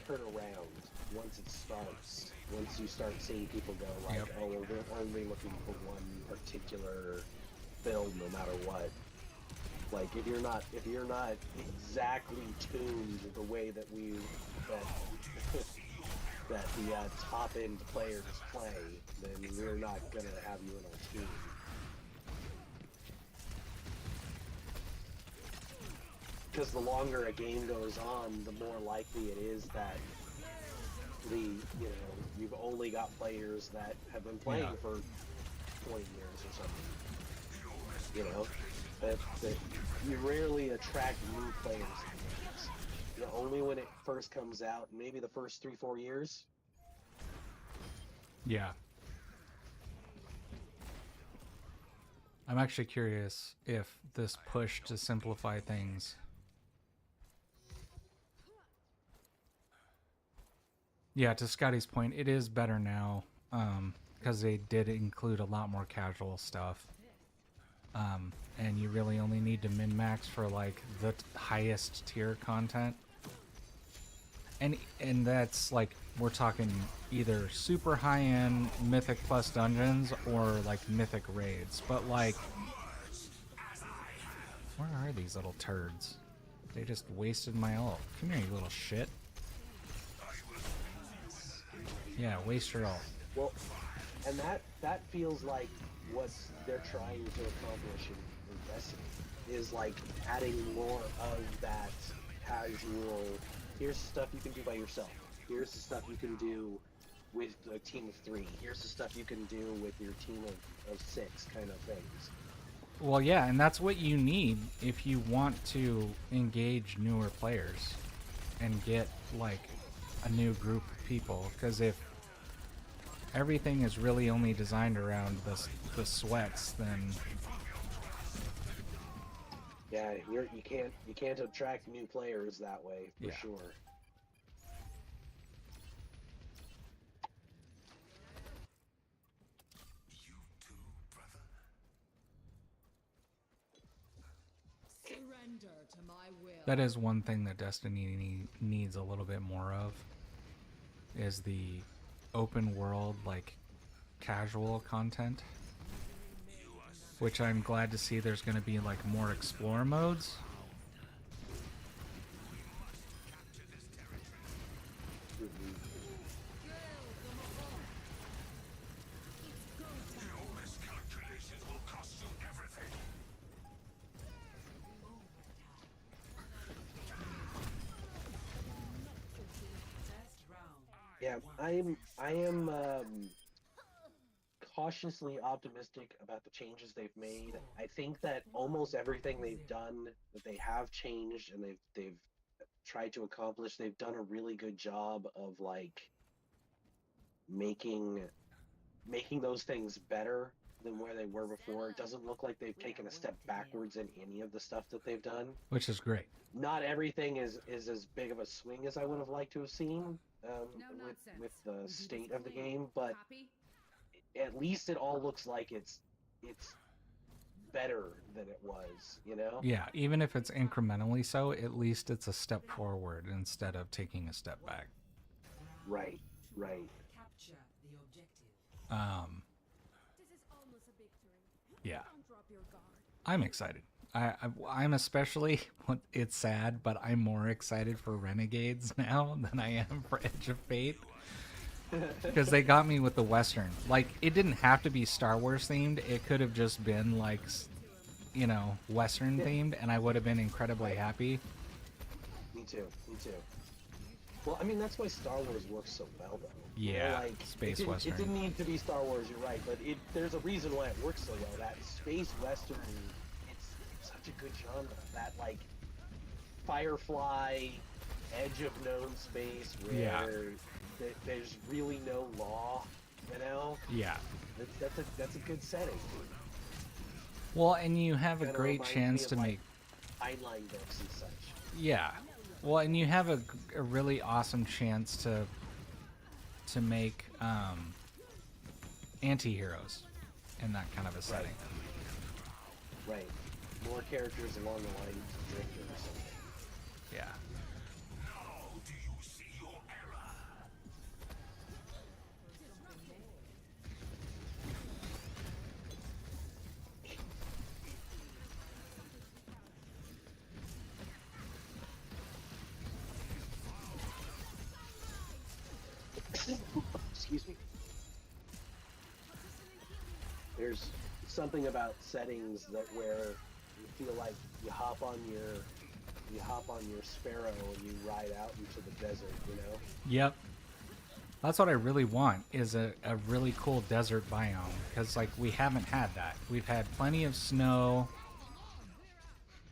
turn around once it starts. Once you start seeing people go like, oh, well, we're only looking for one particular build, no matter what. Like if you're not exactly tuned the way that that the top end players play, then we're not gonna have you in our team. Because the longer a game goes on, the more likely it is that you've only got players that have been playing for 20 years or something. You know, that you rarely attract new players. You know, only when it first comes out, maybe the first 3-4 years. Yeah. I'm actually curious if this push to simplify things to Scotty's point, it is better now, because they did include a lot more casual stuff. And you really only need to min-max for like the highest tier content. And that's like, we're talking either super high-end Mythic Plus dungeons or like Mythic raids. But like, where are these little turds? They just wasted my ult. Come here, you little shit. Yeah, waste your ult. Well, and that feels like what they're trying to accomplish in Destiny is like adding more of that casual. Here's the stuff you can do by yourself. Here's the stuff you can do with a team of 3. Here's the stuff you can do with your team of 6 kind of things. Well, yeah, and that's what you need if you want to engage newer players and get like a new group of people. Because if everything is really only designed around the sweats, then yeah, you can't attract new players that way for sure. Surrender to my will. that is one thing that Destiny needs a little bit more of, is the open world, like casual content, which I'm glad to see there's going to be like more explore modes. Yeah, I am cautiously optimistic about the changes they've made. I think that almost everything they've done, that they have changed and they've tried to accomplish, they've done a really good job of like making those things better than where they were before. It doesn't look like they've taken a step backwards in any of the stuff that they've done. Which is great. Not everything is as big of a swing as I would have liked to have seen with the state of the game, but at least it all looks like it's better than it was, you know? Yeah, even if it's incrementally so, at least it's a step forward instead of taking a step back. Right. Capture the objective. This is almost a victory. Yeah. Don't drop your guard. I'm excited. I'm especially, it's sad, but I'm more excited for Renegades now than I am for Edge of Fate. Because they got me with the Western. Like, it didn't have to be Star Wars themed. It could have just been, like, you know, Western themed, and I would have been incredibly happy. Me too. Well, I mean, that's why Star Wars works so well, though. Yeah, like, space it western. It didn't need to be Star Wars, you're right, but there's a reason why it works so well. That space western, it's such a good genre. That, like, Firefly, edge of known space, where there's really no law, you know? Yeah. That's a good setting. Well, and you have a Kinda great reminds chance me to of, make... like, Heinlein books and such. Yeah. Well, and you have a really awesome chance to make anti-heroes in that kind of a setting. Right. More characters along the lines of Drifter or something. Yeah. Excuse me. There's something about settings that where you feel like you hop on your Sparrow and you ride out into the desert, you know? Yep. That's what I really want, is a really cool desert biome, because like we haven't had that. We've had plenty of snow,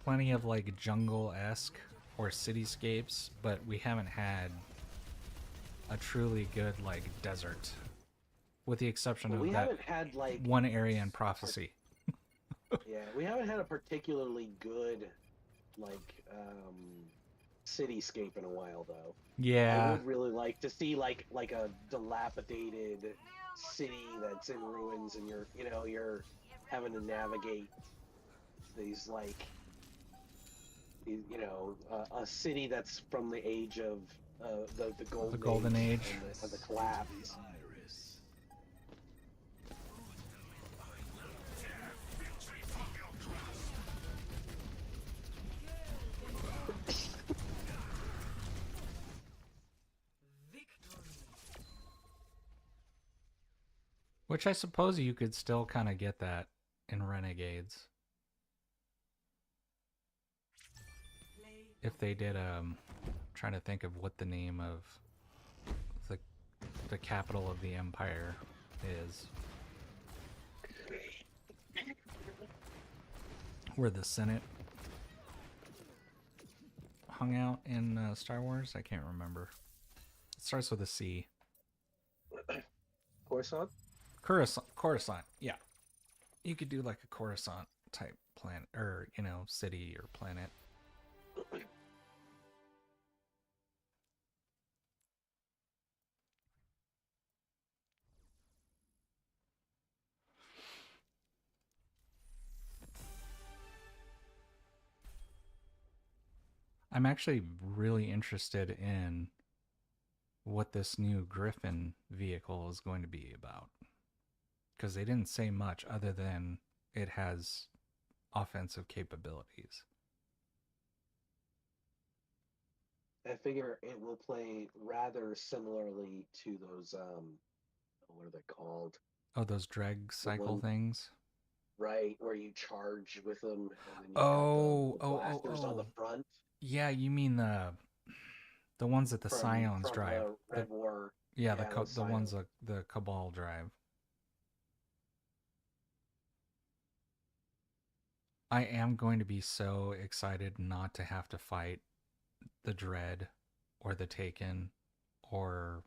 plenty of like jungle-esque or cityscapes, but we haven't had a truly good like desert, with the exception Well, of we that haven't had like one area in Prophecy. yeah, we haven't had a particularly good like cityscape in a while though. Yeah. I would really like to see like a dilapidated city that's in ruins, and you're having to navigate these like a city that's from the age of the golden age and the collapse. Which I suppose you could still kind of get that in Renegades. If they did, trying to think of what the name of the capital of the Empire is. Where the Senate hung out in Star Wars? I can't remember. It starts with a C. Coruscant? Coruscant, yeah. You could do like a Coruscant type planet, or, city or planet. I'm actually really interested in what this new Griffin vehicle is going to be about, because they didn't say much other than it has offensive capabilities. I figure it will play rather similarly to those what are they called? Oh, those drag cycle things? Right, where you charge with them and then you have the blasters on the front. Yeah, you mean the ones that the Scions drive. The Red War. Yeah, the ones that the Cabal drive. I am going to be so excited not to have to fight the Dread or the Taken or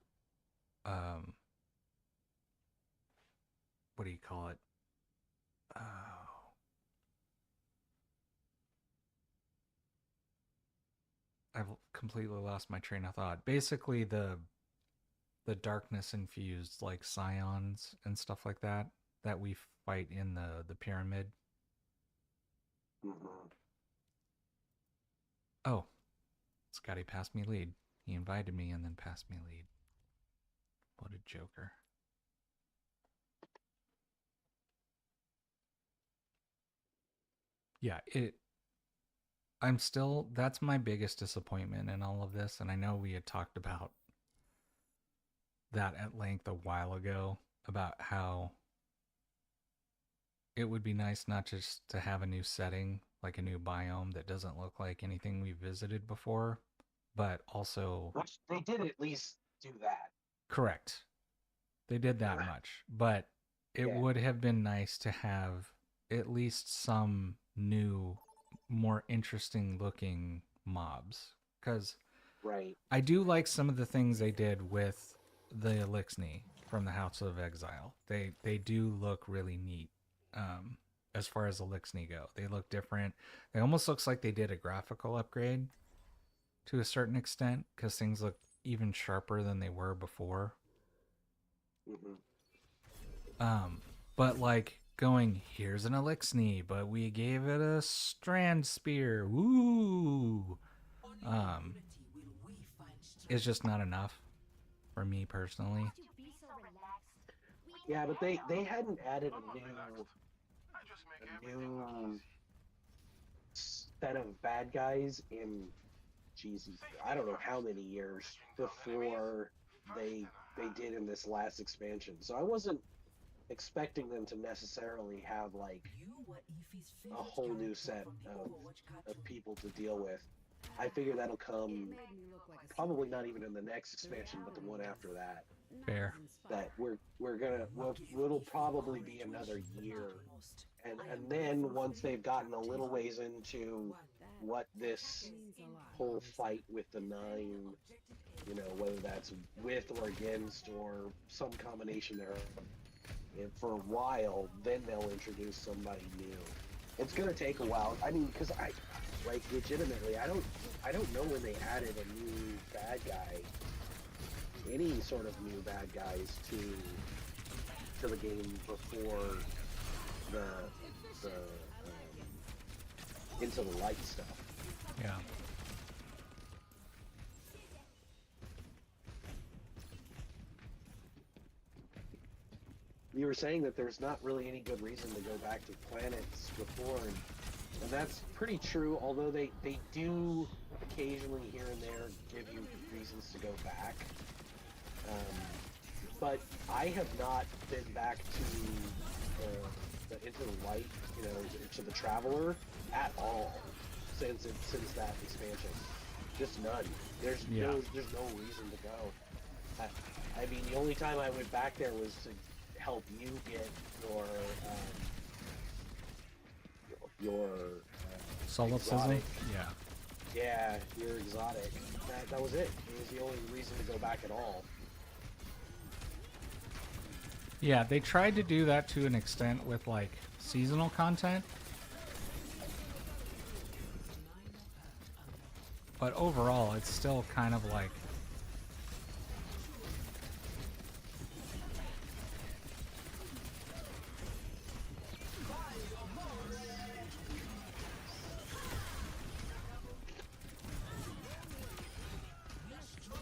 what do you call it? I've completely lost my train of thought. Basically, the darkness infused like Scions and stuff like that we fight in the pyramid. Mm-hmm. Oh, Scotty passed me lead. He invited me and then passed me lead. What a joker. Yeah, that's my biggest disappointment in all of this, and I know we had talked about that at length a while ago, about how it would be nice not just to have a new setting, like a new biome that doesn't look like anything we've visited before, but also Which they did at least do that. correct. They did that much, but it Yeah. would have been nice to have at least some new, more interesting looking mobs. Because Right. I do like some of the things they did with the Elixni from the House of Exile. They do look really neat. As far as Elixni go, they look different. It almost looks like they did a graphical upgrade to a certain extent because things look even sharper than they were before. But like going, here's an Elixni, but we gave it a strand spear. Woo! It's just not enough for me personally. Yeah, but they hadn't added a new set of bad guys in, Jesus, I don't know how many years before they did in this last expansion. So I wasn't expecting them to necessarily have like a whole new set of people to deal with. I figure that'll come probably not even in the next expansion, but the one after that. Fair. That it'll probably be another year, and then once they've gotten a little ways into what this whole fight with the Nine, you know, whether that's with or against or some combination thereof, and for a while, then they'll introduce somebody new. It's gonna take a while. I mean, because legitimately, I don't know when they added a new bad guy, any sort of new bad guys to the game before the Into the Light stuff. Yeah. You were saying that there's not really any good reason to go back to planets before, and that's pretty true, although they do occasionally here and there give you reasons to go back. But I have not been back to the Into the Light, you know, to the Traveler at all since that expansion. Just none. There's no reason to go. I mean, the only time I went back there was to help you get your Solipsism? Yeah. Yeah, your exotic. That was it. It was the only reason to go back at all. Yeah, they tried to do that to an extent with like seasonal content. But overall, it's still kind of like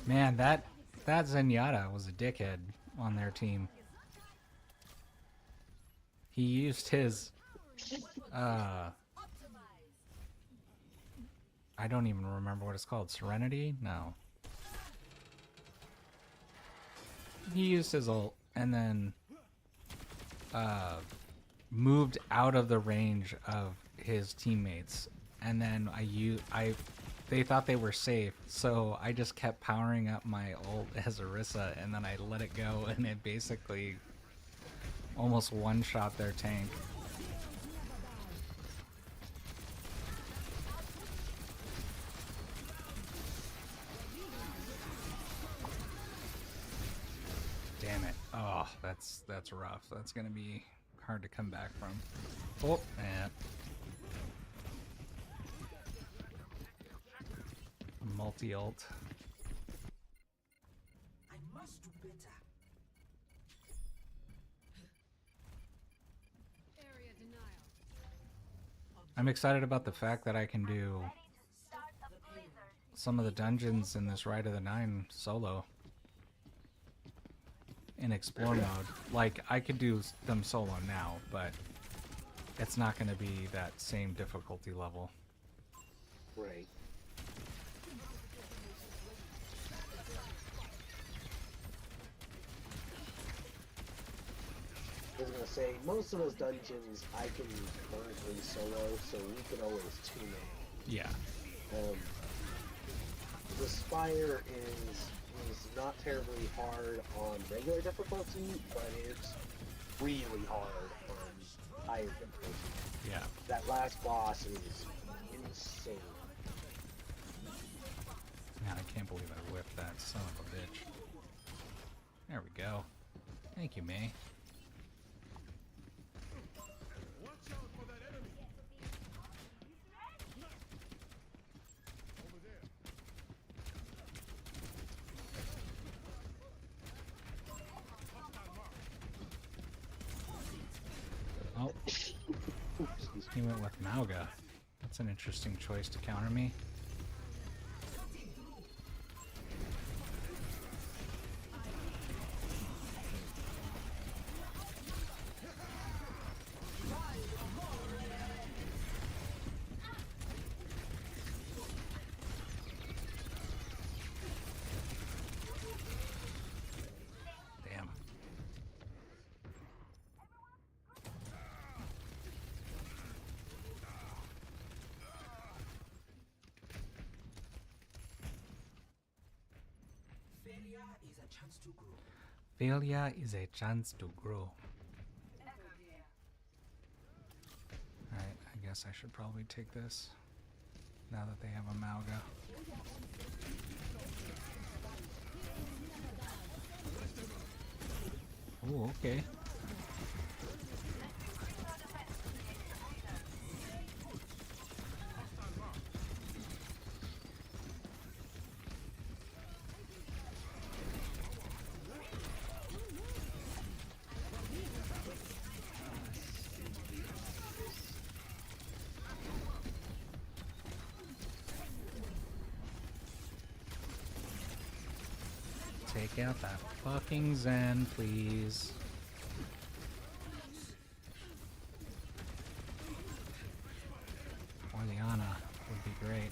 man, that Zenyatta was a dickhead on their team. He used his I don't even remember what it's called. Serenity? No. He used his ult and then moved out of the range of his teammates, and then they thought they were safe, so I just kept powering up my ult as Orisa, and then I let it go, and it basically almost one-shot their tank. Damn it. Oh, that's rough. That's gonna be hard to come back from. Oh, man. Multi-ult. I must do better. Area denial. I'm excited about the fact that I can do some of the dungeons in this Ride of the Nine solo in explore mode. Like, I could do them solo now, but it's not going to be that same difficulty level. Right. I was gonna say, most of those dungeons I can currently solo, so we could always tune in. Yeah. the Spire is not terribly hard on regular difficulty, but it's really hard on higher difficulty. Yeah. That last boss is insane. Man, I can't believe I whipped that son of a bitch. There we go. Thank you, May. Oh, he went with Mauga. That's an interesting choice to counter me. Damn. Failure is a chance to grow. Failure is a chance to grow. Alright, I guess I should probably take this now that they have a Mauga. Oh, okay. Take out that fucking Zen, please. Oriana would be great.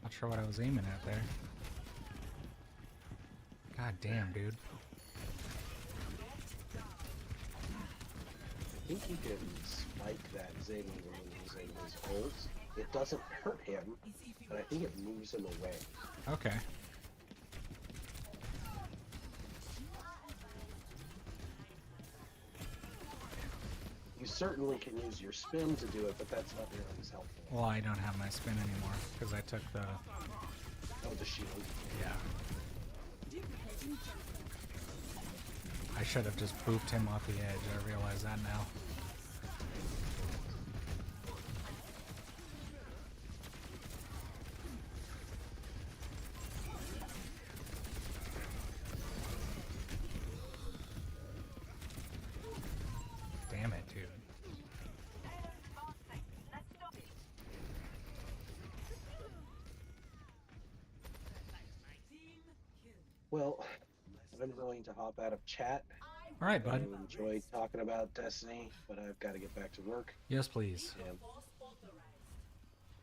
Not sure what I was aiming at there. God damn, dude. I think you can spike that Zing when using his ult. It doesn't hurt him, but I think it moves him away. Okay. You certainly can use your spin to do it, but that's not nearly as helpful. Well, I don't have my spin anymore because I took the... Oh, the shield. Yeah. I should have just booped him off the edge. I realize that now. Damn it, dude. Well, I'm going to hop out of chat. All right, bud. I enjoyed talking about Destiny, but I've got to get back to work. Yes, please. And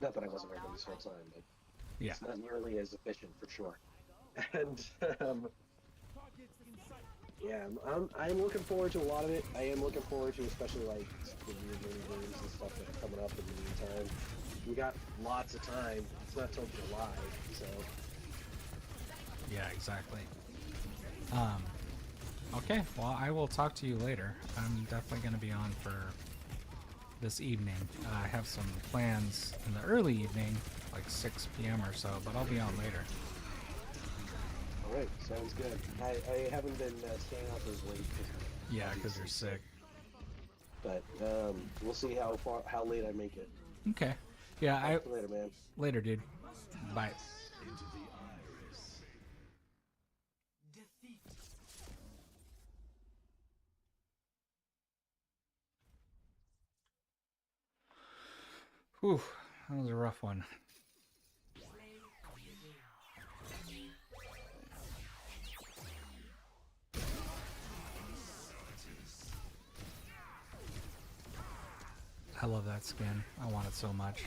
not that I wasn't working this whole time, but Yeah. it's not nearly as efficient for sure. And yeah, I'm looking forward to a lot of it. I am looking forward to especially like the weird mini games and stuff that are coming up in the meantime. We got lots of time. It's not till July, so Yeah, exactly. Okay, well, I will talk to you later. I'm definitely going to be on for this evening. I have some plans in the early evening, like 6 p.m. or so, but I'll be on later. all right, sounds good. I haven't been staying up as late. Yeah, because you're sick. But we'll see how late I make it. Okay. Yeah, Talk to you later, man. Later, dude. Bye. Whew, that was a rough one. I love that skin. I want it so much.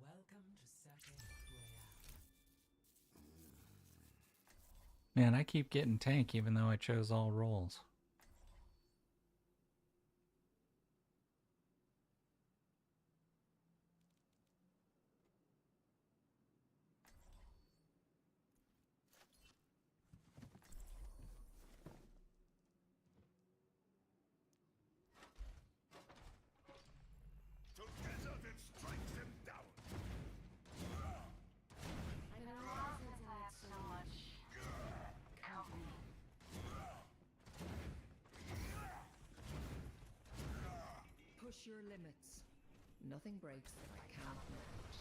Welcome to Circuit Royale. Man, I keep getting tank even though I chose all roles. Together, then strike them down. I've been a while since I had so much company. Push your limits. Nothing breaks that I can't melt.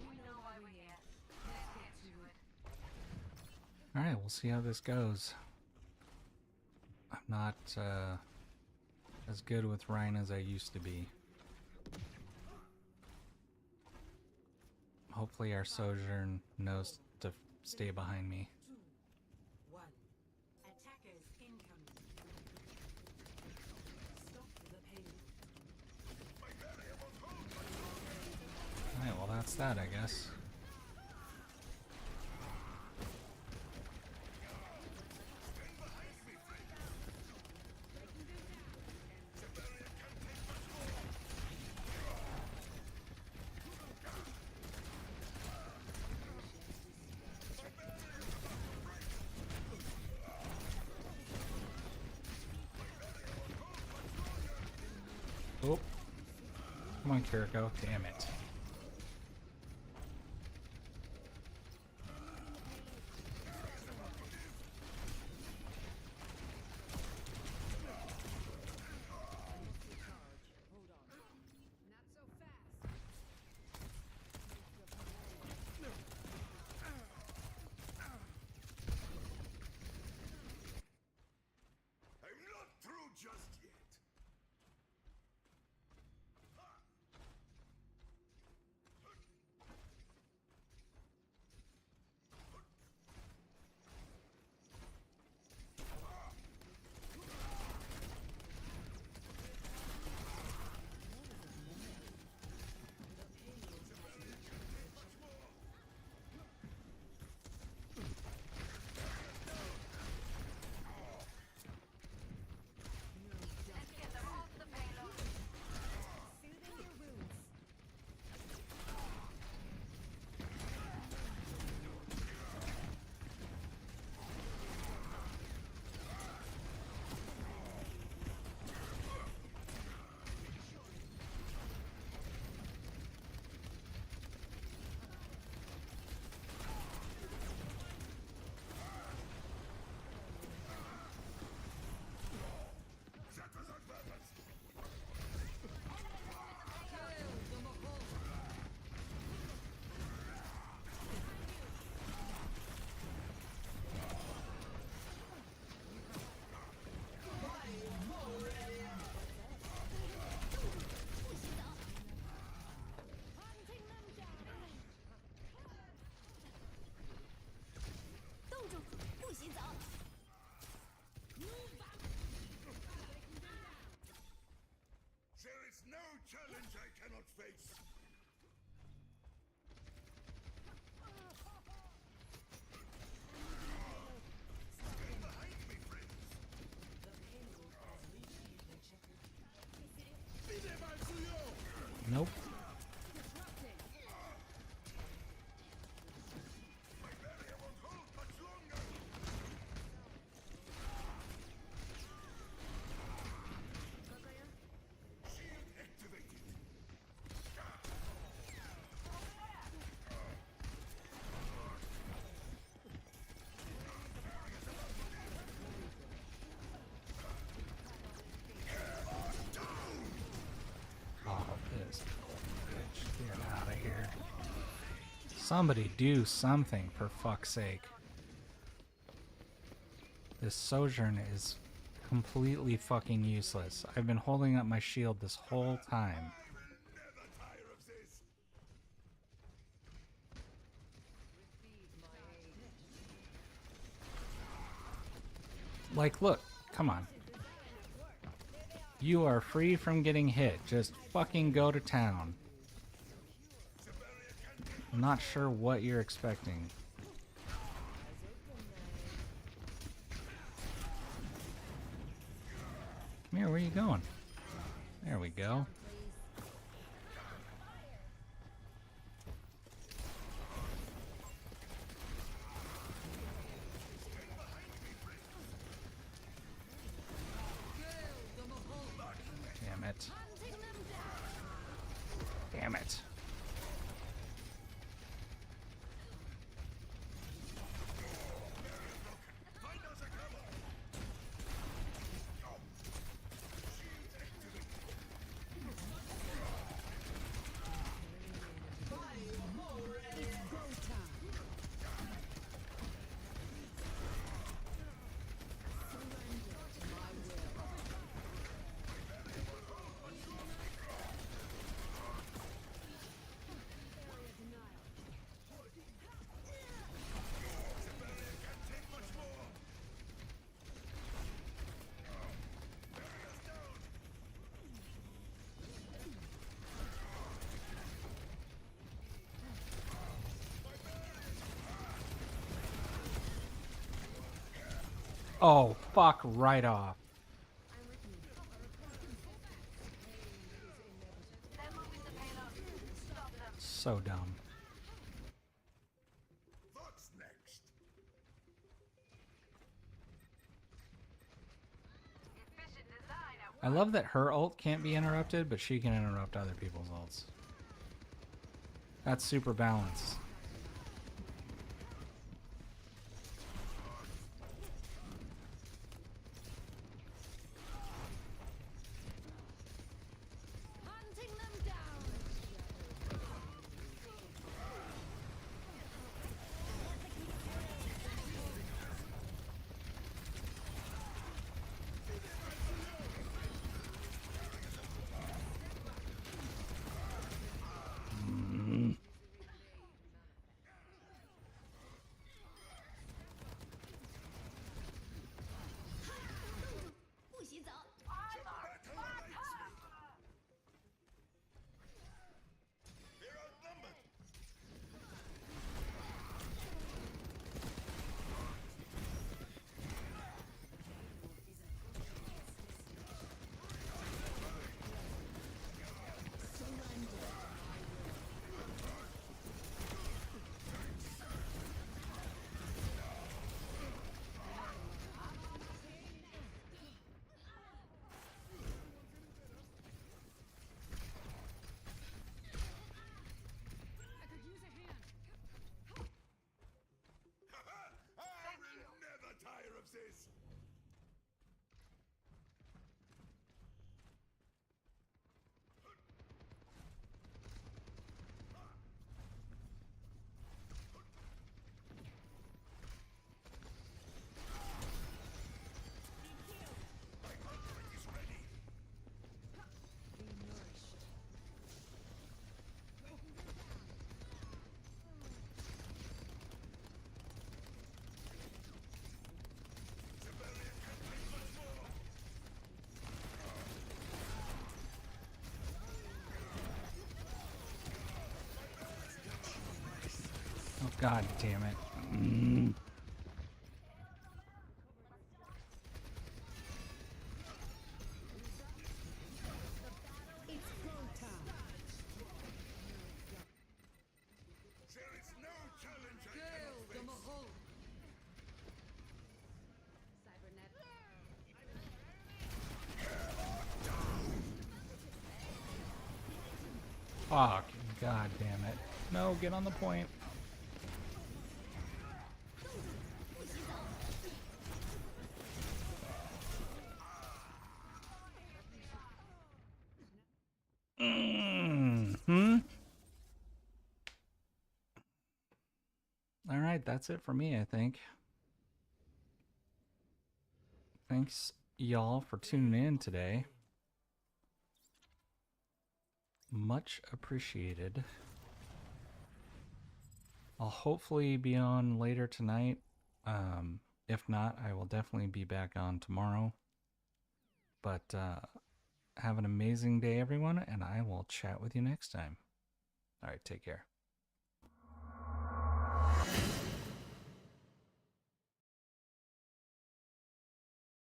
We know why we're here. Let's get to it. Alright, we'll see how this goes. I'm not as good with Rhine as I used to be. Hopefully our Sojourn knows to stay behind me. 2, 1. Attackers incoming. Stop the payload. Alright, well that's that, I guess. Oh. Come on, Kiriko. Damn it. I'm not through just yet. Somebody do something, for fuck's sake. This Sojourn is completely fucking useless. I've been holding up my shield this whole time. Like, look, come on. You are free from getting hit. Just fucking go to town. I'm not sure what you're expecting. Come here, where are you going? There we go. Damn it. Damn it. Oh, fuck right off. So dumb. I love that her ult can't be interrupted, but she can interrupt other people's ults. That's super balanced. Oh, God damn it. Fuck. God damn it. No, get on the point. right, that's it for me, I think. Thanks, y'all, for tuning in today. Much appreciated. I'll hopefully be on later tonight. If not, I will definitely be back on tomorrow. But have an amazing day, everyone, and I will chat with you next time. All right, take care.